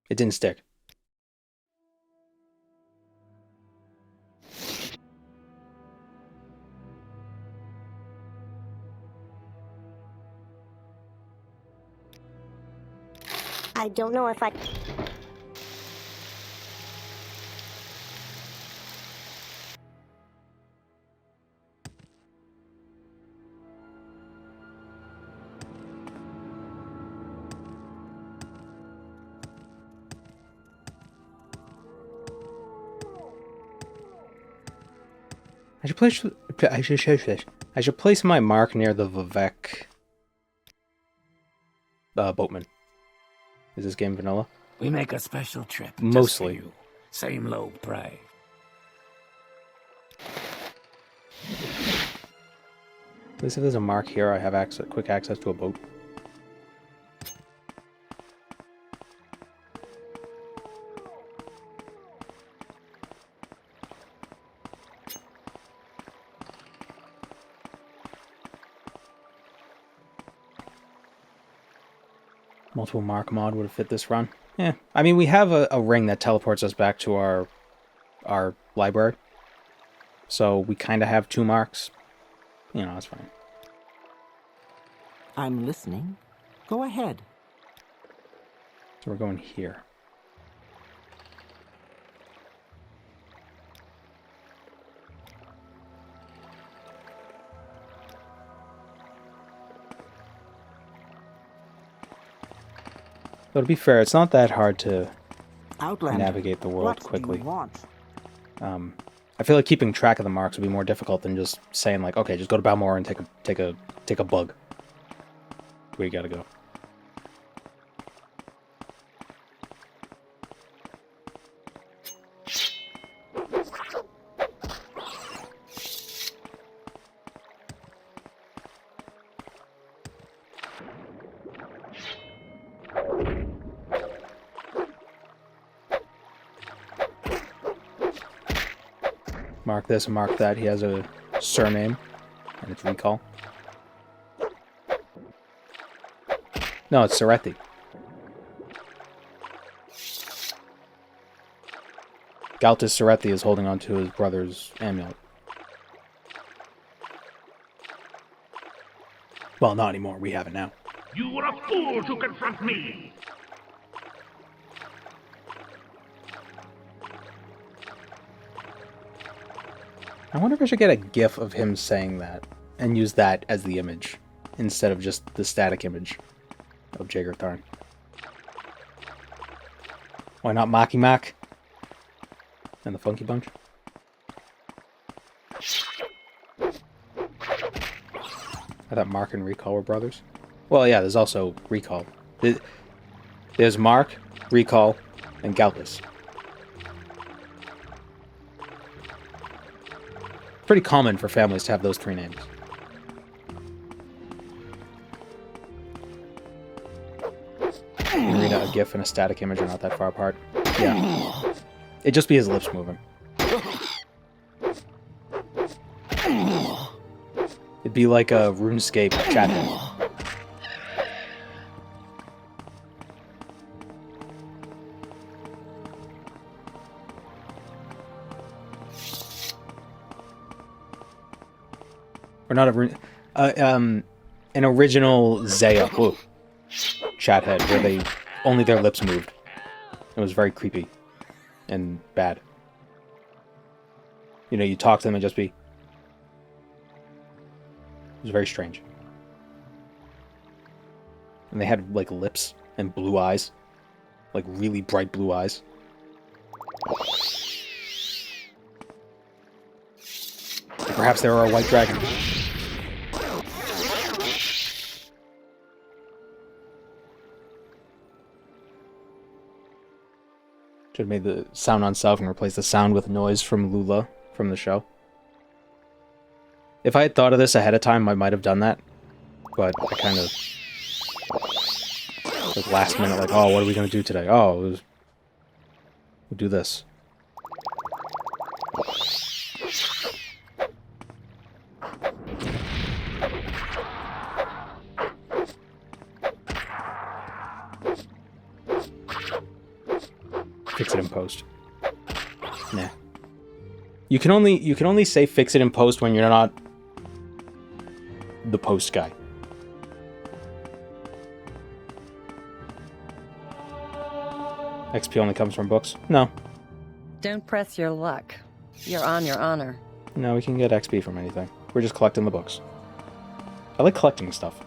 It didn't stick. I don't know if I... I should place. I should place my mark near the Vivek boatman. Is this game vanilla? We make a special trip. Mostly. Just for you. Same low price. At least if there's a mark here, I have quick access to a boat. Multiple mark mod would have fit this run. Yeah, I mean, we have a ring that teleports us back to our library. So we kind of have 2 marks. You know, that's fine. I'm listening. Go ahead. So we're going here. But to be fair, it's not that hard to navigate the world quickly. I feel like keeping track of the marks would be more difficult than just saying like, okay, just go to Balmora and take a bug. Where you gotta go. Mark this and mark that. He has a surname, and it's Recall. No, it's Sorethi. Galtus Sorethi is holding on to his brother's amulet. Well, not anymore. We have it now. You were a fool to confront me! I wonder if I should get a GIF of him saying that and use that as the image instead of just the static image of Jager Tharn. Why not Maki Mak and the Funky Bunch? I thought Mark and Recall were brothers. Well, yeah, there's also Recall. There's Mark, Recall, and Galtus. Pretty common for families to have those 3 names. Read a GIF and a static image are not that far apart. Yeah. It'd just be his lips moving. It'd be like a RuneScape chat head. Or not an original Zaya chat head where only their lips moved. It was very creepy and bad. You know, you talk to them and just be... It was very strange. And they had like lips and blue eyes, like really bright blue eyes. Perhaps they were a white dragon. Should have made the sound on self and replaced the sound with noise from Lula from the show. If I had thought of this ahead of time, I might have done that. But I kind of... like last minute, like, oh, what are we going to do today? Oh, we'll do this. Fix it in post. Nah. You can only say fix it in post when you're not the post guy. XP only comes from books? No. Don't press your luck. You're on your honor. No, we can get XP from anything. We're just collecting the books. I like collecting stuff.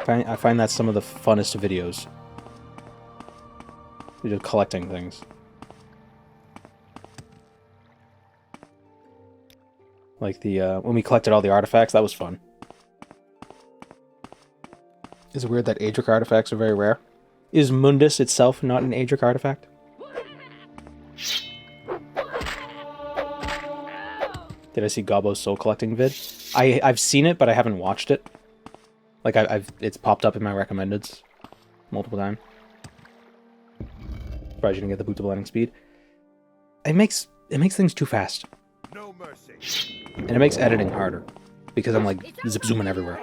I find that some of the funnest videos. You're just collecting things. Like the, when we collected all the artifacts, that was fun. Is it weird that Adric artifacts are very rare? Is Mundus itself not an Adric artifact? Did I see Gobbo's soul collecting vid? I've seen it, but I haven't watched it. Like it's popped up in my recommendeds multiple times. Surprised you didn't get the boot to blending speed. It makes things too fast. No mercy. And it makes editing harder because I'm like zip zooming everywhere.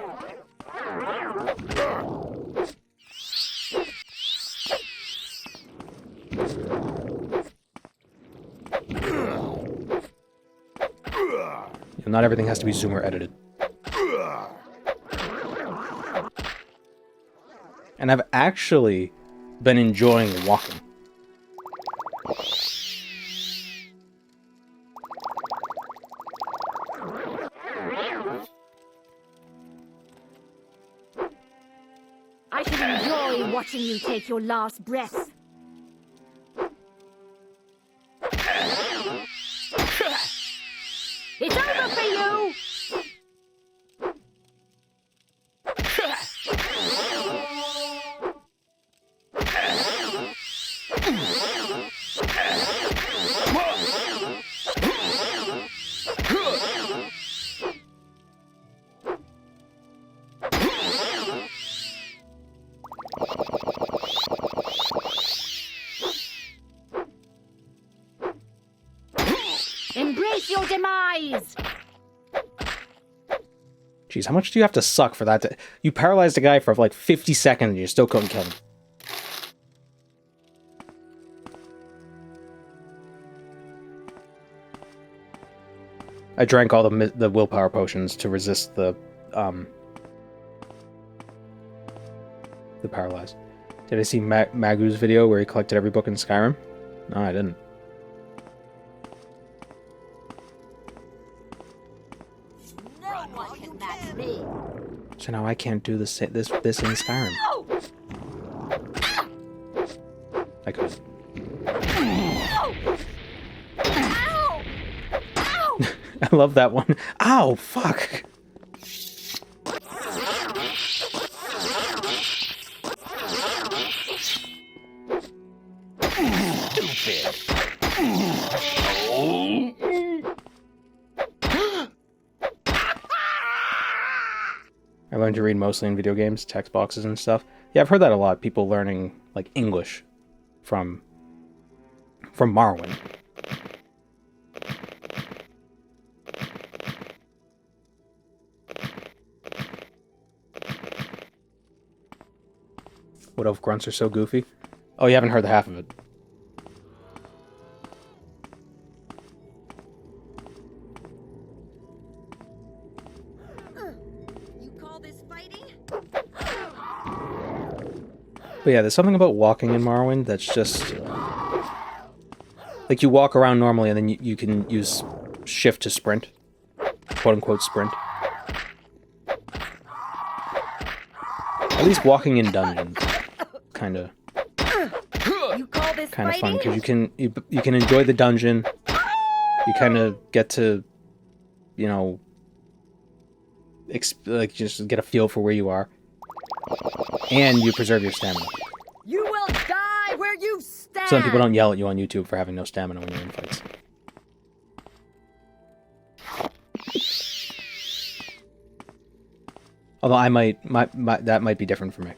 Not everything has to be zoomer edited. And I've actually been enjoying walking. I should enjoy watching you take your last breath. It's over for you! Embrace your demise! Jeez, how much do you have to suck for that to... You paralyzed a guy for like 50 seconds and you still couldn't kill him. I drank all the willpower potions to resist the paralyze. Did I see Magu's video where he collected every book in Skyrim? No, I didn't. No one can match me. So now I can't do this in Skyrim. I could. Ow! Ow! I love that one. Ow, fuck. I learned to read mostly in video games, text boxes and stuff. Yeah, I've heard that a lot. People learning like English from Morrowind. What elf grunts are so goofy? Oh, you haven't heard the half of it. But yeah, there's something about walking in Morrowind that's just... Like, you walk around normally and then you can use shift to sprint. Quote-unquote sprint. At least walking in dungeons. Kind of fun, because you can enjoy the dungeon. You kind of get to, you know... like, just get a feel for where you are. And you preserve your stamina. You will die where you stand! So then people don't yell at you on YouTube for having no stamina when you're in fights. Although I that might be different for me.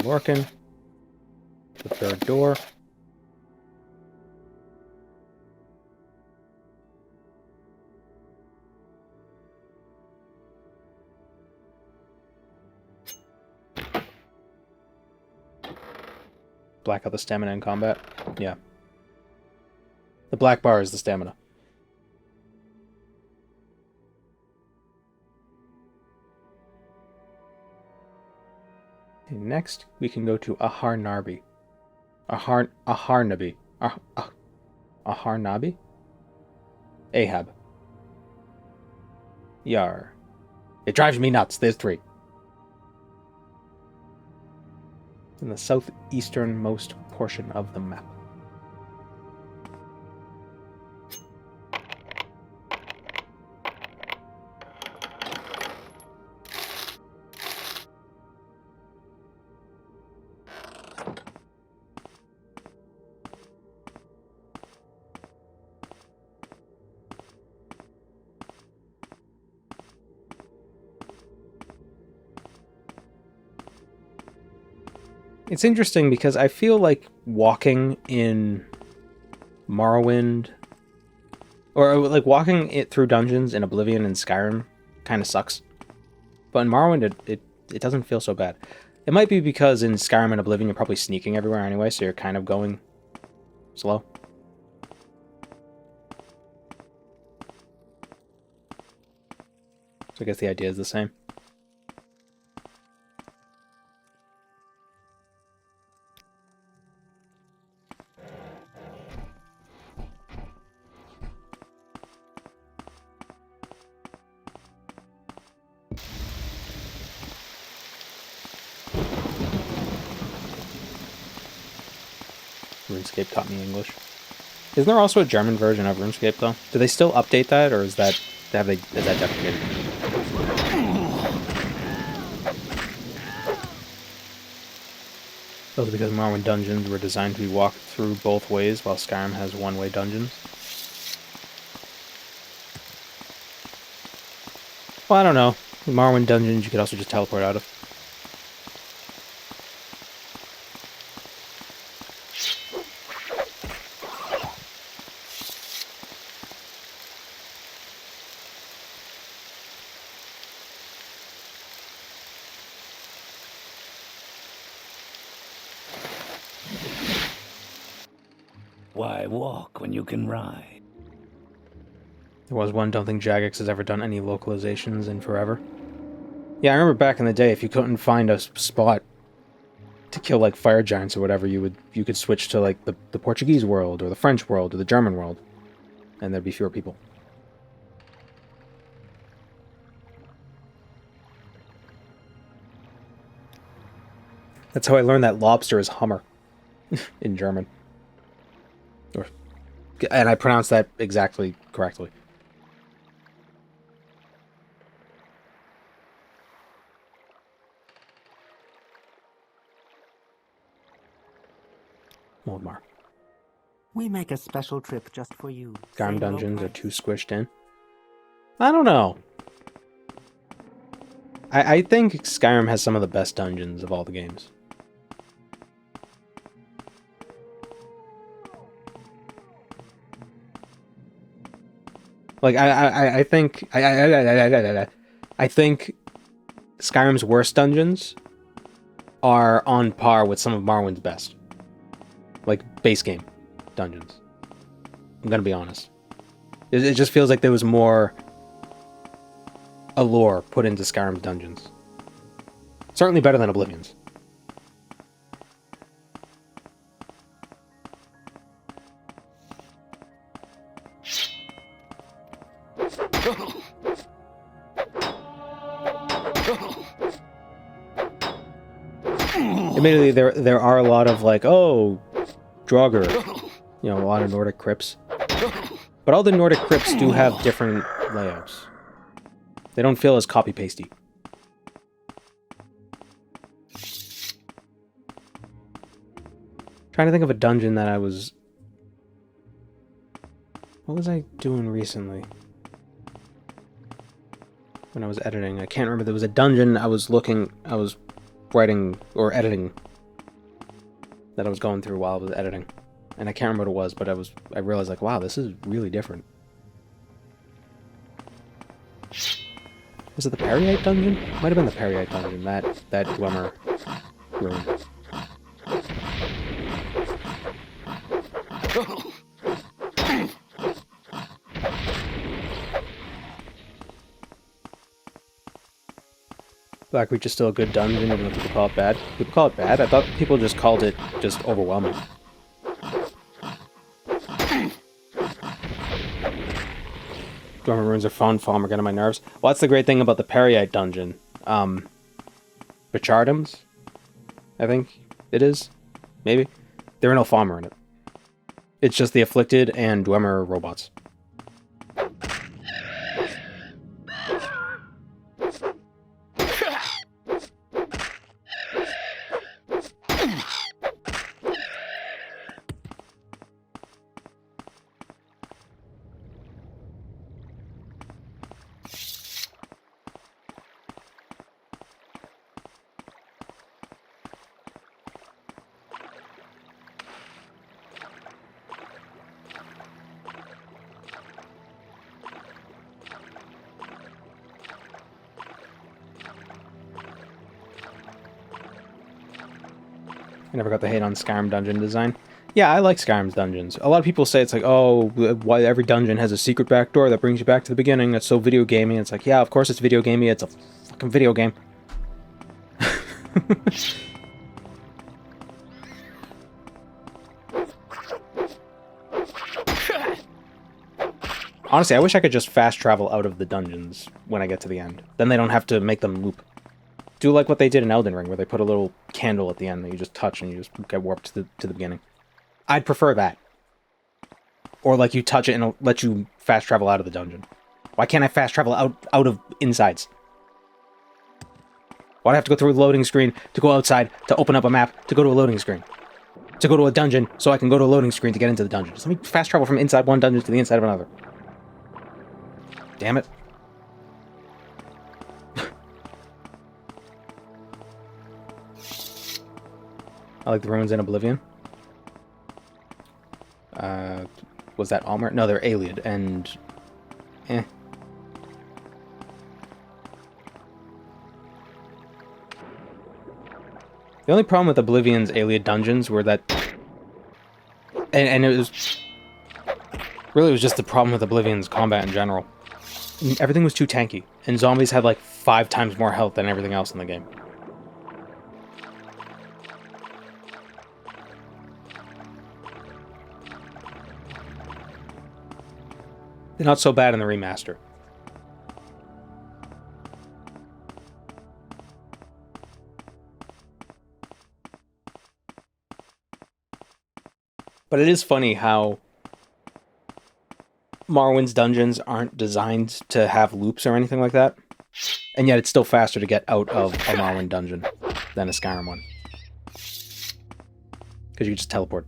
Working. The third door. Black out the stamina in combat. Yeah. The black bar is the stamina. next we can go to Aharnabi. Aharnabi. Aharnabi? Ahab. Yar. It drives me nuts. There's 3. In the southeasternmost portion of the map. It's interesting because I feel like walking in Morrowind, or like walking it through dungeons in Oblivion and Skyrim kind of sucks. But in Morrowind, it doesn't feel so bad. It might be because in Skyrim and Oblivion, you're probably sneaking everywhere anyway, so you're kind of going slow. So I guess the idea is the same. RuneScape taught me English. Isn't there also a German version of RuneScape though? Do they still update that, or is that is that deprecated? Also because Morrowind dungeons were designed to be walked through both ways, while Skyrim has one-way dungeons. Well, I don't know. In Morrowind dungeons you could also just teleport out of. Why walk when you can ride? There was one, don't think Jagex has ever done any localizations in forever. Yeah, I remember back in the day, if you couldn't find a spot to kill like fire giants or whatever, you could switch to like the Portuguese world or the French world or the German world, and there'd be fewer people. That's how I learned that lobster is Hummer in German. And I pronounced that exactly correctly. Moldmar. We make a special trip just for you. Skyrim dungeons are too squished in. I don't know. I think Skyrim has some of the best dungeons of all the games. Like I think I think Skyrim's worst dungeons are on par with some of Morrowind's best. Like base game dungeons. I'm gonna be honest. It just feels like there was more allure put into Skyrim's dungeons. Certainly better than Oblivion's. Admittedly, there are a lot of like, oh, Draugr, you know, a lot of Nordic crypts. But all the Nordic crypts do have different layouts. They don't feel as copy-pasty. Trying to think of a dungeon that I was... What was I doing recently? When I was editing. I can't remember. There was a dungeon I was writing or editing that I was going through while I was editing. And I can't remember what it was, but I realized like, wow, this is really different. Was it the Periite dungeon? Might have been the Periite dungeon, that Dwemer room. Black Reach is still a good dungeon, even though people call it bad. People call it bad? I thought people just called it just overwhelming. Dormant Ruins are fun, Falmer getting on my nerves. Well, that's the great thing about the Periite dungeon. Bachardims? I think it is. Maybe. There are no Falmer in it. It's just the Afflicted and Dwemer robots. I never got the hate on Skyrim dungeon design. Yeah, I like Skyrim's dungeons. A lot of people say it's like, oh, why every dungeon has a secret backdoor that brings you back to the beginning. That's so video gamey. It's like, yeah, of course it's video gamey. It's a fucking video game. Honestly, I wish I could just fast travel out of the dungeons when I get to the end. Then they don't have to make them loop. Do like what they did in Elden Ring, where they put a little candle at the end that you just touch and you just get warped to the beginning. I'd prefer that. Or like you touch it and it'll let you fast travel out of the dungeon. Why can't I fast travel out of insides? Why'd I have to go through a loading screen to go outside, to open up a map, to go to a loading screen? To go to a dungeon so I can go to a loading screen to get into the dungeon. Just let me fast travel from inside one dungeon to the inside of another. Damn it. I like the ruins in Oblivion. Was that Almer? No, they're Ayleid, and... eh. The only problem with Oblivion's Ayleid dungeons were that... And it was... Really, it was just the problem with Oblivion's combat in general. Everything was too tanky, and zombies had like 5 times more health than everything else in the game. They're not so bad in the remaster. But it is funny how Morrowind's dungeons aren't designed to have loops or anything like that. And yet it's still faster to get out of a Morrowind dungeon than a Skyrim one. Because you can just teleport.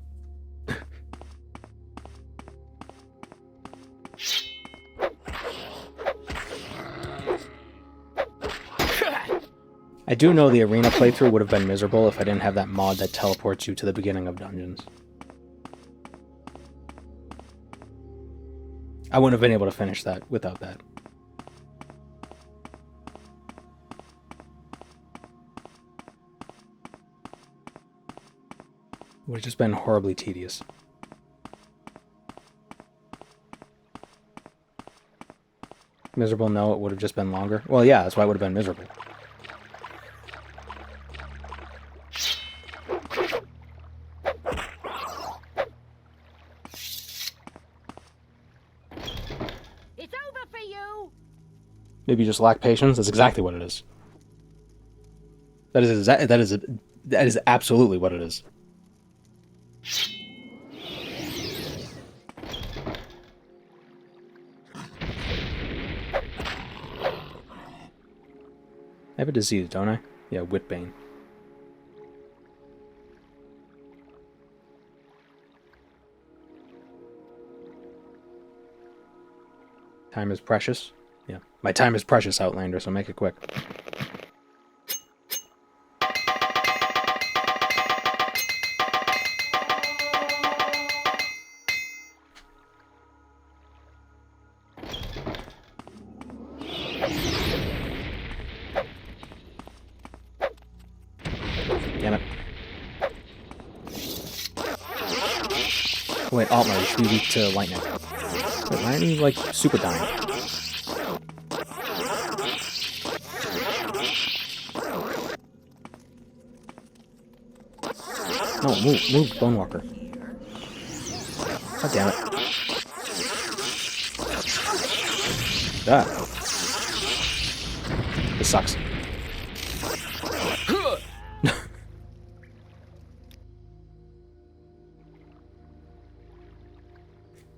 I do know the arena playthrough would have been miserable if I didn't have that mod that teleports you to the beginning of dungeons. I wouldn't have been able to finish that without that. It would have just been horribly tedious. Miserable? No, it would have just been longer. Well, yeah, that's why it would have been miserable. Maybe you just lack patience. That's exactly what it is. That is absolutely what it is. I have a disease, don't I? Yeah, Whitbane. Time is precious. Yeah, my time is precious, Outlander, so make it quick. Damn it. Wait, Altmar, you should be weak to lightning. Wait, why aren't you, like, super dying? No, move, Bonewalker. God damn it. Ah. This sucks.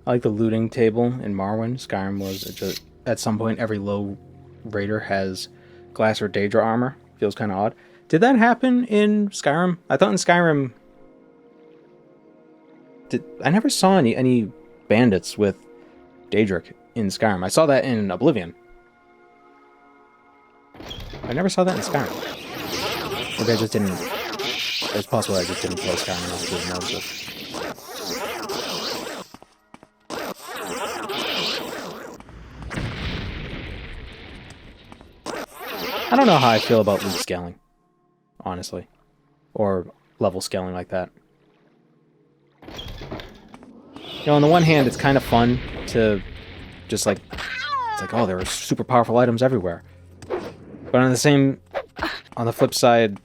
I like the looting table in Morrowind. Skyrim was at some point every low raider has glass or Daedra armor. Feels kind of odd. Did that happen in Skyrim? I thought in Skyrim I never saw any bandits with Daedric in Skyrim. I saw that in Oblivion. I never saw that in Skyrim. Maybe I just didn't. It's possible I just didn't play Skyrim enough to notice it. I don't know how I feel about loot scaling, honestly, or level scaling like that. You know, on the one hand, it's kind of fun to just like, it's like, oh, there are super powerful items everywhere. But on the flip side,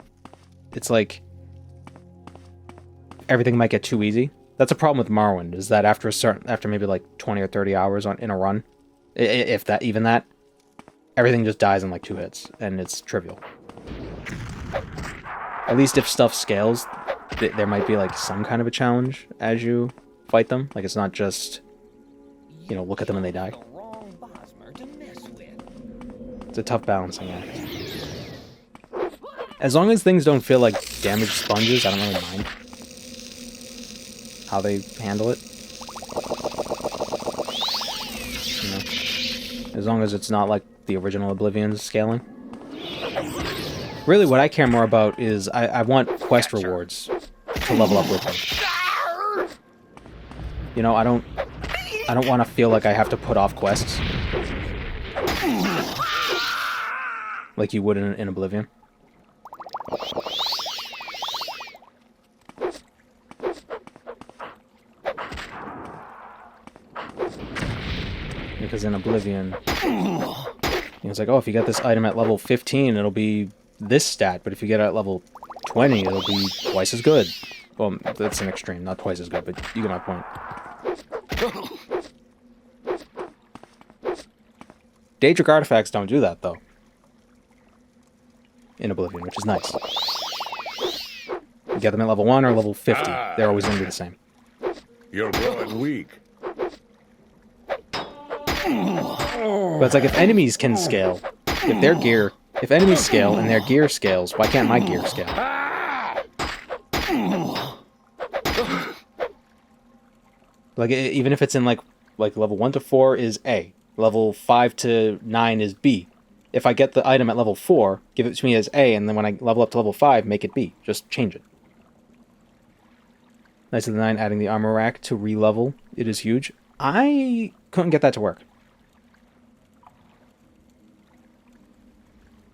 it's like everything might get too easy. That's a problem with Morrowind, is that after maybe like 20 or 30 hours in a run, if that, even that, everything just dies in like 2 hits, and it's trivial. At least if stuff scales, there might be like some kind of a challenge as you fight them. Like, it's not just, you know, look at them and they die. It's a tough balancing act. As long as things don't feel like damaged sponges, I don't really mind how they handle it. You know, as long as it's not like the original Oblivion's scaling. Really, what I care more about is I want quest rewards to level up with them. You know, I don't want to feel like I have to put off quests like you would in Oblivion. Because in Oblivion, it's like, oh, if you get this item at level 15, it'll be this stat, but if you get it at level 20, it'll be twice as good. Well, that's an extreme, not twice as good, but you get my point. Daedric artifacts don't do that, though. In Oblivion, which is nice. You get them at level 1 or level 50. They're always going to be the same. You're growing weak. But it's like, if enemies can scale, if enemies scale and their gear scales, why can't my gear scale? Like, even if it's in like level 1 to 4 is A, level 5 to 9 is B. If I get the item at level 4, give it to me as A, and then when I level up to level 5, make it B. Just change it. Knights of the Nine adding the armor rack to re-level. It is huge. I couldn't get that to work.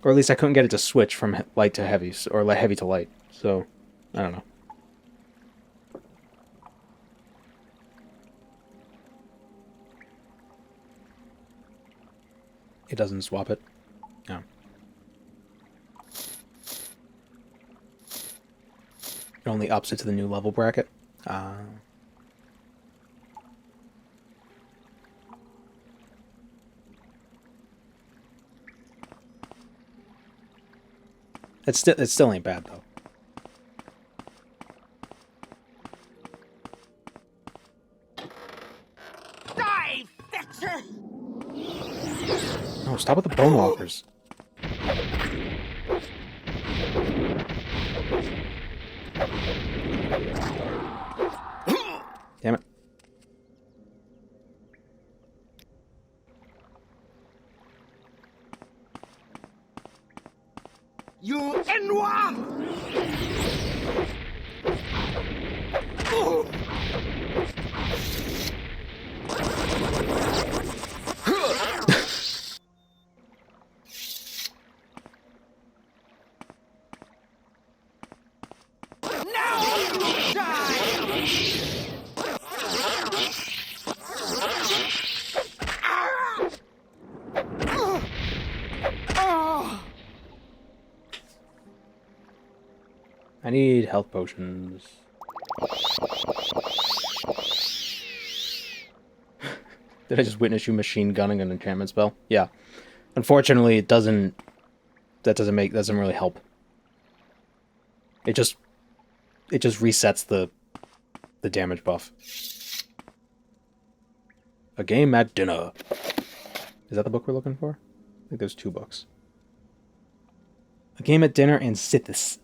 Or at least I couldn't get it to switch from light to heavy, or heavy to light. So, I don't know. It doesn't swap it? No. It only ups it to the new level bracket? It still ain't bad, though. Die, fetcher! No, stop with the Bonewalkers. Damn it. You Enwa! I need health potions. Did I just witness you machine gunning an enchantment spell? Yeah. Unfortunately, it doesn't... That doesn't really help. It just resets the damage buff. A game at dinner. Is that the book we're looking for? I think there's 2 books. A game at dinner and Sithis.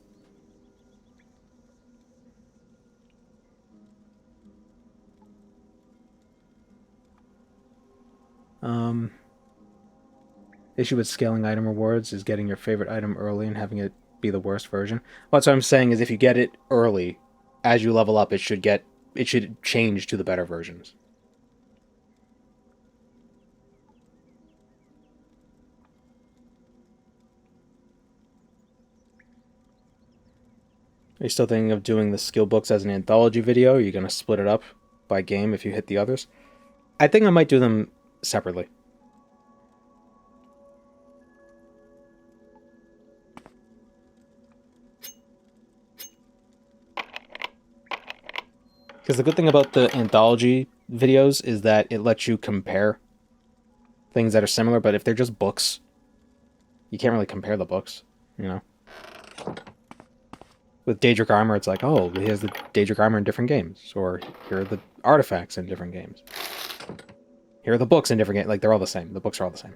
Issue with scaling item rewards is getting your favorite item early and having it be the worst version. Well, that's what I'm saying is if you get it early, as you level up, it should change to the better versions. Are you still thinking of doing the skill books as an anthology video? Are you going to split it up by game if you hit the others? I think I might do them separately. Because the good thing about the anthology videos is that it lets you compare things that are similar, but if they're just books, you can't really compare the books, you know? With Daedric Armor, it's like, oh, here's the Daedric Armor in different games, or here are the artifacts in different games. Here are the books in different games. Like, they're all the same. The books are all the same.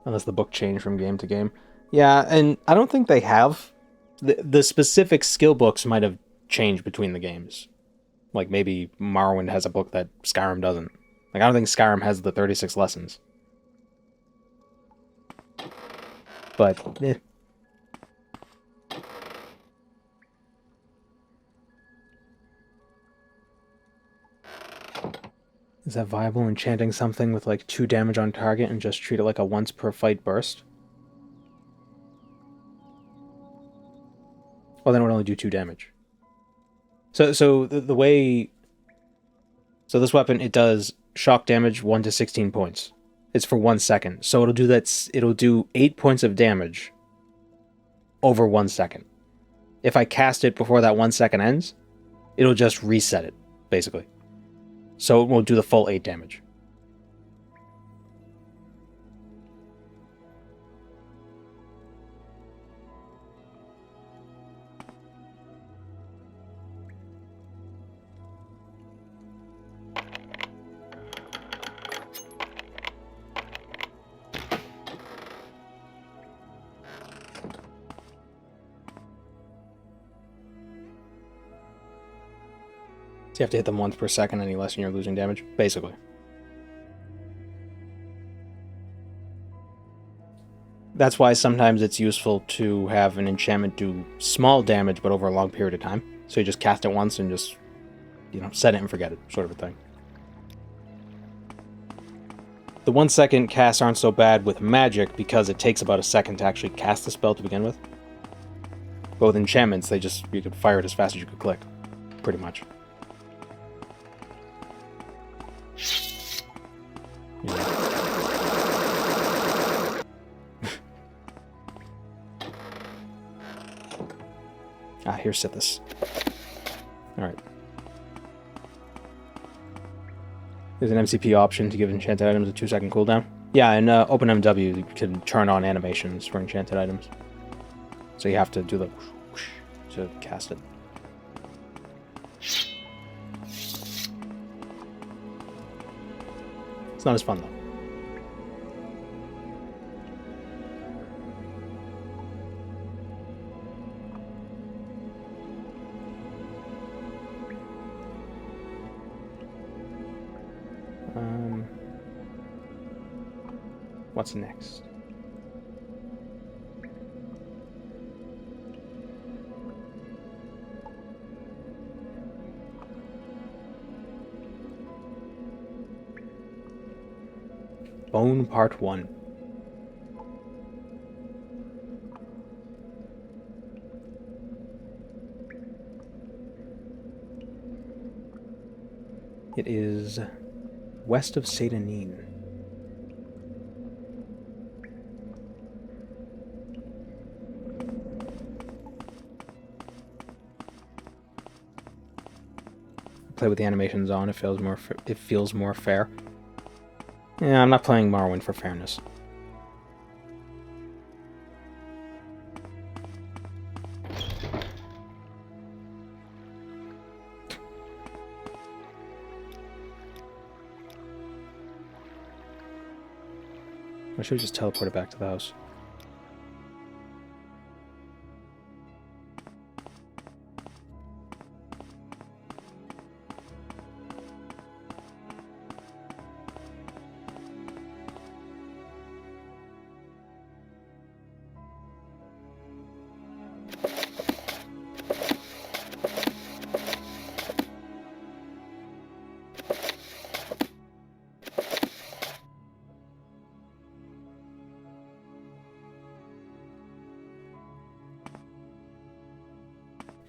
Unless the book changed from game to game. Yeah, and I don't think they have. The specific skill books might have changed between the games. Like, maybe Morrowind has a book that Skyrim doesn't. Like, I don't think Skyrim has the 36 lessons. But, eh. Is that viable? Enchanting something with like 2 damage on target and just treat it like a once per fight burst? Well, then it would only do 2 damage. So the way... So this weapon, it does shock damage 1 to 16 points. It's for 1 second. So it'll do that. It'll do 8 points of damage over 1 second. If I cast it before that 1 second ends, it'll just reset it, basically. So it won't do the full 8 damage. So you have to hit them once per second, any less and you're losing damage, basically. That's why sometimes it's useful to have an enchantment do small damage, but over a long period of time. So you just cast it once and just, set it and forget it, sort of a thing. The 1 second casts aren't so bad with magic because it takes about a second to actually cast the spell to begin with. But with enchantments, you could fire it as fast as you could click, pretty much. Here's Sithis. Alright. There's an MCP option to give enchanted items a 2-second cooldown. Yeah, in OpenMW, you can turn on animations for enchanted items. So you have to do the whoosh to cast it. It's not as fun, though. What's next? Bone Part 1. It is west of Satanine. Play with the animations on. It feels more fair. Yeah, I'm not playing Morrowind for fairness. I should have just teleported back to the house.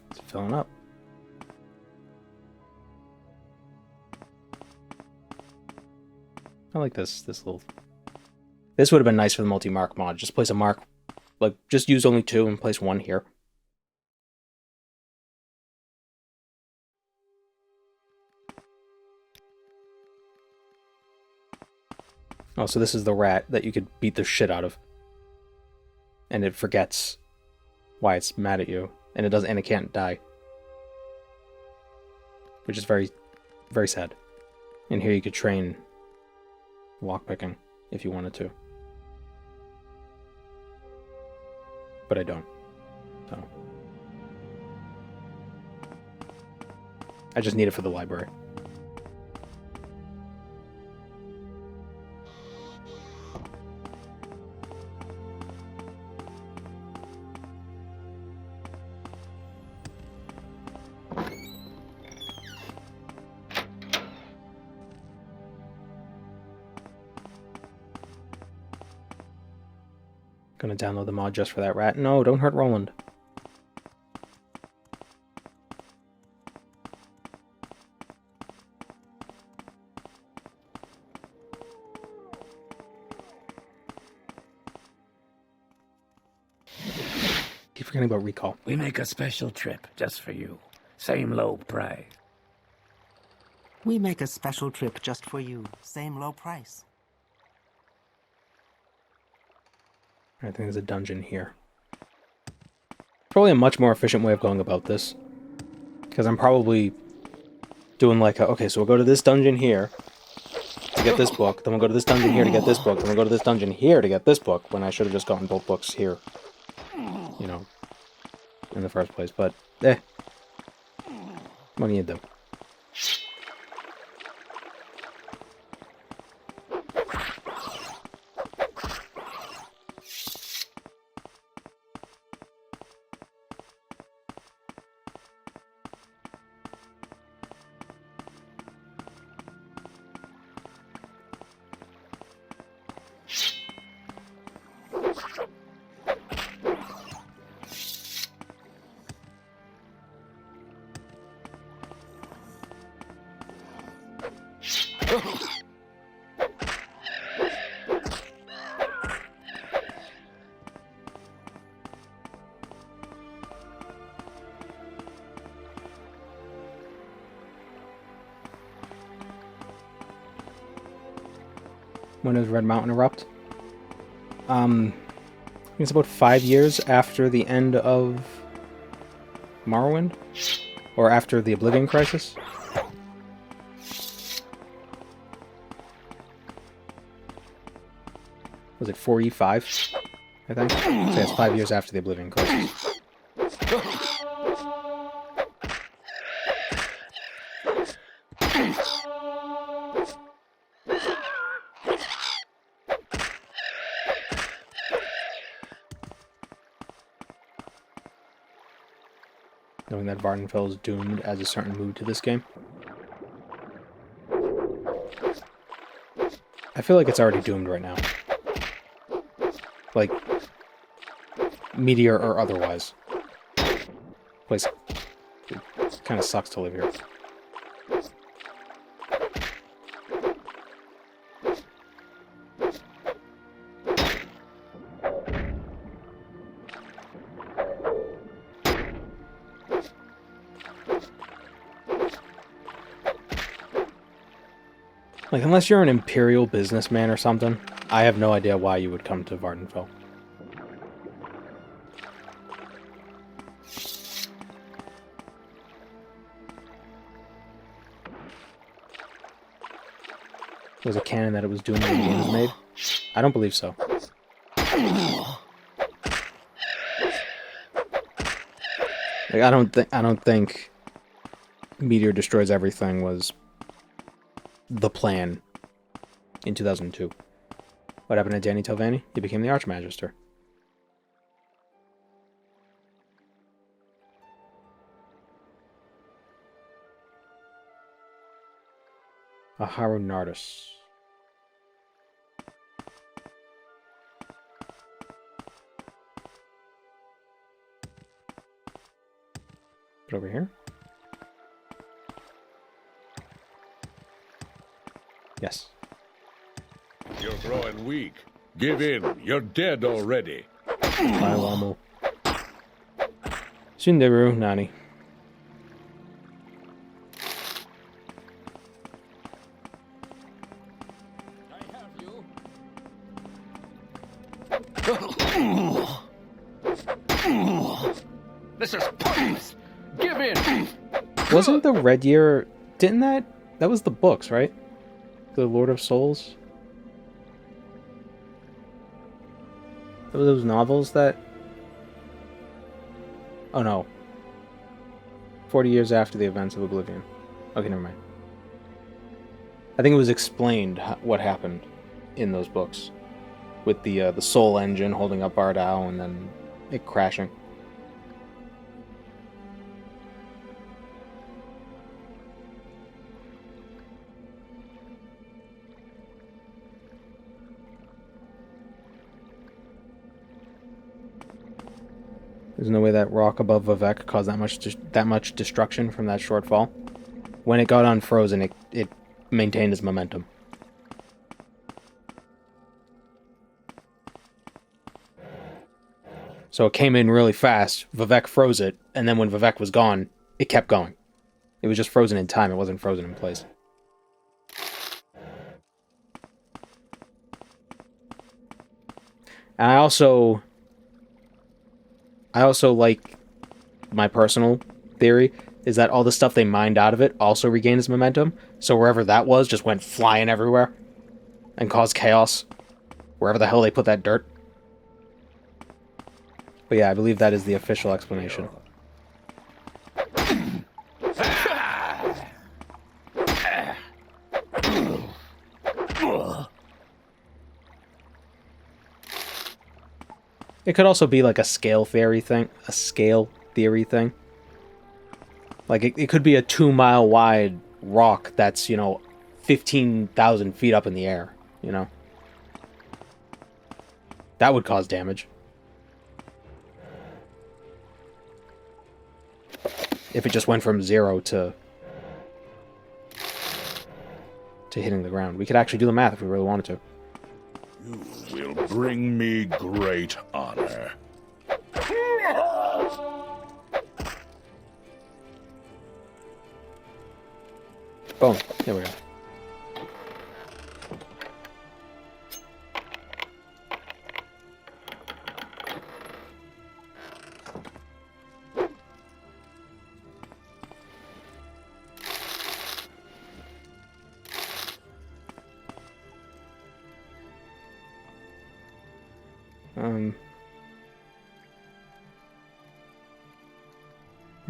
It's filling up. I like this little... This would have been nice for the multi-mark mod. Just place a mark, like, just use only 2 and place 1 here. Oh, so this is the rat that you could beat the shit out of. And it forgets why it's mad at you. And it can't die. Which is very, very sad. And here you could train lockpicking if you wanted to. But I don't. So. I just need it for the library. Gonna download the mod just for that rat. No, don't hurt Roland. Keep forgetting about recall. We make a special trip just for you. Same low price. We make a special trip just for you. Same low price. I think there's a dungeon here. Probably a much more efficient way of going about this. Because I'm probably doing like, okay, so we'll go to this dungeon here to get this book, then we'll go to this dungeon here to get this book, then we'll go to this dungeon here to get this book, when I should have just gotten both books here. You know, in the first place, but, what can you do? When does Red Mountain erupt? I think it's about 5 years after the end of Morrowind? Or after the Oblivion Crisis? Was it 4E5? I think? So it's 5 years after the Oblivion Crisis. Knowing that Vardenfell is doomed adds a certain mood to this game. I feel like it's already doomed right now. Like, meteor or otherwise. Place kind of sucks to live here. Like, unless you're an imperial businessman or something, I have no idea why you would come to Vardenfell. Was it canon that it was doomed when the game was made? I don't believe so. Like, I don't think Meteor Destroys Everything was the plan in 2002. What happened to Danny Telvanni? He became the Archmagister. Aharu Nardus. Put over here. Yes. You're growing weak. Give in. You're dead already. Bye, Wamo. Shinderu, Nani. This is pointless. Give in. Wasn't the Red Year... Didn't that... That was the books, right? The Lord of Souls? Those novels that... Oh no. 40 years after the events of Oblivion. Okay, never mind. I think it was explained what happened in those books. With the Soul Engine holding up Bardao and then it crashing. There's no way that rock above Vivek caused that much destruction from that short fall. When it got unfrozen, it maintained its momentum. So it came in really fast, Vivek froze it, and then when Vivek was gone, it kept going. It was just frozen in time, it wasn't frozen in place. And I also like, my personal theory is that all the stuff they mined out of it also regained its momentum, so wherever that was just went flying everywhere and caused chaos wherever the hell they put that dirt. But yeah, I believe that is the official explanation. It could also be like a scale theory thing. Like, it could be a 2-mile wide rock that's, 15,000 feet up in the air, That would cause damage. If it just went from 0 to hitting the ground. We could actually do the math if we really wanted to. You will bring me great honor. Boom. There we go.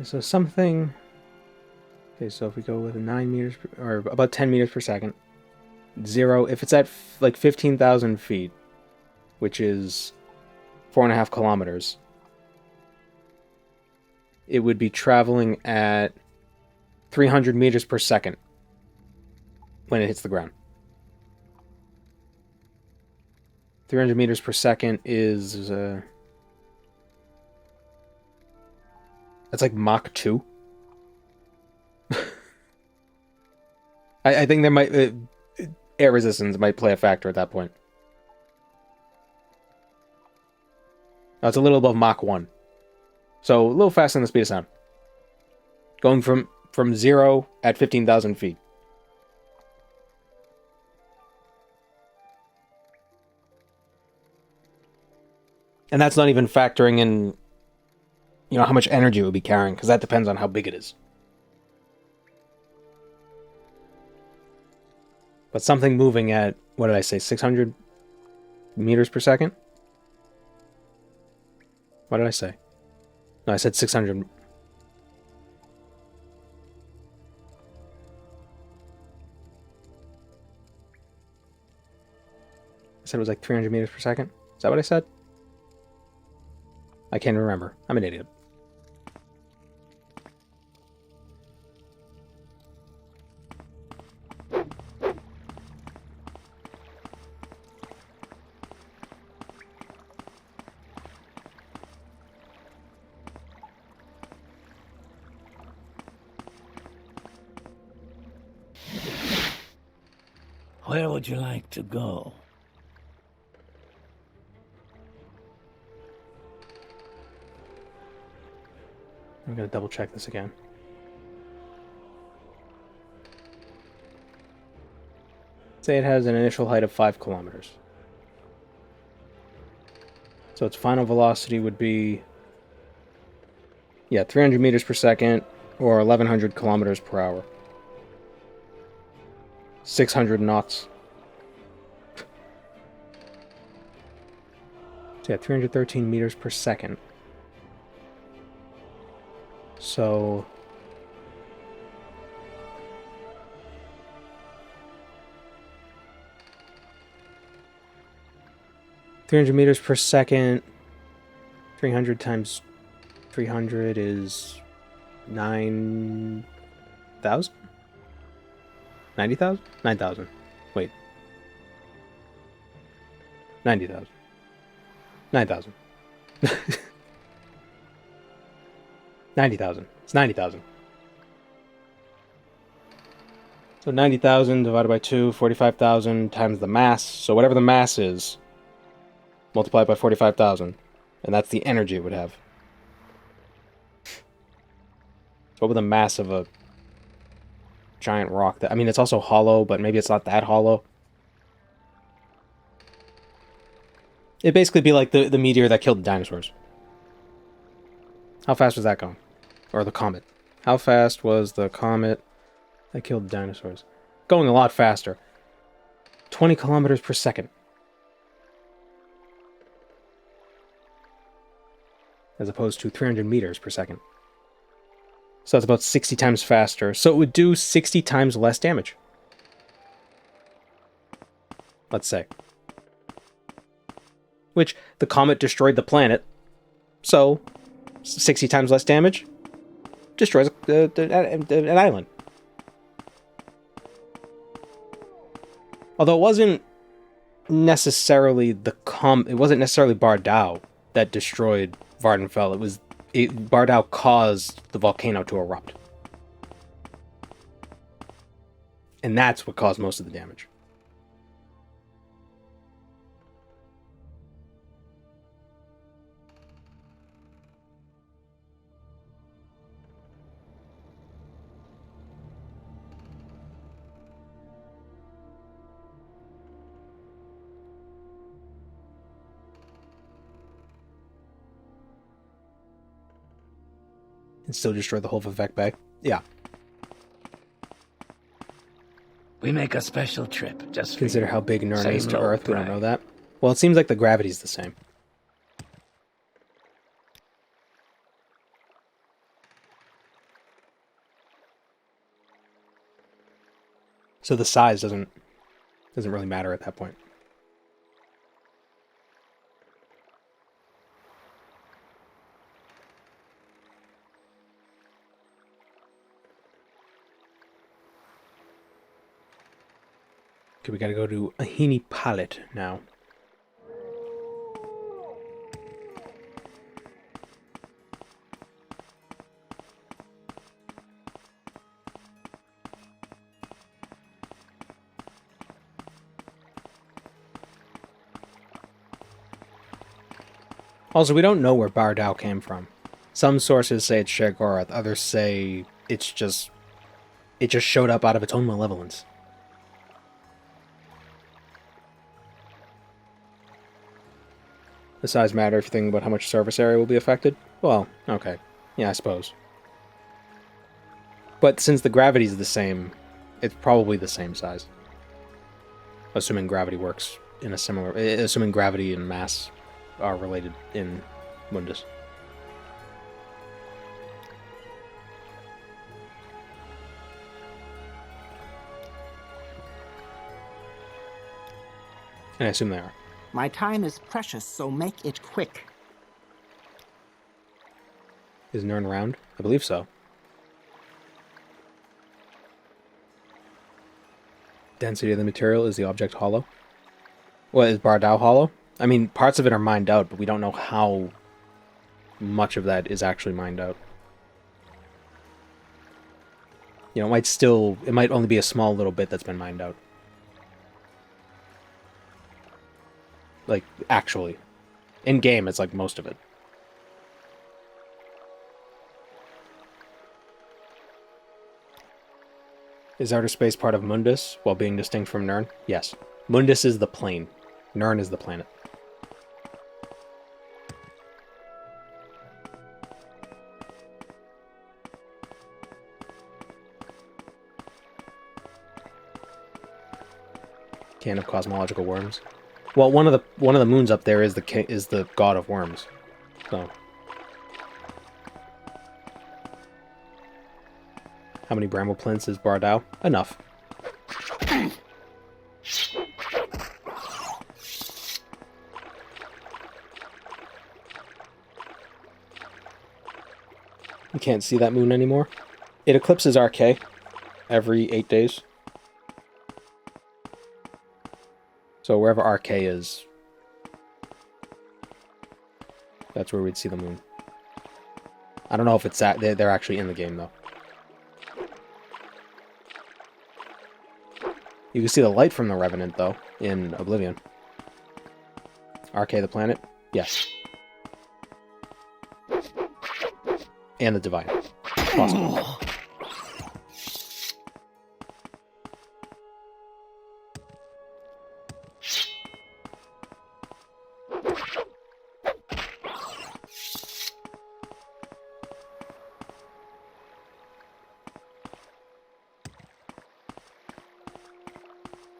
So something... Okay, so if we go with 9 meters, or about 10 meters per second, 0, if it's at like 15,000 feet, which is 4.5 kilometers, it would be traveling at 300 meters per second when it hits the ground. 300 meters per second is... that's like Mach 2. I think there might... air resistance might play a factor at that point. No, it's a little above Mach 1. So, a little faster than the speed of sound. Going from 0 at 15,000 feet. And that's not even factoring in, you know, how much energy it would be carrying, because that depends on how big it is. But something moving at, what did I say, 600 meters per second? What did I say? No, I said 600. I said it was like 300 meters per second? Is that what I said? I can't remember. I'm an idiot. Where would you like to go? I'm gonna double check this again. Say it has an initial height of 5 kilometers. So its final velocity would be, yeah, 300 meters per second, or 1100 kilometers per hour. 600 knots. So yeah, 313 meters per second. So... $300 meters per second. 300 times 300 is 9,000? 90,000? 9,000. Wait. 90,000. 9,000. 90,000. It's 90,000. So 90,000 divided by 2, 45,000 times the mass. So whatever the mass is, multiplied by 45,000. And that's the energy it would have. So what would the mass of a giant rock... I mean, it's also hollow, but maybe it's not that hollow. It'd basically be like the meteor that killed the dinosaurs. How fast was that going? Or the comet. How fast was the comet that killed the dinosaurs? Going a lot faster. 20 kilometers per second. As opposed to 300 meters per second. So that's about 60 times faster. So it would do 60 times less damage. Let's say. Which, the comet destroyed the planet. So, 60 times less damage destroys an island. Although it wasn't necessarily it wasn't necessarily Bardau that destroyed Vardenfell. Bardau caused the volcano to erupt. And that's what caused most of the damage. And still destroy the whole Vivek Bay? Yeah. We make a special trip just for Consider you. how big Nirn is Same to low Earth. We don't price. know that. Well, it seems like the gravity's the same. So the size doesn't really matter at that point. Okay, we gotta go to Ahini Palette now. Also, we don't know where Bardau came from. Some sources say it's Sheogorath, others say it just showed up out of its own malevolence. The size matter if you think about how much surface area will be affected? Well, okay. Yeah, I suppose. But since the gravity is the same, it's probably the same size. Assuming gravity works in a similar... Assuming gravity and mass are related in Mundus. And I assume they are. My time is precious, so make it quick. Is Nirn round? I believe so. Density of the material, is the object hollow? What, is Bardau hollow? I mean, parts of it are mined out, but we don't know how much of that is actually mined out. You know, it might only be a small little bit that's been mined out. Like, actually. In-game, it's like most of it. Is outer space part of Mundus, while being distinct from Nirn? Yes. Mundus is the plane. Nirn is the planet. Can of cosmological worms. Well, one of the moons up there is the god of worms. So, how many bramble plinths is Bardau? Enough. You can't see that moon anymore. It eclipses RK every 8 days. So wherever RK is, that's where we'd see the moon. I don't know if it's that they're actually in the game though. You can see the light from the Revenant though in Oblivion. RK the planet? Yes. And the Divine. Possible.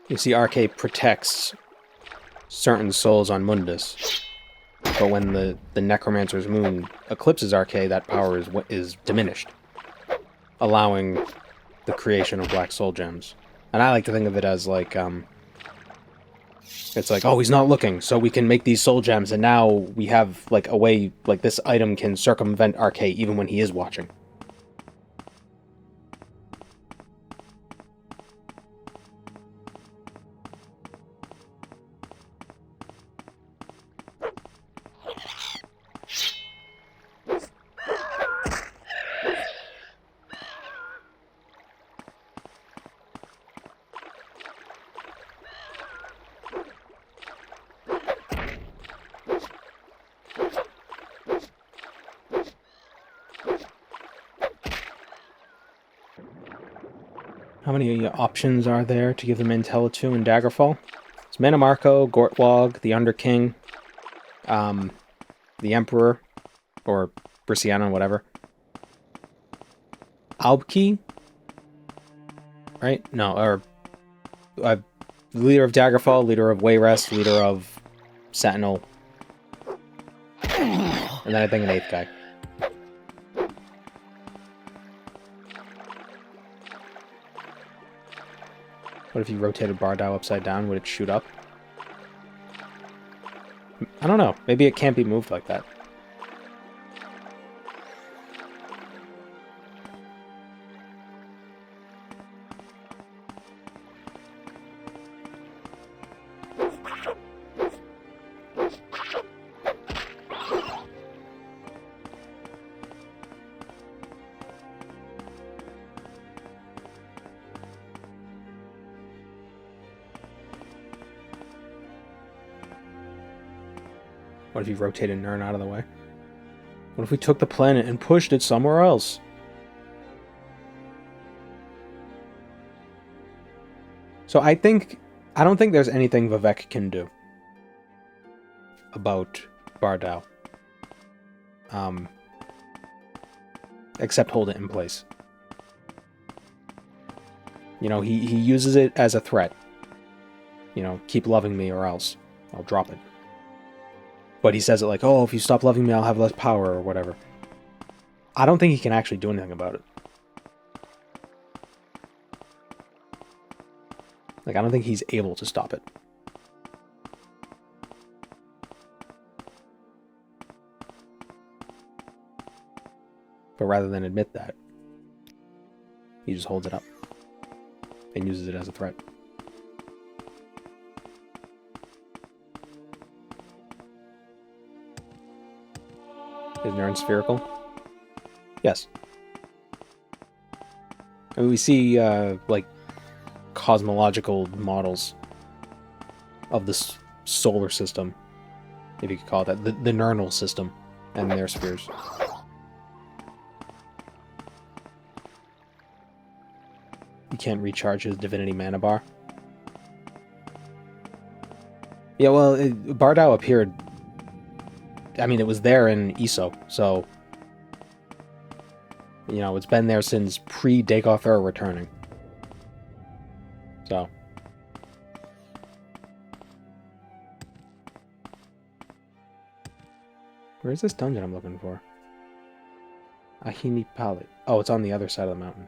You see, RK protects certain souls on Mundus, but when the Necromancer's moon eclipses RK, that power is diminished, allowing the creation of black soul gems. And I like to think of it as like, it's like, oh, he's not looking, so we can make these soul gems, and now we have like a way, like this item can circumvent RK even when he is watching. How many options are there to give them Intel 2 and Daggerfall? It's Manamarco, Gortwog, the Underking, the Emperor, or Brisiana, whatever. Albkey? Right? No, or... leader of Daggerfall, leader of Wayrest, leader of Sentinel. And then I think an 8th guy. What if you rotated Bardau upside down? Would it shoot up? I don't know. Maybe it can't be moved like that. What if you rotated Nirn out of the way? What if we took the planet and pushed it somewhere else? So I don't think there's anything Vivek can do about Bardal. Except hold it in place. You know, he uses it as a threat. You know, keep loving me or else I'll drop it. But he says it like, oh, if you stop loving me, I'll have less power or whatever. I don't think he can actually do anything about it. Like, I don't think he's able to stop it. But rather than admit that, he just holds it up and uses it as a threat. Is Nern spherical? Yes. I mean, we see, like, cosmological models of the solar system, if you could call it that, the Nernal system, and their spheres. He can't recharge his divinity mana bar. Yeah, well, Bardau appeared... I mean, it was there in ESO, so... You know, it's been there since pre-Dagoth returning. So... Where's this dungeon I'm looking for? Ahini Pali. Oh, it's on the other side of the mountain.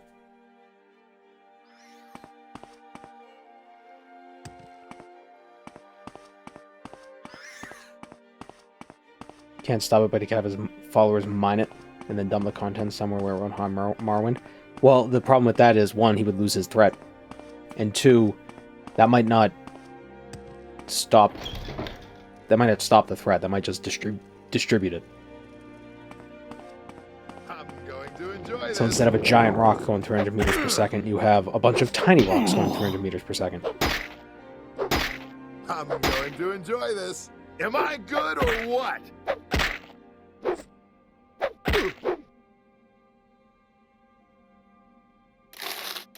Can't stop it, but he can have his followers mine it and then dump the contents somewhere where it won't harm Morrowind. Well, the problem with that is, one, he would lose his threat. And two, that might not stop... That might not stop the threat. That might just distribute it. I'm going to enjoy So instead of a giant rock going 300 meters per second, you have a bunch of tiny rocks going 300 meters per second. I'm going to enjoy this. Am I good or what?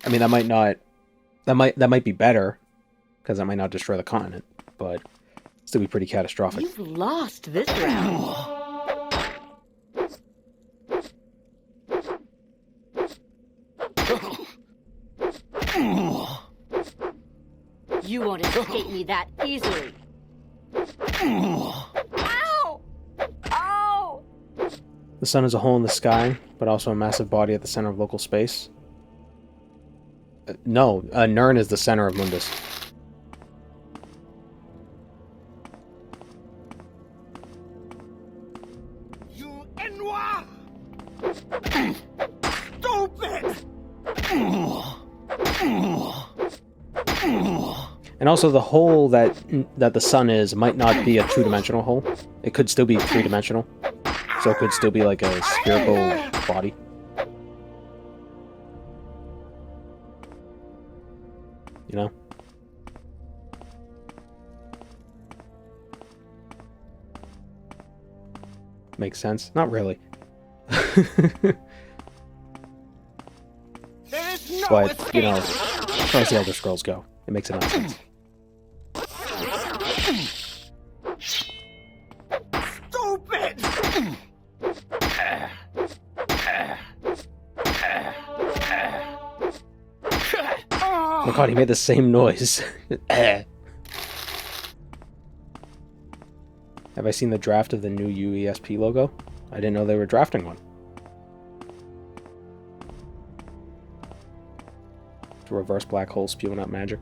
I mean, that might not... That might be better, because that might not destroy the continent, but still be pretty catastrophic. You've lost this round. You won't escape me that easily. Ow! Ow! The sun is a hole in the sky, but also a massive body at the center of local space. No, Nern is the center of Mundus. You Enwa! Stupid! And also, the hole that the sun is might not be a two-dimensional hole. It could still be three-dimensional. So it could still be like a spherical body. You know? Makes sense? Not really. But, you know, as far as the Elder Scrolls go, it makes enough sense. Stupid! Oh my god, he made the same noise. Have I seen the draft of the new UESP logo? I didn't know they were drafting one. It's a reverse black hole spewing out magic.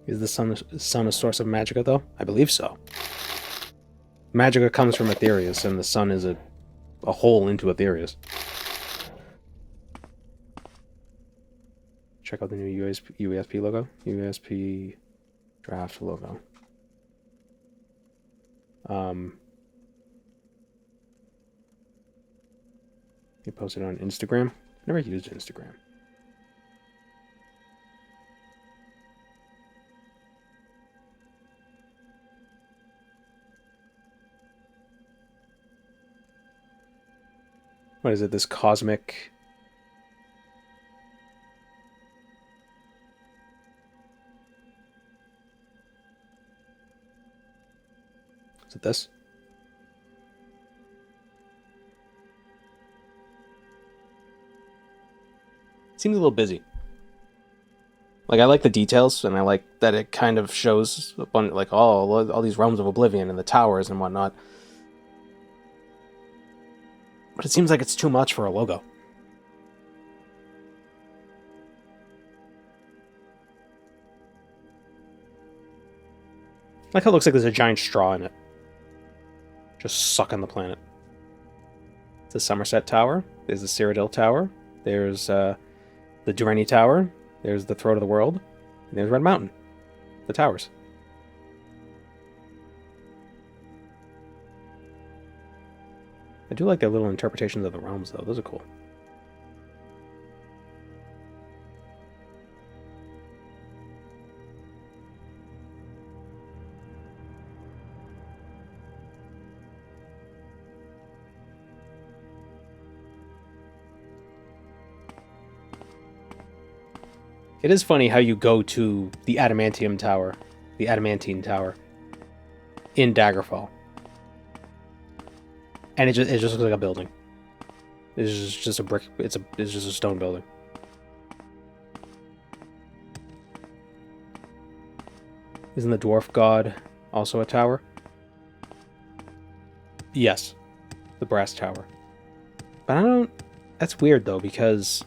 Is the sun a source of magicka, though? I believe so. Magicka comes from Aetherius, and the sun is a hole into Aetherius. Check out the new UESP logo. UESP draft logo. You posted on Instagram? Never used Instagram. What is it? This cosmic... Is it this? Seems a little busy. Like, I like the details, and I like that it kind of shows a bunch, like, all these realms of oblivion and the towers and whatnot. But it seems like it's too much for a logo. Like how it looks like there's a giant straw in it. Just sucking the planet. The Somerset Tower. There's the Cyrodiil Tower. There's the Durrani Tower. There's the Throat of the World. And there's Red Mountain. The towers. I do like their little interpretations of the realms, though. Those are cool. It is funny how you go to the Adamantium Tower, the Adamantine Tower, in Daggerfall. And it just looks like a building. It's just a brick, it's just a stone building. Isn't the Dwarf God also a tower? Yes. The Brass Tower. But I don't... That's weird, though, because...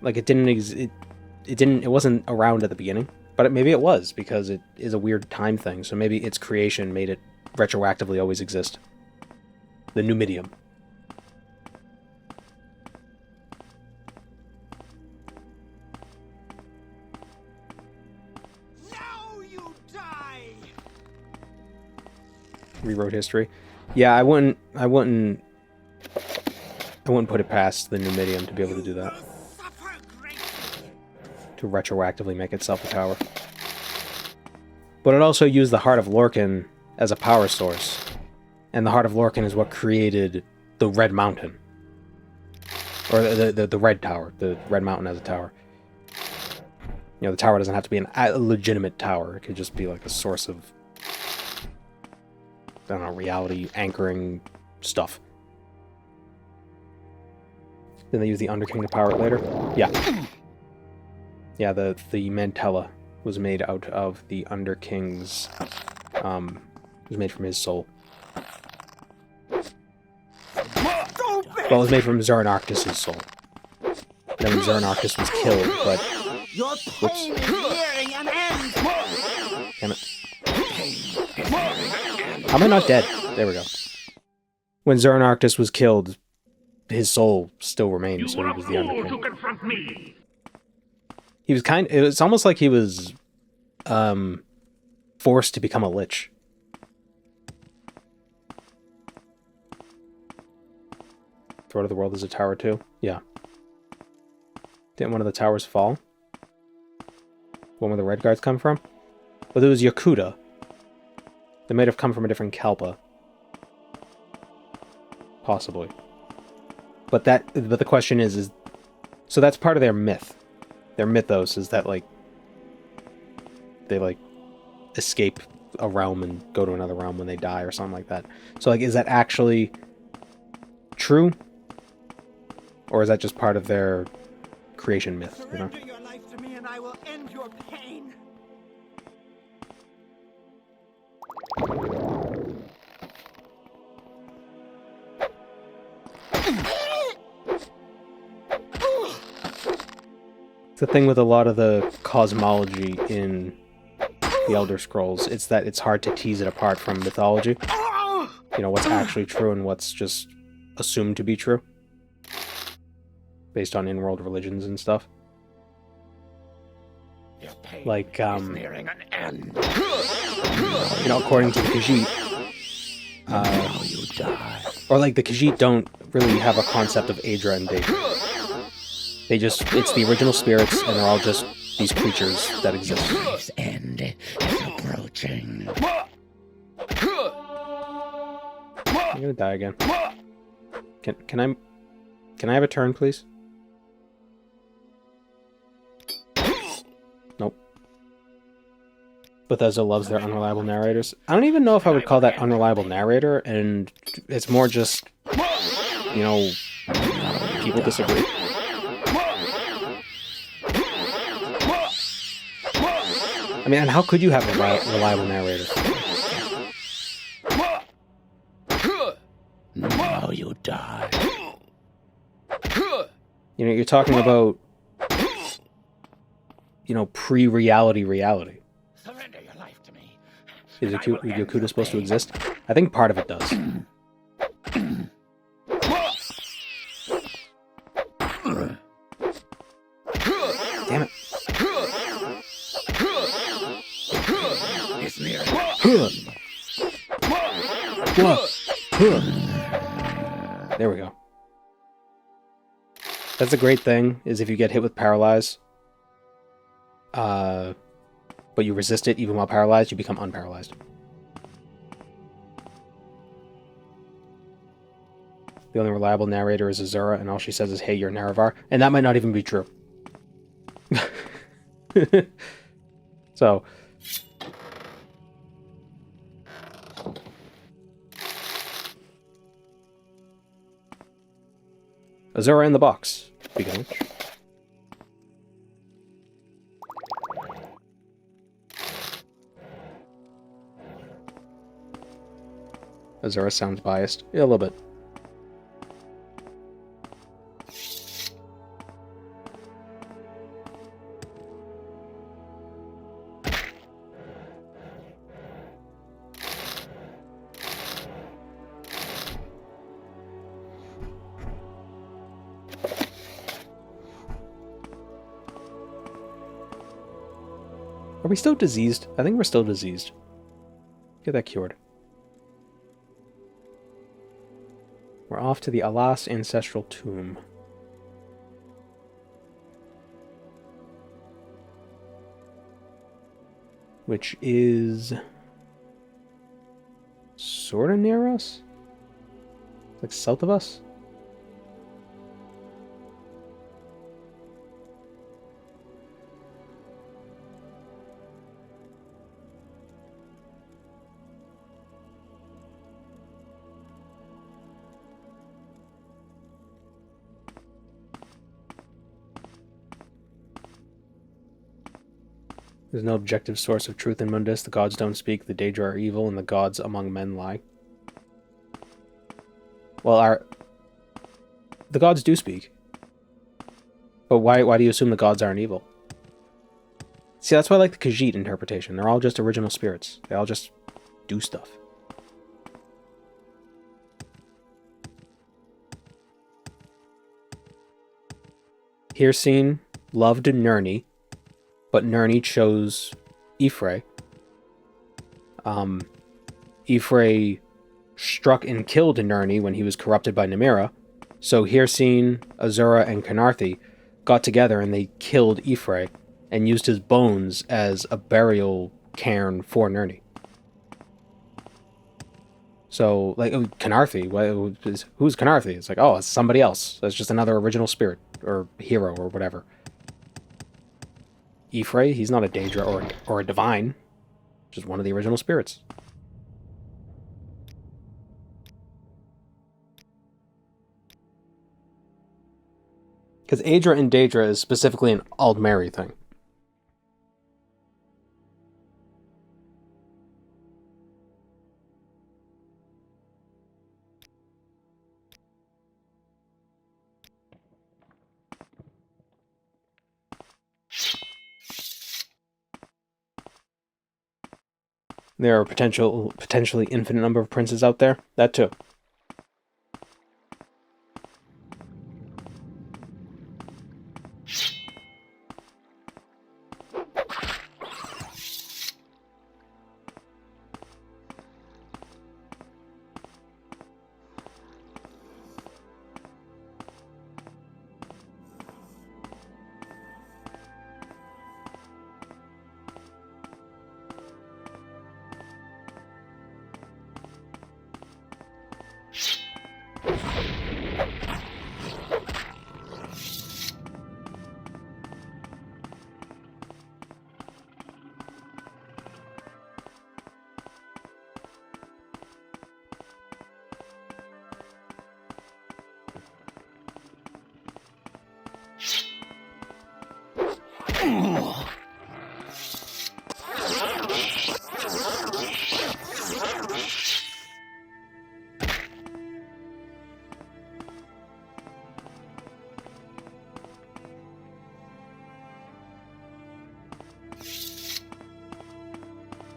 Like, it wasn't around at the beginning. But maybe it was, because it is a weird time thing. So maybe its creation made it retroactively always exist. The Numidium. Now you die. Rewrote history. Yeah, I wouldn't put it past the Numidium to be able to do that. To retroactively make itself a tower. But it also used the Heart of Lorkhan as a power source. And the Heart of Lorkhan is what created the Red Mountain. Or the Red Tower. The Red Mountain as a tower. You know, the tower doesn't have to be a legitimate tower. It could just be like a source of... I don't know, reality anchoring stuff. Then they use the Underking to power it later? Yeah. Yeah, the Mantella was made out of the Underking's... was made from his soul. Well, it was made from Zoran Arctus' soul. Then when Zoran Arctus was killed, but... Your pain is nearing an end. Damn it. How am I not dead? There we go. When Zoran Arctus was killed, his soul still remained, so he was the Underking. He was it was almost like he was forced to become a lich. Throat of the World is a tower too? Yeah. Didn't one of the towers fall? One where the Red Guards come from? Well, there was Yakuta. They might have come from a different Kalpa. Possibly. But the question is so that's part of their myth. Their mythos is that, like, they, like, escape a realm and go to another realm when they die or something like that. So, like, is that actually true? Or is that just part of their creation myth, you know? Surrender your life to me and I will end your pain. The thing with a lot of the cosmology in the Elder Scrolls, it's that it's hard to tease it apart from mythology. You know, what's actually true and what's just assumed to be true. Based on in-world religions and stuff. Like, Nearing an end. you know, according to the Khajiit, Or like the Khajiit don't really have a concept of Aedra and Daedra. They just, it's the original spirits, and they're all just these creatures that exist. Life's end is approaching. I'm gonna die again. Can I have a turn, please? Nope. Bethesda loves their unreliable narrators. I don't even know if I would call that unreliable narrator, and it's more just, you know, people disagree. I mean, and how could you have a reliable narrator? Now you die. You know, you're talking about, you know, pre-reality reality. Surrender your life to me. Is Yakuta supposed to exist? I think part of it does. Damn it. It's near. There we go. That's a great thing, is if you get hit with paralyze, but you resist it even while paralyzed, you become unparalyzed. The only reliable narrator is Azura, and all she says is, "Hey, you're Naravar," and that might not even be true. So... Azura in the box. Speaking of which. Azura sounds biased. Yeah, a little bit. Are we still diseased? I think we're still diseased. Get that cured. We're off to the Alas ancestral tomb. Which is... sort of near us? Like south of us? There's no objective source of truth in Mundus. The gods don't speak, the Daedra are evil, and the gods among men lie. Well, the gods do speak. But why do you assume the gods aren't evil? See, that's why I like the Khajiit interpretation. They're all just original spirits. They all just do stuff. Hircine loved Nirni, but Nirni chose Y'ffre. Y'ffre struck and killed Nirni when he was corrupted by Namira. So Hircine, Azura, and Khenarthi got together and they killed Y'ffre and used his bones as a burial cairn for Nirni. So, like, Khenarthi, who's Khenarthi? It's like, oh, it's somebody else. That's just another original spirit, or hero, or whatever. Y'ffre, he's not a Daedra or a divine, just one of the original spirits. Because Aedra and Daedra is specifically an Aldmeri thing. There are potentially infinite number of princes out there. That too.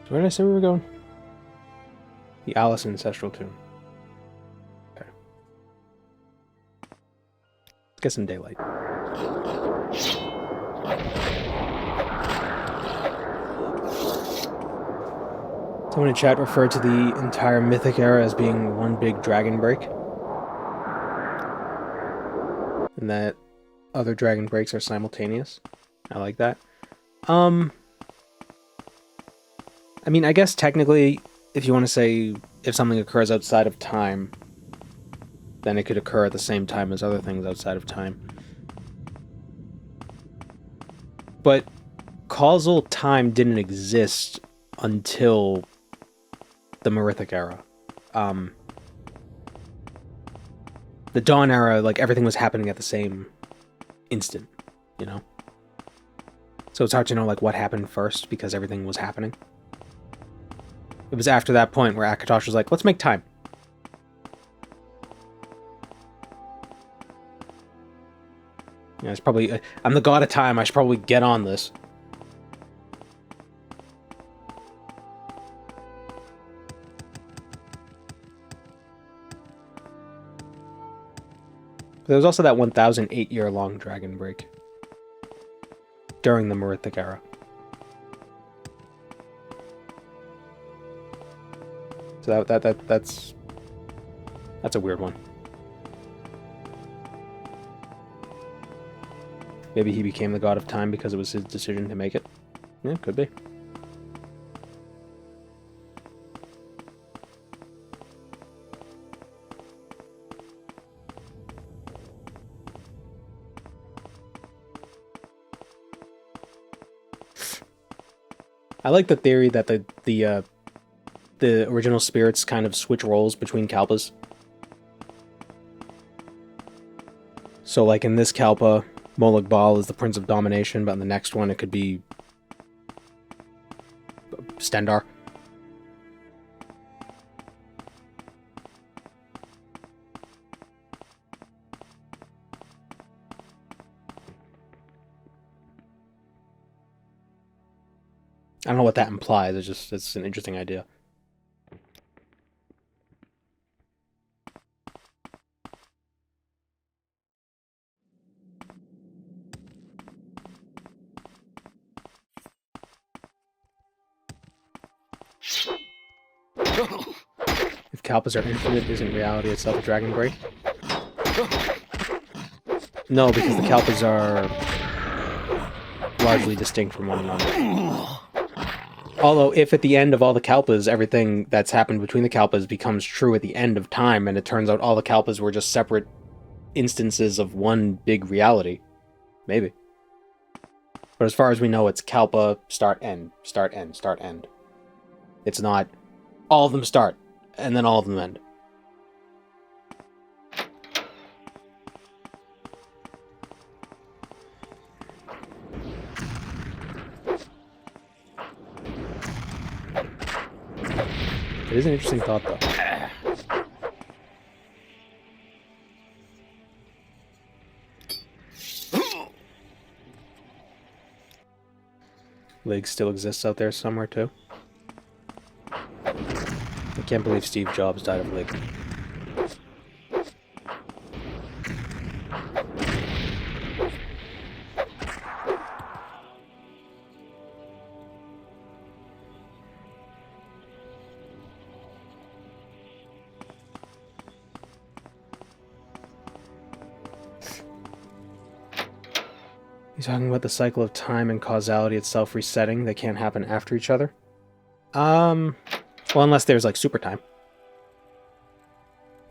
Where did I say we were going? The Alice Ancestral Tomb. Okay. Let's get some daylight. Someone in chat referred to the entire Mythic era as being one big dragon break. And that other dragon breaks are simultaneous. I like that. I mean, I guess technically, if you want to say if something occurs outside of time, then it could occur at the same time as other things outside of time. But causal time didn't exist until the Merithic era. The Dawn era, like, everything was happening at the same instant, you know? So it's hard to know, like, what happened first, because everything was happening. It was after that point where Akatosh was like, let's make time. Yeah, it's probably... I'm the god of time, I should probably get on this. But there was also that 1,008-year-long dragon break. During the Merithic era. So that's a weird one. Maybe he became the god of time because it was his decision to make it. Yeah, could be. I like the theory that the original spirits kind of switch roles between Kalpas. So, like, in this Kalpa, Molag Bal is the Prince of Domination, but in the next one it could be Stendar. I don't know what that implies, it's an interesting idea. If Kalpas are infinite, isn't reality itself a dragon break? No, because the Kalpas are largely distinct from one another. Although, if at the end of all the Kalpas, everything that's happened between the Kalpas becomes true at the end of time, and it turns out all the Kalpas were just separate instances of one big reality, maybe. But as far as we know, it's Kalpa, start, end, start, end, start, end. It's not all of them start, and then all of them end. It is an interesting thought, though. Lig still exists out there somewhere, too. I can't believe Steve Jobs died of Lig. You're talking about the cycle of time and causality itself resetting. They can't happen after each other? Well, unless there's, like, super time.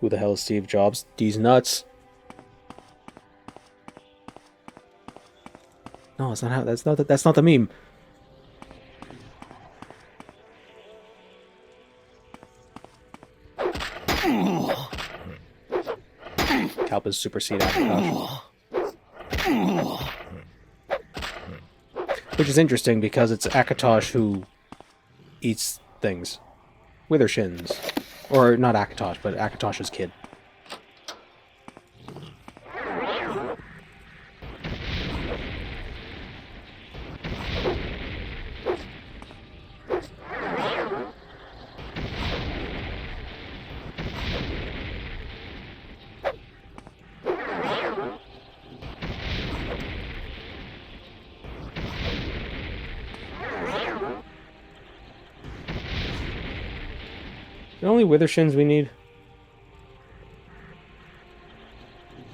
Who the hell is Steve Jobs? These nuts. No, it's not how. That's not the meme. Kalpas supersede Akatosh. Which is interesting because it's Akatosh who eats things. Withershins. Or not Akatosh, but Akatosh's kid. The only Withershins we need?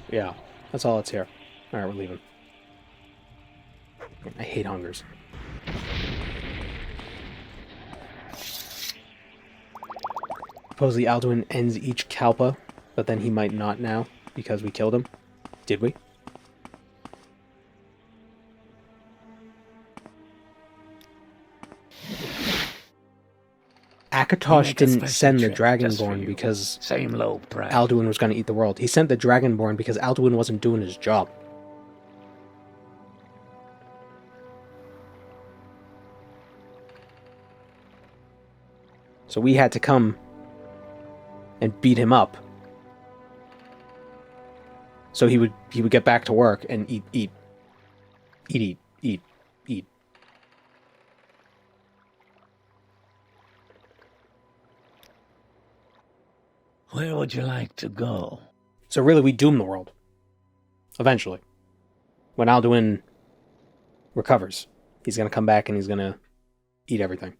Yeah, that's all that's here. Alright, we're leaving. I hate hungers. Supposedly Alduin ends each Kalpa, but then he might not now, because we killed him. Did we? Akatosh didn't send the Dragonborn because Same low price. Alduin was going to eat the world. He sent the Dragonborn because Alduin wasn't doing his job. So we had to come and beat him up. So he would get back to work and eat. Where would you like to go? So really, we doom the world. Eventually. When Alduin recovers, he's going to come back and he's going to eat everything.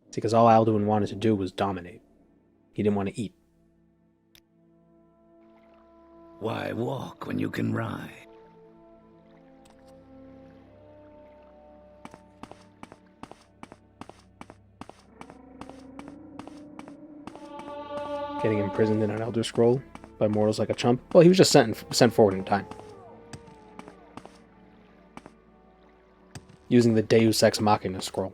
See, because all Alduin wanted to do was dominate. He didn't want to eat. Why walk when you can ride? Getting imprisoned in an Elder Scroll by mortals like a chump. Well, he was just sent forward in time. Using the Deus Ex Machina scroll.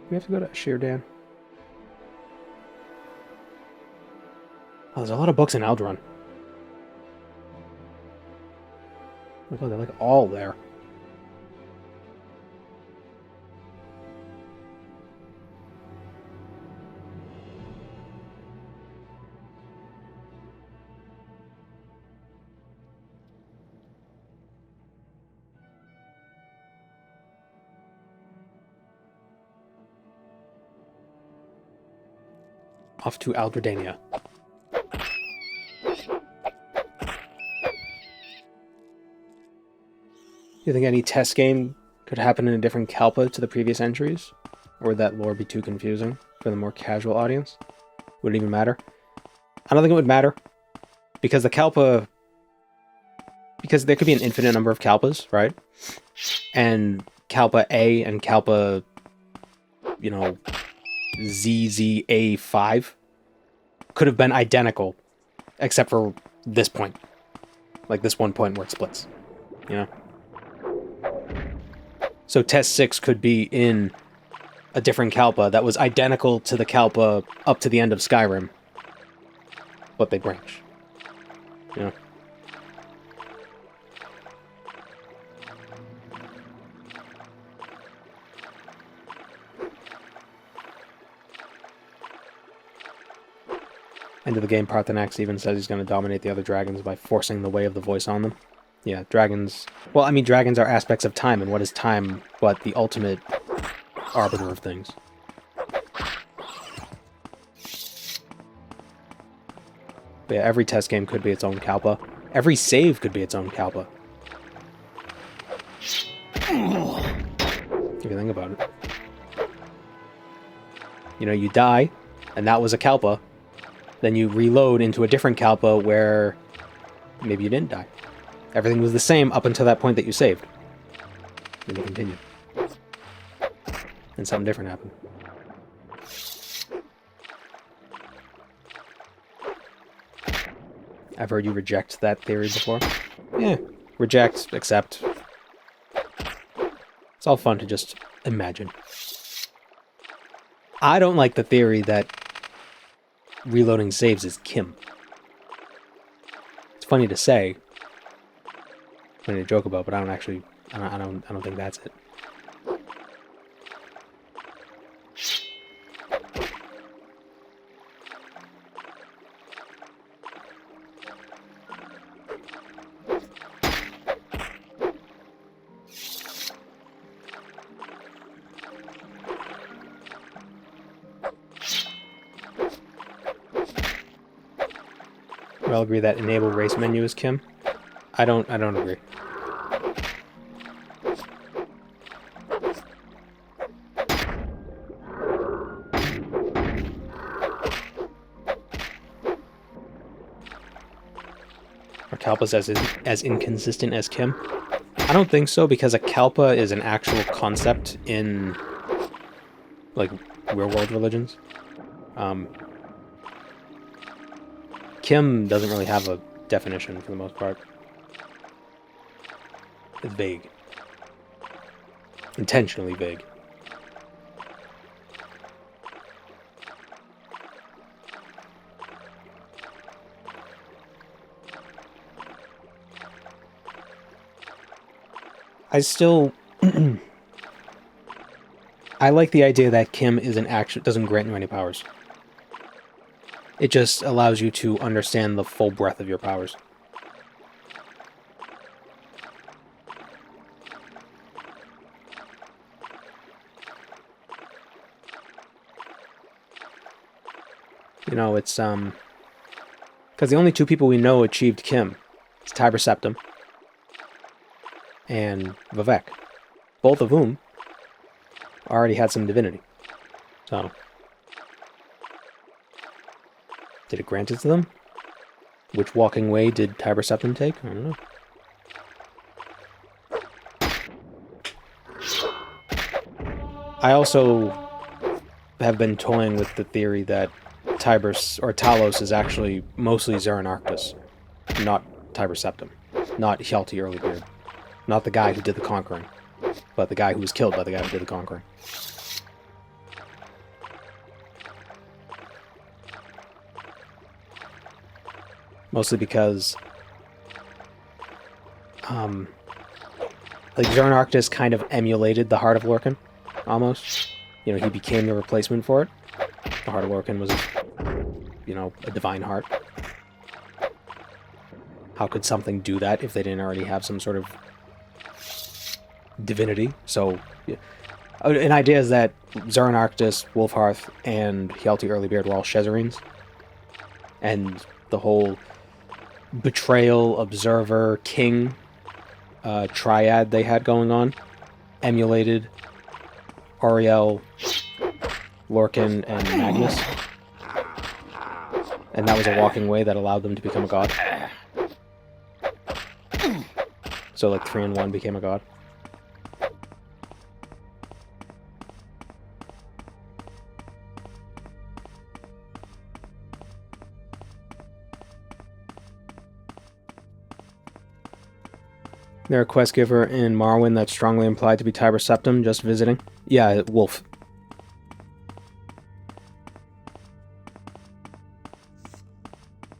We have to go to Shirdan. Oh, there's a lot of books in Alderaan. Oh my god, they're like all there. Off to Aldredania. Do you think any test game could happen in a different Kalpa to the previous entries? Or would that lore be too confusing for the more casual audience? Would it even matter? I don't think it would matter. Because the Kalpa... Because there could be an infinite number of Kalpas, right? And Kalpa A and Kalpa... You know... ZZA5 could have been identical, except for this point. Like this one point where it splits. You know? So Test 6 could be in a different Kalpa that was identical to the Kalpa up to the end of Skyrim. But they branch. You know? End of the game, Parthenax even says he's going to dominate the other dragons by forcing the way of the voice on them. Yeah, dragons... Well, I mean, dragons are aspects of time, and what is time but the ultimate arbiter of things? But yeah, every test game could be its own Kalpa. Every save could be its own Kalpa. If you think about it. You know, you die, and that was a Kalpa. Then you reload into a different Kalpa where maybe you didn't die. Everything was the same up until that point that you saved. Then you continued. And something different happened. I've heard you reject that theory before. Yeah, reject, accept. It's all fun to just imagine. I don't like the theory that reloading saves is Kim. It's funny to say, funny to joke about, but I don't actually, I don't think that's it. We all agree that enable race menu is Kim. I don't agree. Are Kalpas as inconsistent as Kim? I don't think so, because a Kalpa is an actual concept in, like, real-world religions. Kim doesn't really have a definition for the most part. It's vague. Intentionally vague. I still... I like the idea that Kim doesn't grant you any powers. It just allows you to understand the full breadth of your powers. You know, it's, because the only two people we know achieved Kim is Tiber Septim and Vivek, both of whom already had some divinity. So, did it grant it to them? Which walking way did Tiber Septim take? I don't know. I also have been toying with the theory that Talos is actually mostly Zerun Arctus, not Tiber Septim, not Hjalti Earlybeard, not the guy who did the conquering, but the guy who was killed by the guy who did the conquering. Mostly because, like, Zerun Arctus kind of emulated the Heart of Lorcan, almost. You know, he became the replacement for it. The Heart of Lorcan was, you know, a divine heart. How could something do that if they didn't already have some sort of divinity? So, yeah. An idea is that Zerun Arctus, Wolfhearth, and Hjalti Earlybeard were all Shezarines. And the whole betrayal, observer, king triad they had going on emulated Auriel, Lorcan, and Magnus. And that was a walking way that allowed them to become a god. So, like, 3 in 1 became a god. They're a quest giver in Morrowind that's strongly implied to be Tiber Septim, just visiting. Yeah, Wolf.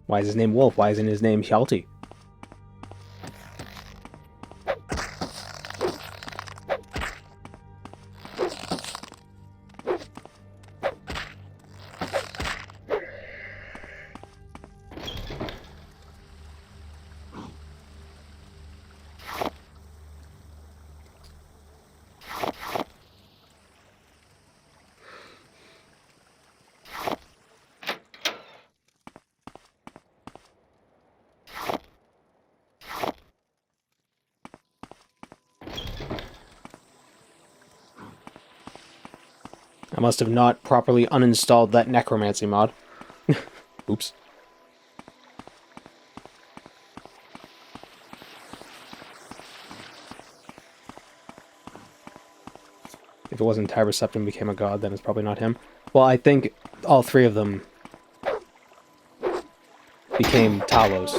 Why is his name Wolf? Why isn't his name Hjalti? I must have not properly uninstalled that necromancy mod. Oops. If it wasn't Tiber Septim became a god, then it's probably not him. Well, I think all 3 of them became Talos.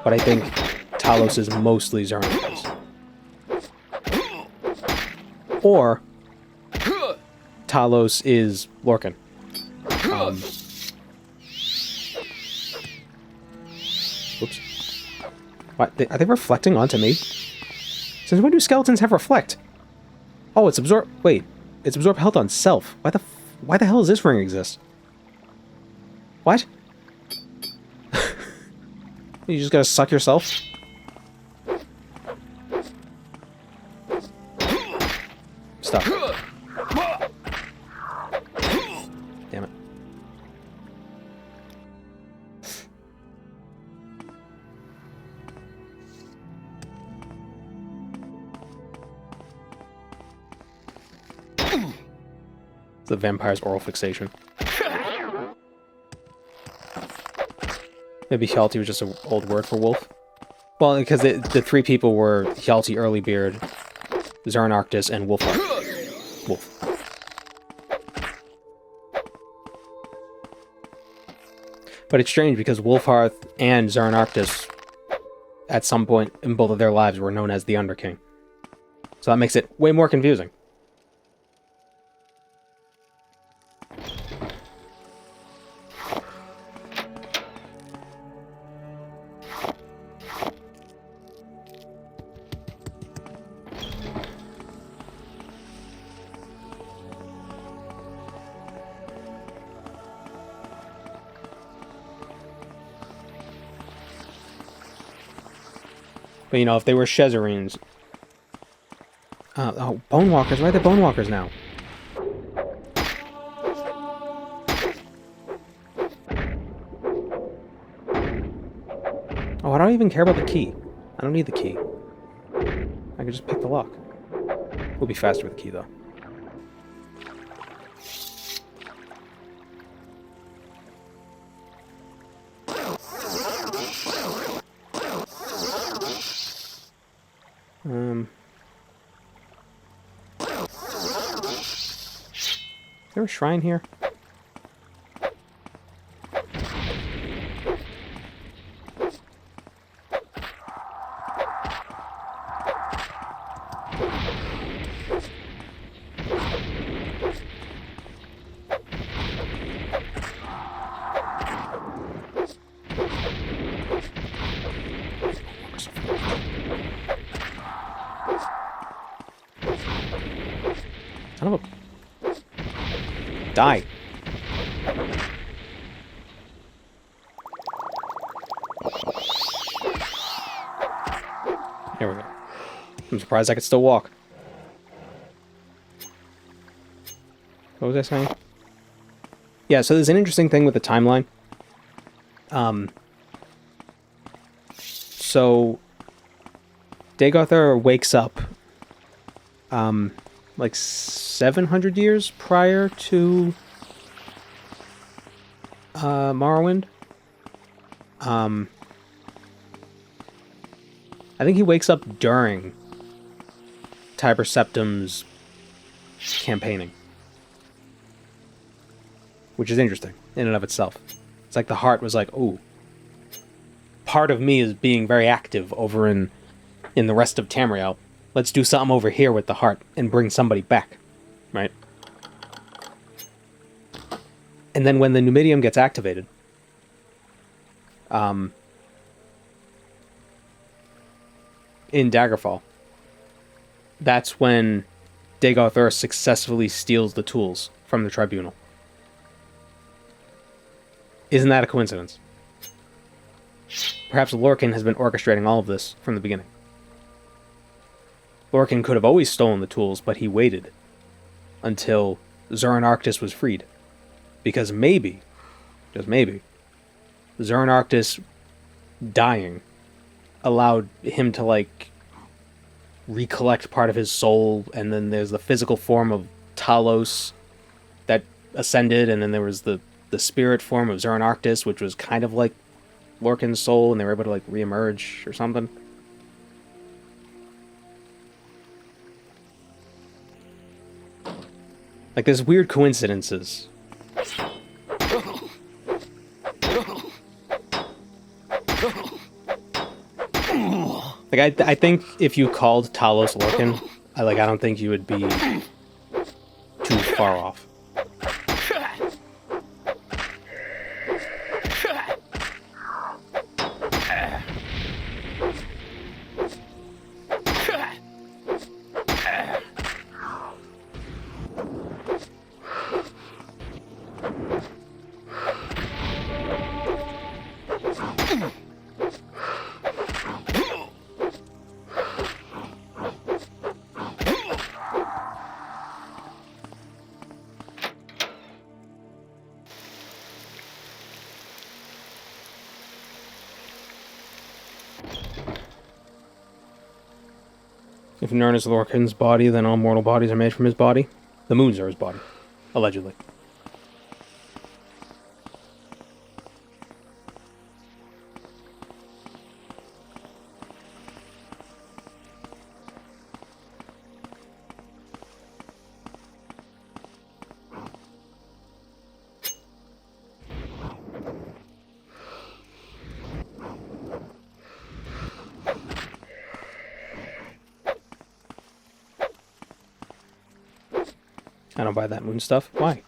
But I think Talos is mostly Xernarchus. Or Talos is Lorcan. Whoops. What? Are they reflecting onto me? Since when do skeletons have reflect? Oh, it's absorb. Wait, it's absorb health on self. Why the hell does this ring exist? What? You just gotta suck yourself? Stop. Damn it. The vampire's oral fixation. Maybe Hjalti was just an old word for wolf. Well, because the three people were Hjalti Earlybeard, Xernarchus, and Wolfheart. Wolf. But it's strange because Wolfheart and Xernarchus, at some point in both of their lives, were known as the Underking. So that makes it way more confusing. But, you know, if they were Shezarines... oh, Bonewalkers. Why are they Bonewalkers now? Oh, I don't even care about the key. I don't need the key. I can just pick the lock. We'll be faster with the key, though. Is there a shrine here? Son of a... Die. Here we go. I'm surprised I could still walk. What was I saying? Yeah, so there's an interesting thing with the timeline. So Dagothr wakes up like 700 years prior to Morrowind. I think he wakes up during Tiber Septim's campaigning, which is interesting in and of itself. It's like the heart was like, ooh, part of me is being very active over in the rest of Tamriel. Let's do something over here with the heart and bring somebody back, right? And then when the Numidium gets activated, in Daggerfall, that's when Dagothr successfully steals the tools from the Tribunal. Isn't that a coincidence? Perhaps Lorcan has been orchestrating all of this from the beginning. Lorcan could have always stolen the tools, but he waited until Xernarchus was freed. Because maybe, just maybe, Xernarchus dying allowed him to, like, recollect part of his soul, and then there's the physical form of Talos that ascended, and then there was the spirit form of Xernarchus, which was kind of like Lorcan's soul, and they were able to, like, reemerge or something. Like, there's weird coincidences. Like I think if you called Talos Lorcan, I don't think you would be too far off. If Nern is Lorcan's body, then all mortal bodies are made from his body. The moons are his body. Allegedly. I don't buy that moon stuff. Why?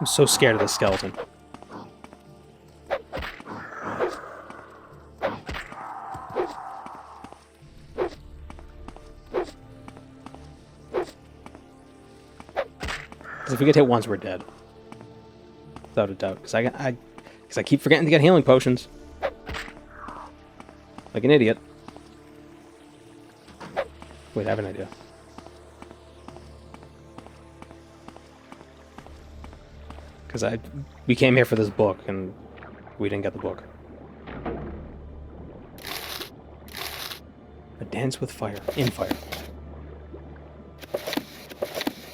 I'm so scared of this skeleton. Because if we get hit once, we're dead. Without a doubt. Because I keep forgetting to get healing potions. Like an idiot. Wait, I have an idea. Because we came here for this book, and we didn't get the book. A dance with fire. In fire.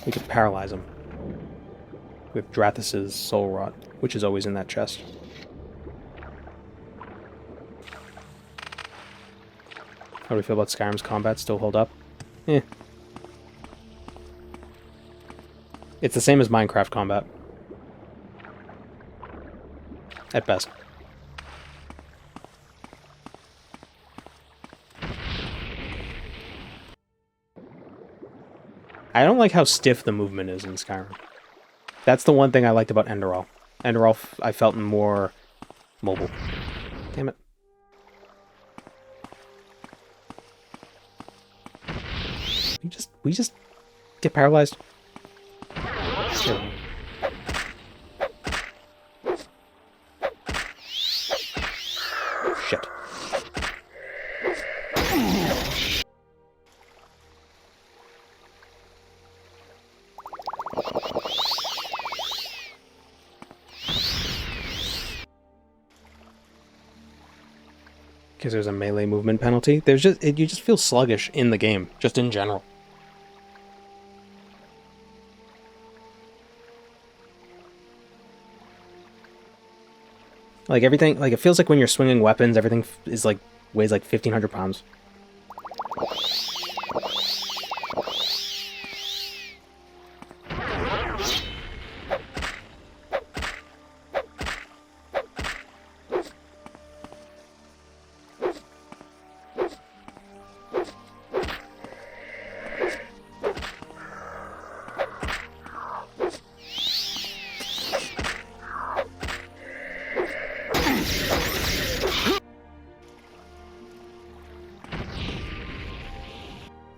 We could paralyze him. We have Drathus's soul rot, which is always in that chest. How do we feel about Skyrim's combat? Still hold up? Eh. It's the same as Minecraft combat. At best. I don't like how stiff the movement is in Skyrim. That's the one thing I liked about Enderal. Enderal, I felt more mobile. Damn it. We just get paralyzed. Here. Shit. Because there's a melee movement penalty. There's just you just feel sluggish in the game, just in general. Like everything, like it feels like when you're swinging weapons, everything is like weighs like 1,500 pounds.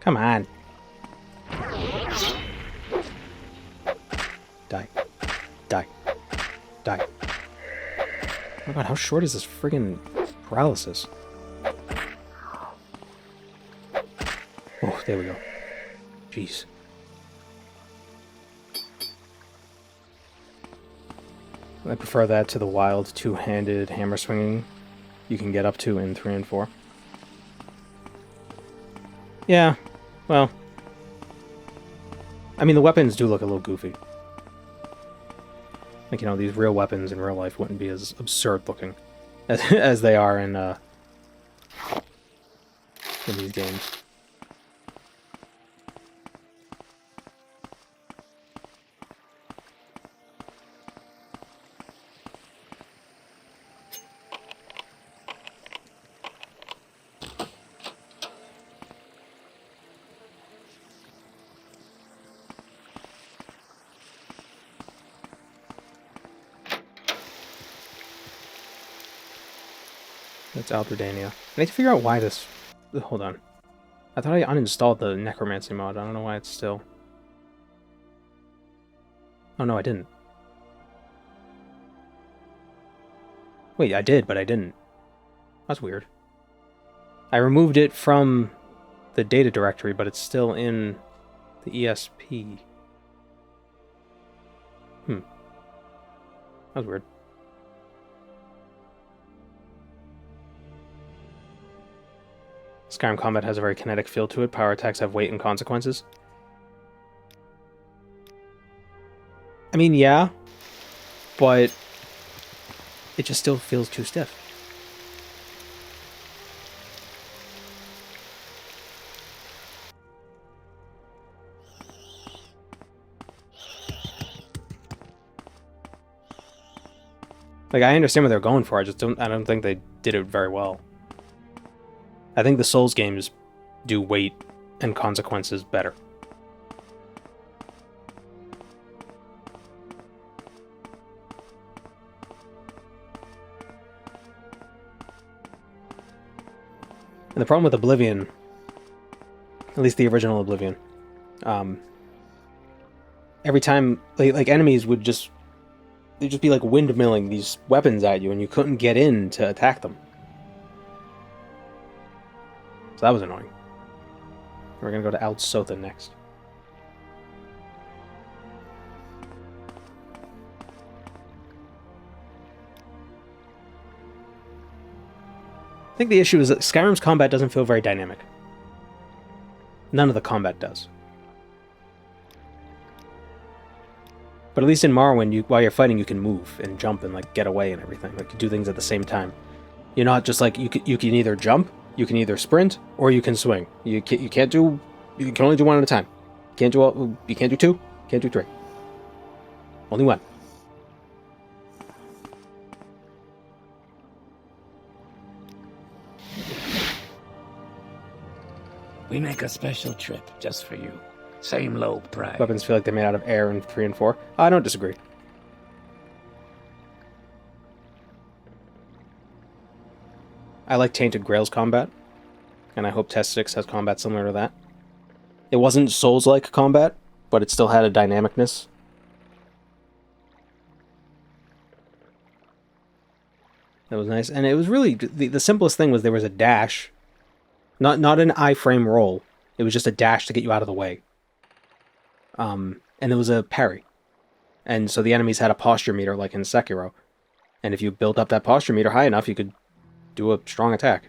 Come on. Die. Die. Die. Oh my god, how short is this friggin' paralysis? Oh, there we go. Jeez. I prefer that to the wild two-handed hammer swinging you can get up to in 3 and 4. Yeah, well, I mean, the weapons do look a little goofy. Like, you know, these real weapons in real life wouldn't be as absurd looking as they are in these games. That's Aldredania. I need to figure out why this... Hold on. I thought I uninstalled the Necromancy mod. I don't know why it's still... Oh, no, I didn't. Wait, I did, but I didn't. That's weird. I removed it from the data directory, but it's still in the ESP. That's weird. Skyrim combat has a very kinetic feel to it. Power attacks have weight and consequences. I mean, yeah, but it just still feels too stiff. Like, I understand what they're going for. I don't think they did it very well. I think the Souls games do weight and consequences better. And the problem with Oblivion, at least the original Oblivion, every time, like enemies would just, they'd just be like windmilling these weapons at you and you couldn't get in to attack them. So that was annoying. We're gonna go to Altsotha next. I think the issue is that Skyrim's combat doesn't feel very dynamic. None of the combat does. But at least in Morrowind, while you're fighting, you can move and jump and like get away and everything. Like you do things at the same time. You're not just like you can either jump, you can either sprint, or you can swing. You can only do one at a time. You can't do two, can't do three. Only one. We make a special trip just for you. Same low price. Weapons feel like they're made out of air in 3 and 4. I don't disagree. I like Tainted Grail's combat, and I hope Test 6 has combat similar to that. It wasn't Souls-like combat, but it still had a dynamicness. That was nice, and it was really... The simplest thing was there was a dash. Not an iframe roll. It was just a dash to get you out of the way. And there was a parry. And so the enemies had a posture meter like in Sekiro. And if you built up that posture meter high enough, you could do a strong attack.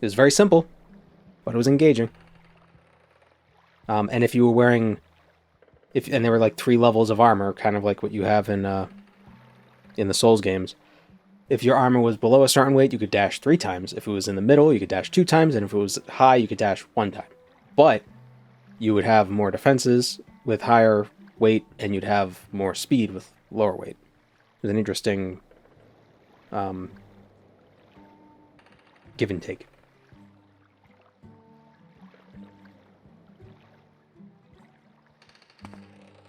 It was very simple, but it was engaging. And if you were wearing... and there were like 3 levels of armor, kind of like what you have in the Souls games. If your armor was below a certain weight, you could dash 3 times. If it was in the middle, you could dash 2 times. And if it was high, you could dash 1 time. But you would have more defenses with higher weight, and you'd have more speed with lower weight. It was an interesting give and take.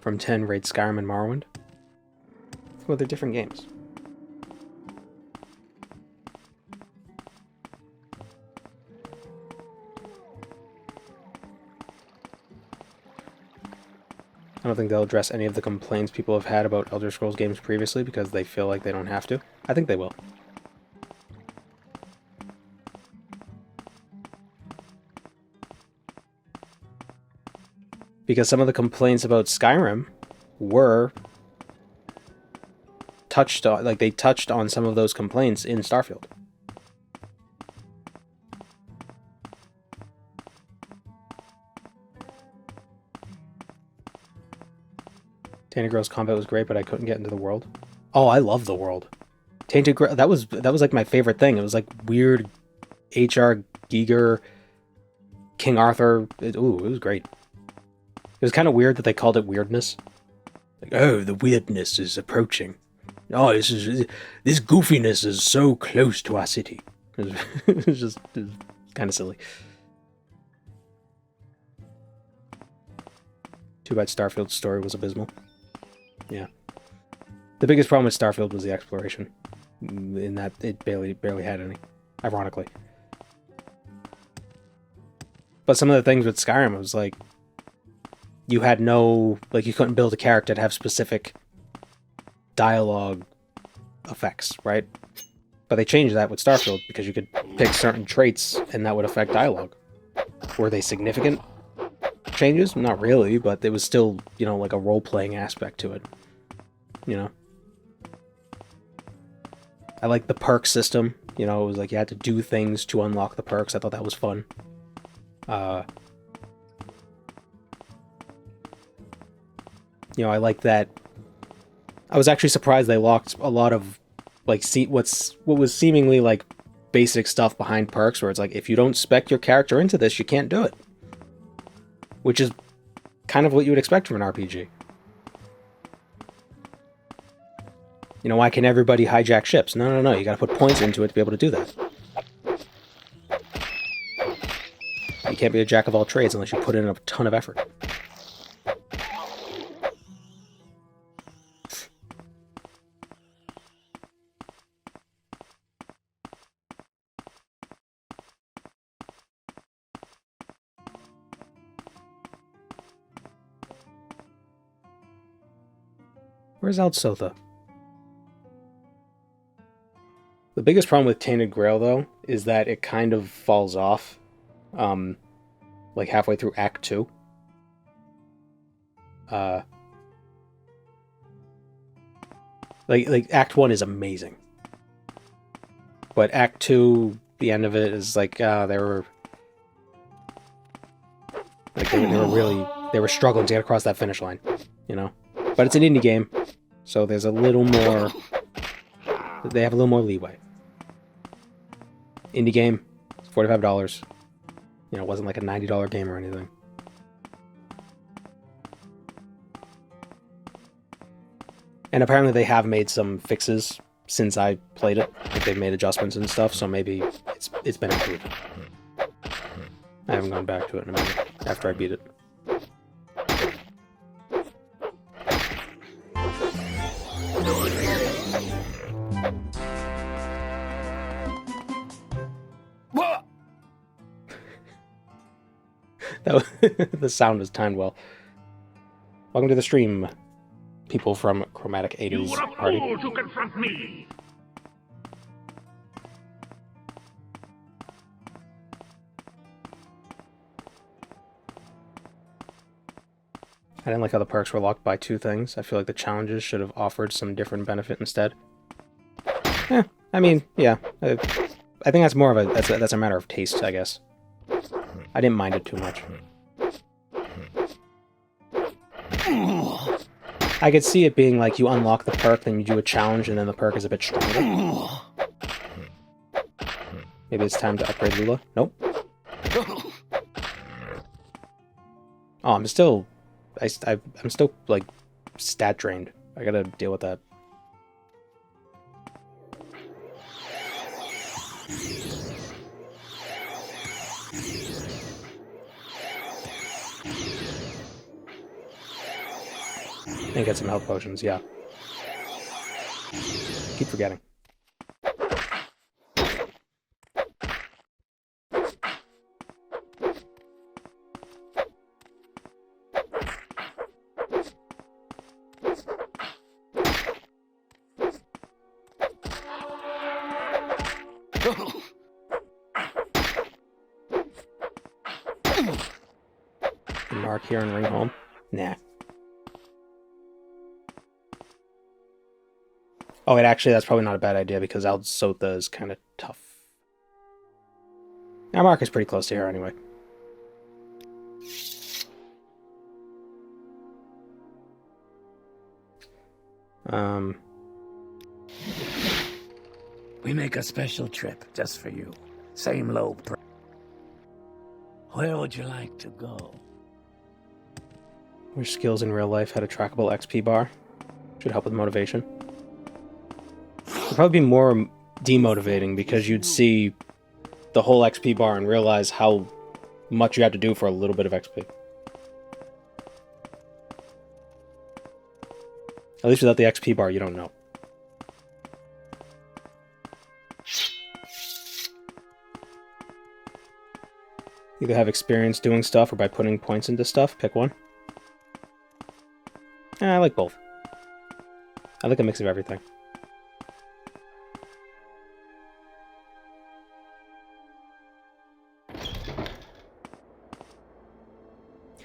From 10, rate Skyrim and Morrowind. Well, they're different games. I don't think they'll address any of the complaints people have had about Elder Scrolls games previously because they feel like they don't have to. I think they will. Because some of the complaints about Skyrim were touched on, like, they touched on some of those complaints in Starfield. Tainted Grail's combat was great, but I couldn't get into the world. Oh, I love the world. Tainted Grail, that was like my favorite thing. It was like weird H.R. Giger, King Arthur. It was great. It was kind of weird that they called it weirdness. Like, oh, the weirdness is approaching. Oh, this goofiness is so close to our city. It was kind of silly. Too bad Starfield's story was abysmal. Yeah. The biggest problem with Starfield was the exploration. In that it barely had any. Ironically. But some of the things with Skyrim, it was like, you had no, like, you couldn't build a character to have specific dialogue effects, right? But they changed that with Starfield because you could pick certain traits and that would affect dialogue. Were they significant changes? Not really, but it was still, you know, like a role-playing aspect to it. You know? I like the perk system. You know, it was like you had to do things to unlock the perks. I thought that was fun. You know, I like that. I was actually surprised they locked a lot of, like, what was seemingly like basic stuff behind perks, where it's like, if you don't spec your character into this, you can't do it. Which is kind of what you would expect from an RPG. You know, why can everybody hijack ships? No, you gotta put points into it to be able to do that. You can't be a jack of all trades unless you put in a ton of effort. Where's Altsotha? The biggest problem with Tainted Grail, though, is that it kind of falls off, like halfway through Act 2. Like Act 1 is amazing. But Act 2, the end of it is like, they were struggling to get across that finish line, you know? But it's an indie game, so there's a little more, they have a little more leeway. Indie game, $45. You know, it wasn't like a $90 game or anything. And apparently they have made some fixes since I played it. Like, they've made adjustments and stuff, so maybe it's been improved. I haven't gone back to it in a minute after I beat it. The sound is timed well. Welcome to the stream, people from Chromatic 80s You were a Party. fool to confront me. I didn't like how the perks were locked by two things. I feel like the challenges should have offered some different benefit instead. I mean, yeah. I think that's more of a that's a matter of taste, I guess. I didn't mind it too much. I could see it being like you unlock the perk, then you do a challenge, and then the perk is a bit stronger. Maybe it's time to upgrade Lula. Nope. Oh, I'm still like stat drained. I gotta deal with that. And get some health potions, yeah. Keep forgetting. Mark here and ring home? Nah. Oh, and actually, that's probably not a bad idea because Al Sotha is kind of tough. Now, Mark is pretty close to here anyway. We make a special trip just for you. Same low price. Where would you like to go? Wish skills in real life had a trackable XP bar. Should help with motivation. It'd probably be more demotivating because you'd see the whole XP bar and realize how much you have to do for a little bit of XP. At least without the XP bar, you don't know. Either have experience doing stuff or by putting points into stuff. Pick one. I like both. I like a mix of everything.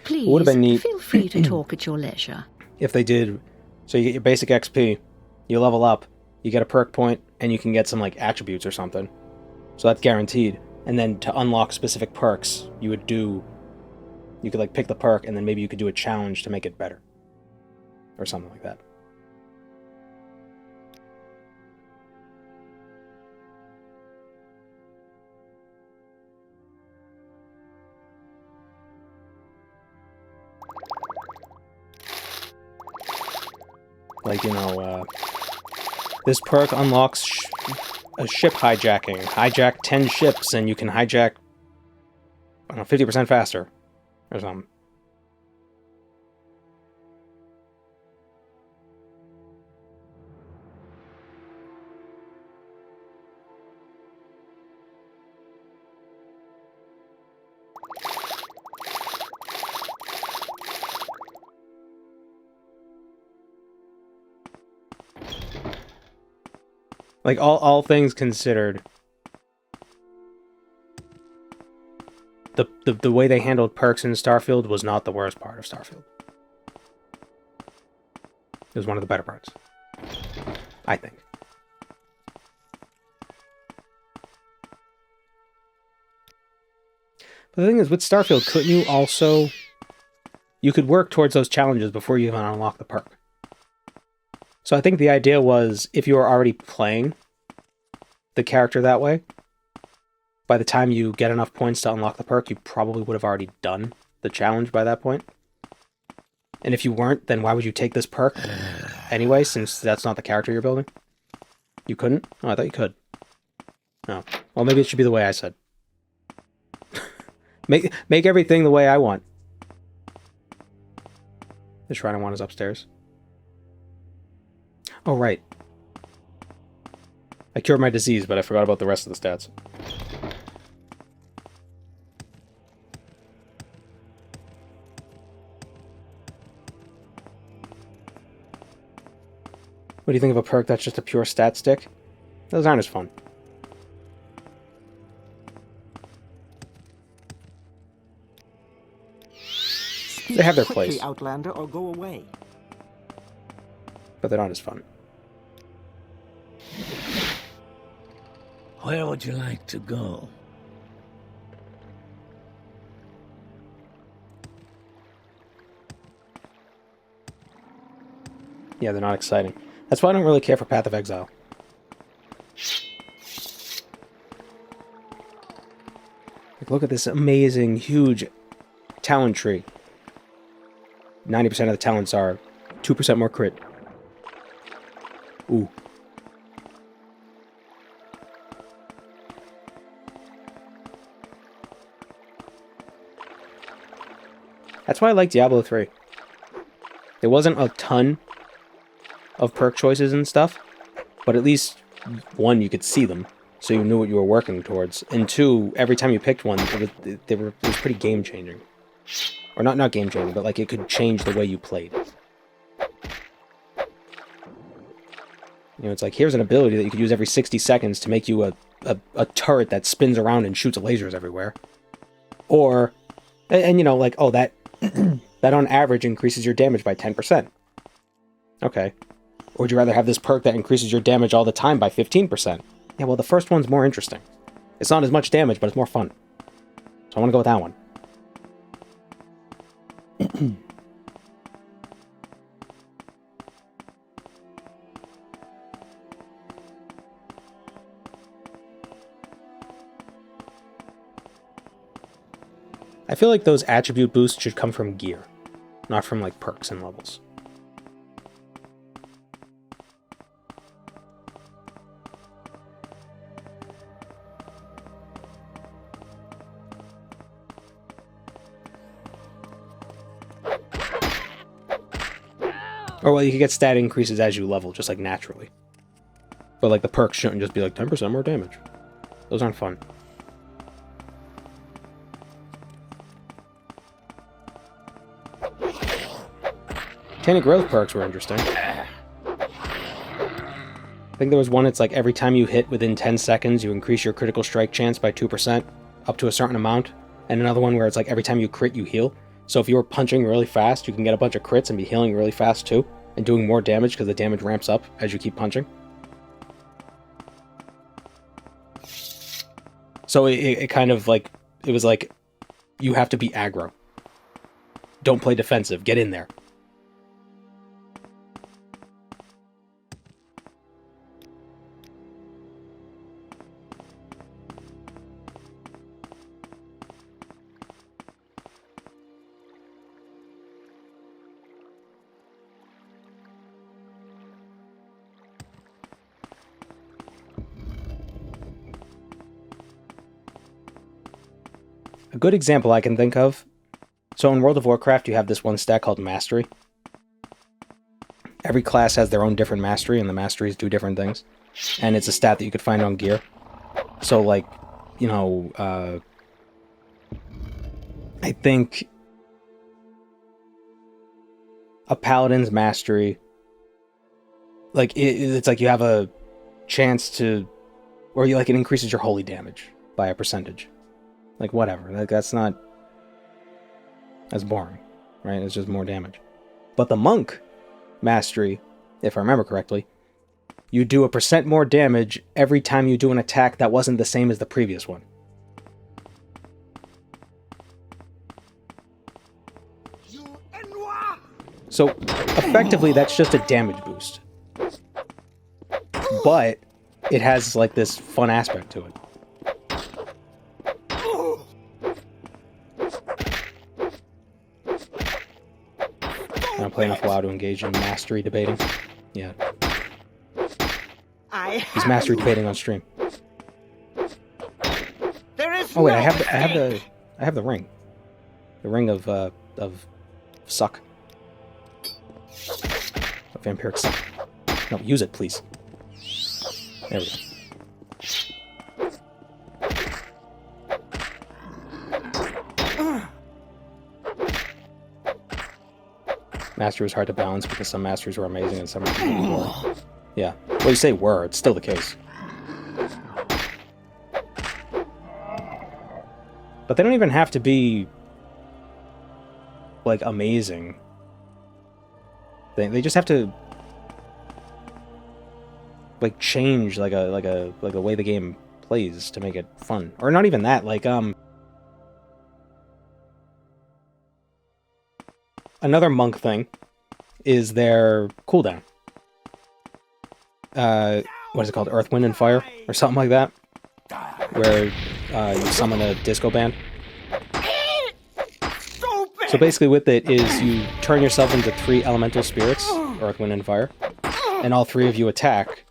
Please, It would have been neat feel free to talk at your leisure. if they did. So you get your basic XP, you level up, you get a perk point, and you can get some like attributes or something. So that's guaranteed. And then to unlock specific perks, you could like pick the perk, and then maybe you could do a challenge to make it better, or something like that. Like, you know, this perk unlocks a ship hijacking. Hijack 10 ships, and you can hijack, I don't know, 50% faster, or something. Like, all things considered, the way they handled perks in Starfield was not the worst part of Starfield. It was one of the better parts, I think. But the thing is, with Starfield, couldn't you also... You could work towards those challenges before you even unlock the perk. So I think the idea was, if you were already playing the character that way, by the time you get enough points to unlock the perk, you probably would have already done the challenge by that point. And if you weren't, then why would you take this perk anyway, since that's not the character you're building? You couldn't? Oh, I thought you could. Oh. Well, maybe it should be the way I said. Make everything the way I want. The shrine I want is upstairs. Oh, right. I cured my disease, but I forgot about the rest of the stats. What do you think of a perk that's just a pure stat stick? Those aren't as fun. They have their Quickly, place, Outlander, or go away. but they're not as fun. Where would you like to go? Yeah, they're not exciting. That's why I don't really care for Path of Exile. Like, look at this amazing, huge talent tree. 90% of the talents are 2% more crit. Ooh. That's why I like Diablo 3. There wasn't a ton of perk choices and stuff, but at least, one, you could see them, so you knew what you were working towards, and two, every time you picked one, it was pretty game-changing. Or not game-changing, but like it could change the way you played. You know, it's like, here's an ability that you could use every 60 seconds to make you a turret that spins around and shoots lasers everywhere. Or, and you know, like, oh, that on average increases your damage by 10%. Okay. Or would you rather have this perk that increases your damage all the time by 15%? Yeah, well, the first one's more interesting. It's not as much damage, but it's more fun. So I want to go with that one. I feel like those attribute boosts should come from gear, not from like perks and levels. Or well, you can get stat increases as you level, just like naturally. But like the perks shouldn't just be like 10% more damage. Those aren't fun. Tainted Growth perks were interesting. I think there was one, it's like every time you hit within 10 seconds, you increase your critical strike chance by 2%, up to a certain amount. And another one where it's like every time you crit, you heal. So if you were punching really fast, you can get a bunch of crits and be healing really fast too, and doing more damage because the damage ramps up as you keep punching. So it kind of like, it was like, you have to be aggro. Don't play defensive, get in there. A good example I can think of, so in World of Warcraft you have this one stat called Mastery. Every class has their own different Mastery, and the Masteries do different things. And it's a stat that you could find on gear. So like, you know, I think a Paladin's Mastery, like, it's like you have a chance to, or you like it increases your holy damage by a percentage. Like, whatever. Like, that's not... That's boring, right? It's just more damage. But the Monk Mastery, if I remember correctly, you do a % more damage every time you do an attack that wasn't the same as the previous one. So, effectively, that's just a damage boost. But it has, like, this fun aspect to it. I don't play enough WoW to engage in mastery debating. Yeah. He's mastery debating on stream. Oh wait, I have the ring. The ring of suck. Of vampiric suck. No, use it, please. There we go. Mastery was hard to balance because some masters were amazing and some were. Yeah. Well, you say were, it's still the case. But they don't even have to be like amazing. They just have to like change like a way the game plays to make it fun. Or not even that, like another monk thing is their cooldown. What is it called? Earth, Wind, and Fire? Or something like that? Where you summon a disco band. So basically with it is you turn yourself into 3 elemental spirits, Earth, Wind, and Fire, and all 3 of you attack,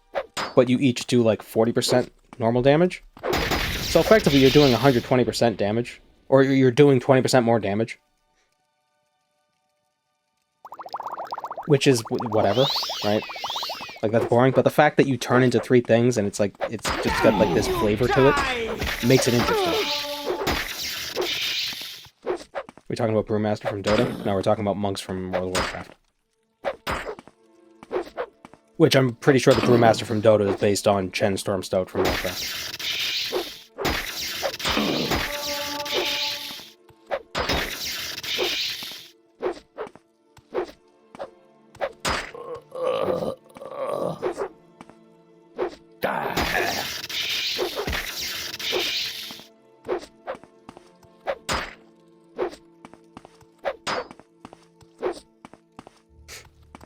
but you each do like 40% normal damage. So effectively you're doing 120% damage, or you're doing 20% more damage. Which is whatever, right? Like, that's boring, but the fact that you turn into 3 things and it's like, it's just got like this flavor to it, makes it interesting. We're talking about Brewmaster from Dota? No, we're talking about monks from World of Warcraft. Which I'm pretty sure the Brewmaster from Dota is based on Chen Stormstout from Warcraft.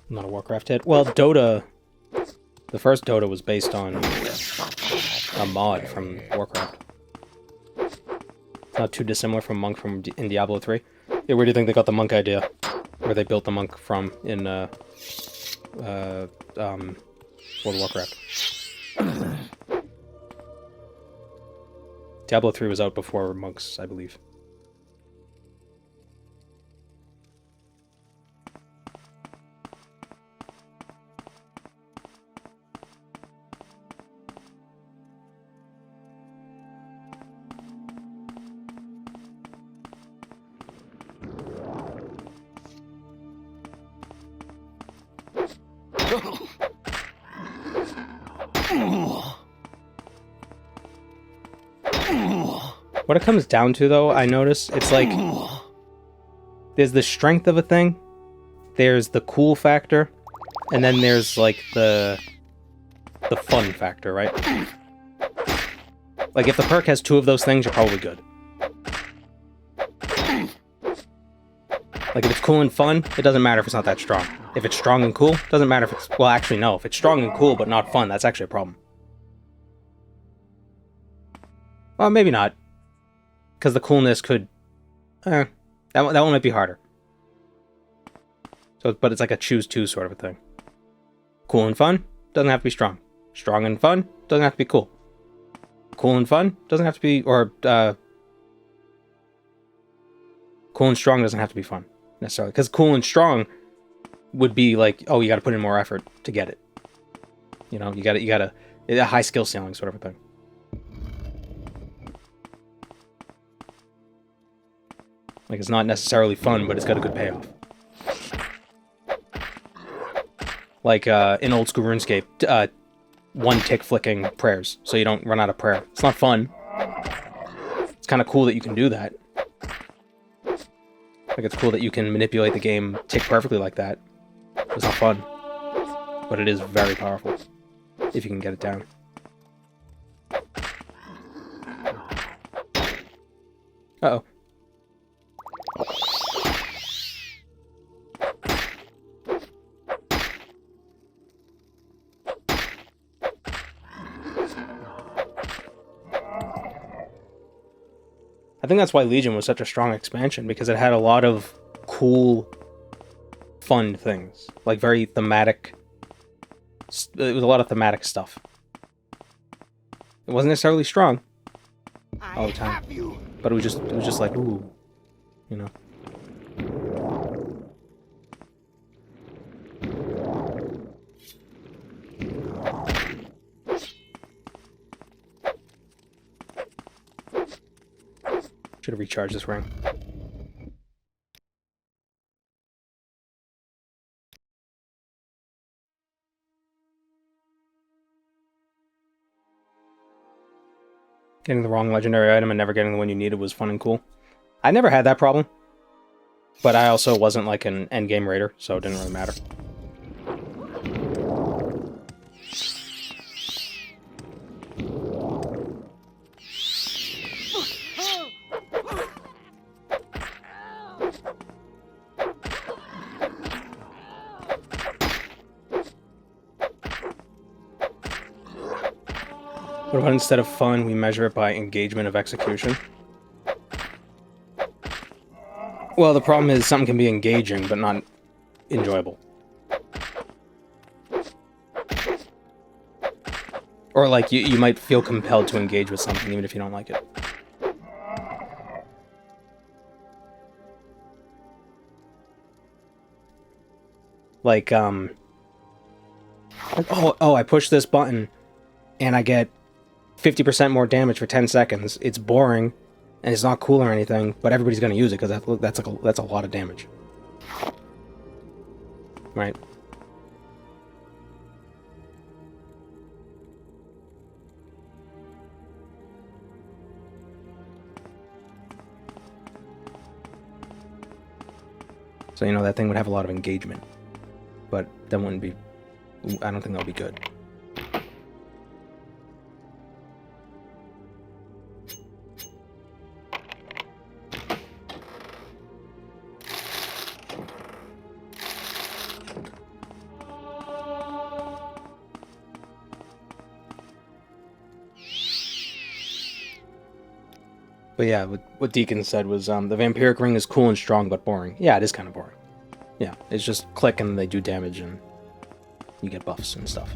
Not a Warcraft hit. Well, Dota, the first Dota was based on a mod from Warcraft. Not too dissimilar from Monk in Diablo 3. Yeah, where do you think they got the Monk idea? Where they built the Monk from in World of Warcraft. Diablo 3 was out before Monks, I believe. What it comes down to, though, I notice, it's like there's the strength of a thing, there's the cool factor, and then there's like the fun factor, right? Like if the perk has two of those things, you're probably good. Like if it's cool and fun, it doesn't matter if it's not that strong. If it's strong and cool, doesn't matter if it's... Well, actually, no. If it's strong and cool but not fun, that's actually a problem. Well, maybe not. Because the coolness could... that one might be harder. So, but it's like a choose two sort of a thing. Cool and fun, doesn't have to be strong. Strong and fun, doesn't have to be cool. Cool and fun, doesn't have to be... Or, cool and strong doesn't have to be fun, necessarily. Because cool and strong would be like, oh, you gotta put in more effort to get it. You know, you gotta... A high skill ceiling sort of a thing. Like, it's not necessarily fun, but it's got a good payoff. Like, in old school RuneScape, one-tick flicking prayers, so you don't run out of prayer. It's not fun. It's kind of cool that you can do that. Like, it's cool that you can manipulate the game tick perfectly like that. It's not fun. But it is very powerful, if you can get it down. Uh-oh. I think that's why Legion was such a strong expansion, because it had a lot of cool, fun things. Like, very thematic... It was a lot of thematic stuff. It wasn't necessarily strong all the time. But it was just like, ooh, you know. Should have recharged this ring. Getting the wrong legendary item and never getting the one you needed was fun and cool. I never had that problem. But I also wasn't like an endgame raider, so it didn't really matter. What about instead of fun, we measure it by engagement of execution? Well, the problem is something can be engaging, but not enjoyable. Or like, you might feel compelled to engage with something even if you don't like it. Like, oh, I push this button and I get 50% more damage for 10 seconds. It's boring, and it's not cool or anything, but everybody's gonna use it because that's a lot of damage. Right? So, you know, that thing would have a lot of engagement. But that wouldn't be... I don't think that would be good. But yeah, what Deacon said was the vampiric ring is cool and strong, but boring. Yeah, it is kind of boring. Yeah, it's just click and they do damage and you get buffs and stuff.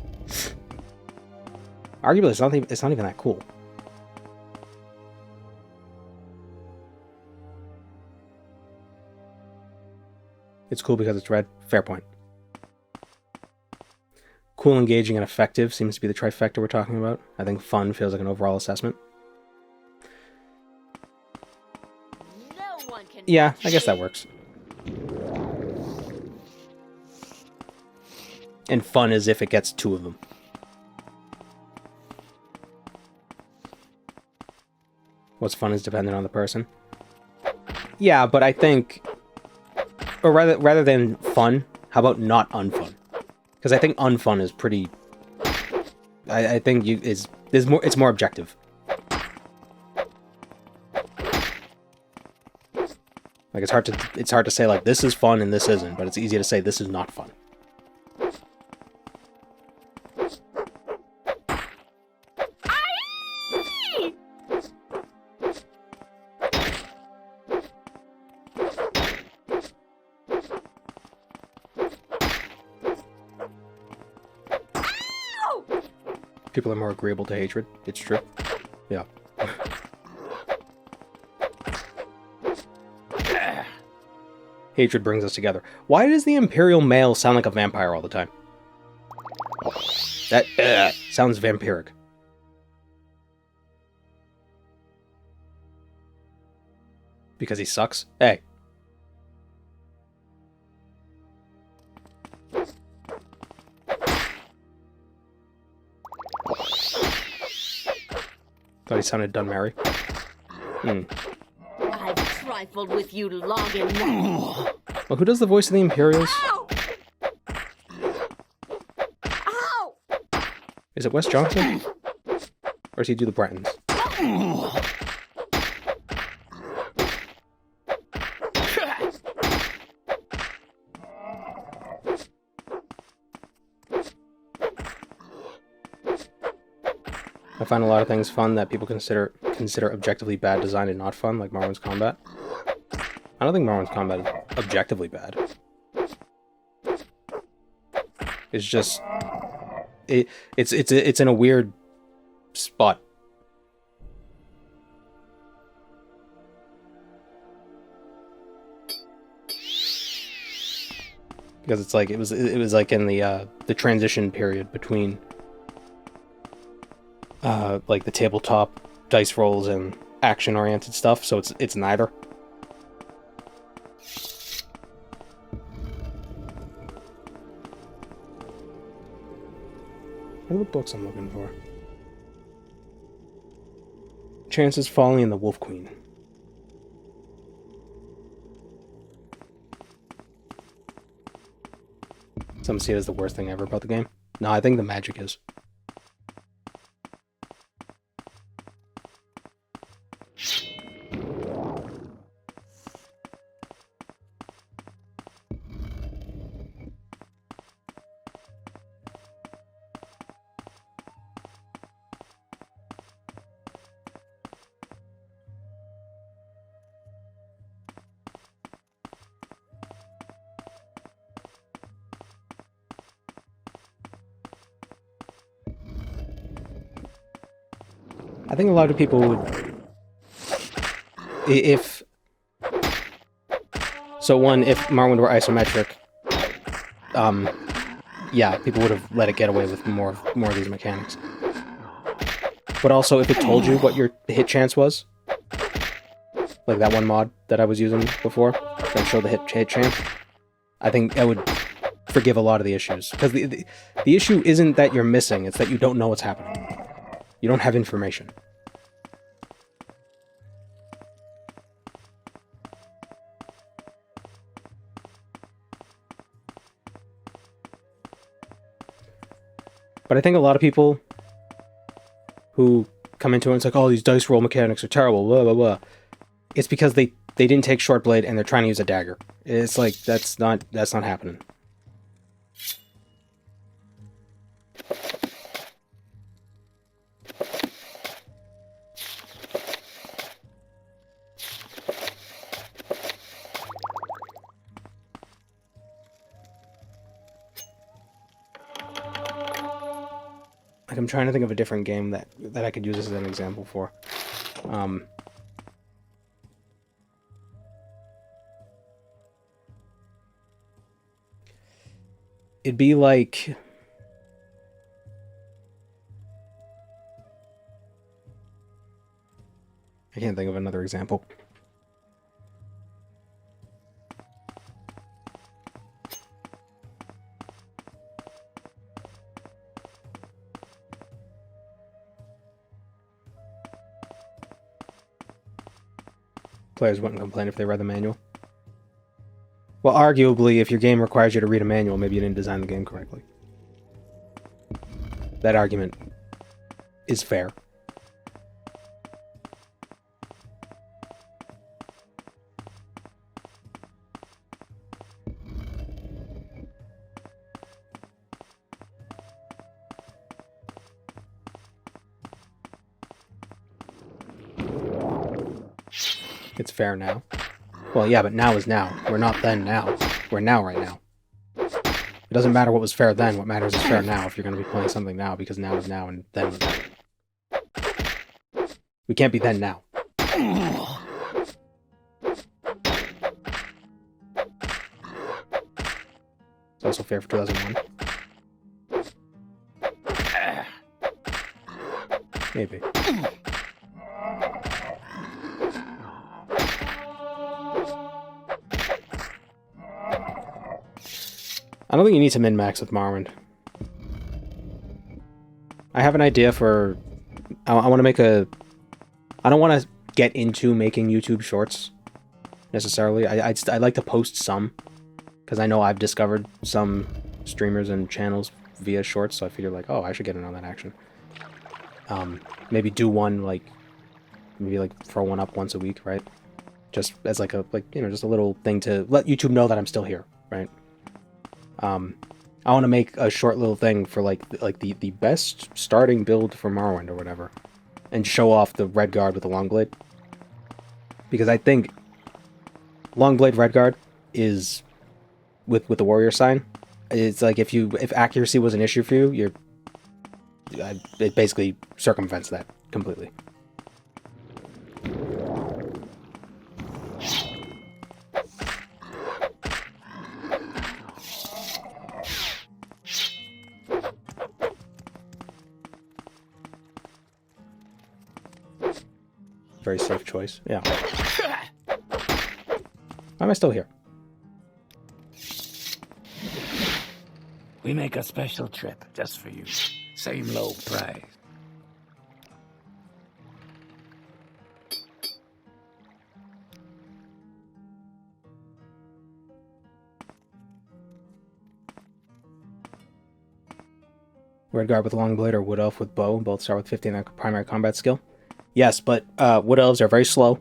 Arguably, it's not even that cool. It's cool because it's red. Fair point. Cool, engaging, and effective seems to be the trifecta we're talking about. I think fun feels like an overall assessment. Yeah, I guess that works. And fun is if it gets two of them. What's fun is dependent on the person. Yeah, but I think, or rather than fun, how about not unfun? Because I think unfun is pretty. I think it's more objective. Like it's hard to say like this is fun and this isn't, but it's easy to say this is not fun. People are more agreeable to hatred. It's true. Yeah. Hatred brings us together. Why does the Imperial male sound like a vampire all the time? That sounds vampiric. Because he sucks? Hey. Thought he sounded Dunmary. I've trifled with you long enough. Well, who does the voice of the Imperials? Ow! Ow! Is it Wes Johnson? Or does he do the Bretons? I find a lot of things fun that people consider objectively bad design and not fun, like Morrowind's combat. I don't think Morrowind's combat is objectively bad. It's just it's in a weird spot. Because it's like it was like in the transition period between like the tabletop dice rolls and action-oriented stuff, so it's neither. What are the books I'm looking for? Chances Falling and the Wolf Queen. Some see it as the worst thing ever about the game. No, I think the magic is. I think a lot of people would, if Morrowind were isometric, yeah, people would have let it get away with more of these mechanics. But also, if it told you what your hit chance was, like that one mod that I was using before, that showed the hit chance, I think that would forgive a lot of the issues. Because the issue isn't that you're missing, it's that you don't know what's happening. You don't have information. But I think a lot of people who come into it and it's like, oh, these dice roll mechanics are terrible, blah, blah, blah. It's because they didn't take short blade and they're trying to use a dagger. It's like, that's not happening. Like, I'm trying to think of a different game that I could use this as an example for. It'd be like... I can't think of another example. Players wouldn't complain if they read the manual. Well, arguably, if your game requires you to read a manual, maybe you didn't design the game correctly. That argument is fair. It's fair now. Well, yeah, but now is now. We're not then now. We're now right now. It doesn't matter what was fair then. What matters is fair now if you're going to be playing something now, because now is now and then was then. We can't be then now. It's also fair for 2001. Maybe. I don't think you need to min-max with Morrowind. I have an idea for... I want to make a... I don't want to get into making YouTube shorts, necessarily. I'd like to post some, because I know I've discovered some streamers and channels via shorts, so I figure, like, oh, I should get in on that action. Maybe do one, like... Maybe, like, throw one up once a week, right? Just as, like, a... Like, you know, just a little thing to let YouTube know that I'm still here, right? I want to make a short little thing for like the best starting build for Morrowind or whatever, and show off the Redguard with the Longblade, because I think Longblade Redguard is with the warrior sign. It's like if accuracy was an issue for you, it basically circumvents that completely. Very safe choice. Yeah. Why am I still here? We make a special trip just for you. Same low price. Redguard with Longblade or Wood Elf with Bow, both start with 15 primary combat skill. Yes, but Wood Elves are very slow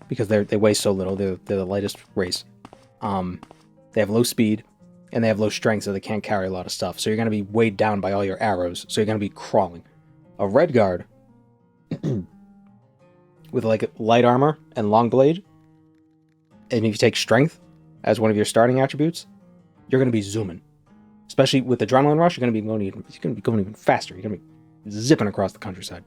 because they weigh so little. They're the lightest race. They have low speed and they have low strength, so they can't carry a lot of stuff. So you're going to be weighed down by all your arrows. So you're going to be crawling. A Redguard with like light armor and Longblade, and if you take strength as one of your starting attributes, you're going to be zooming. Especially with Adrenaline Rush, you're going to be going even faster. You're going to be zipping across the countryside.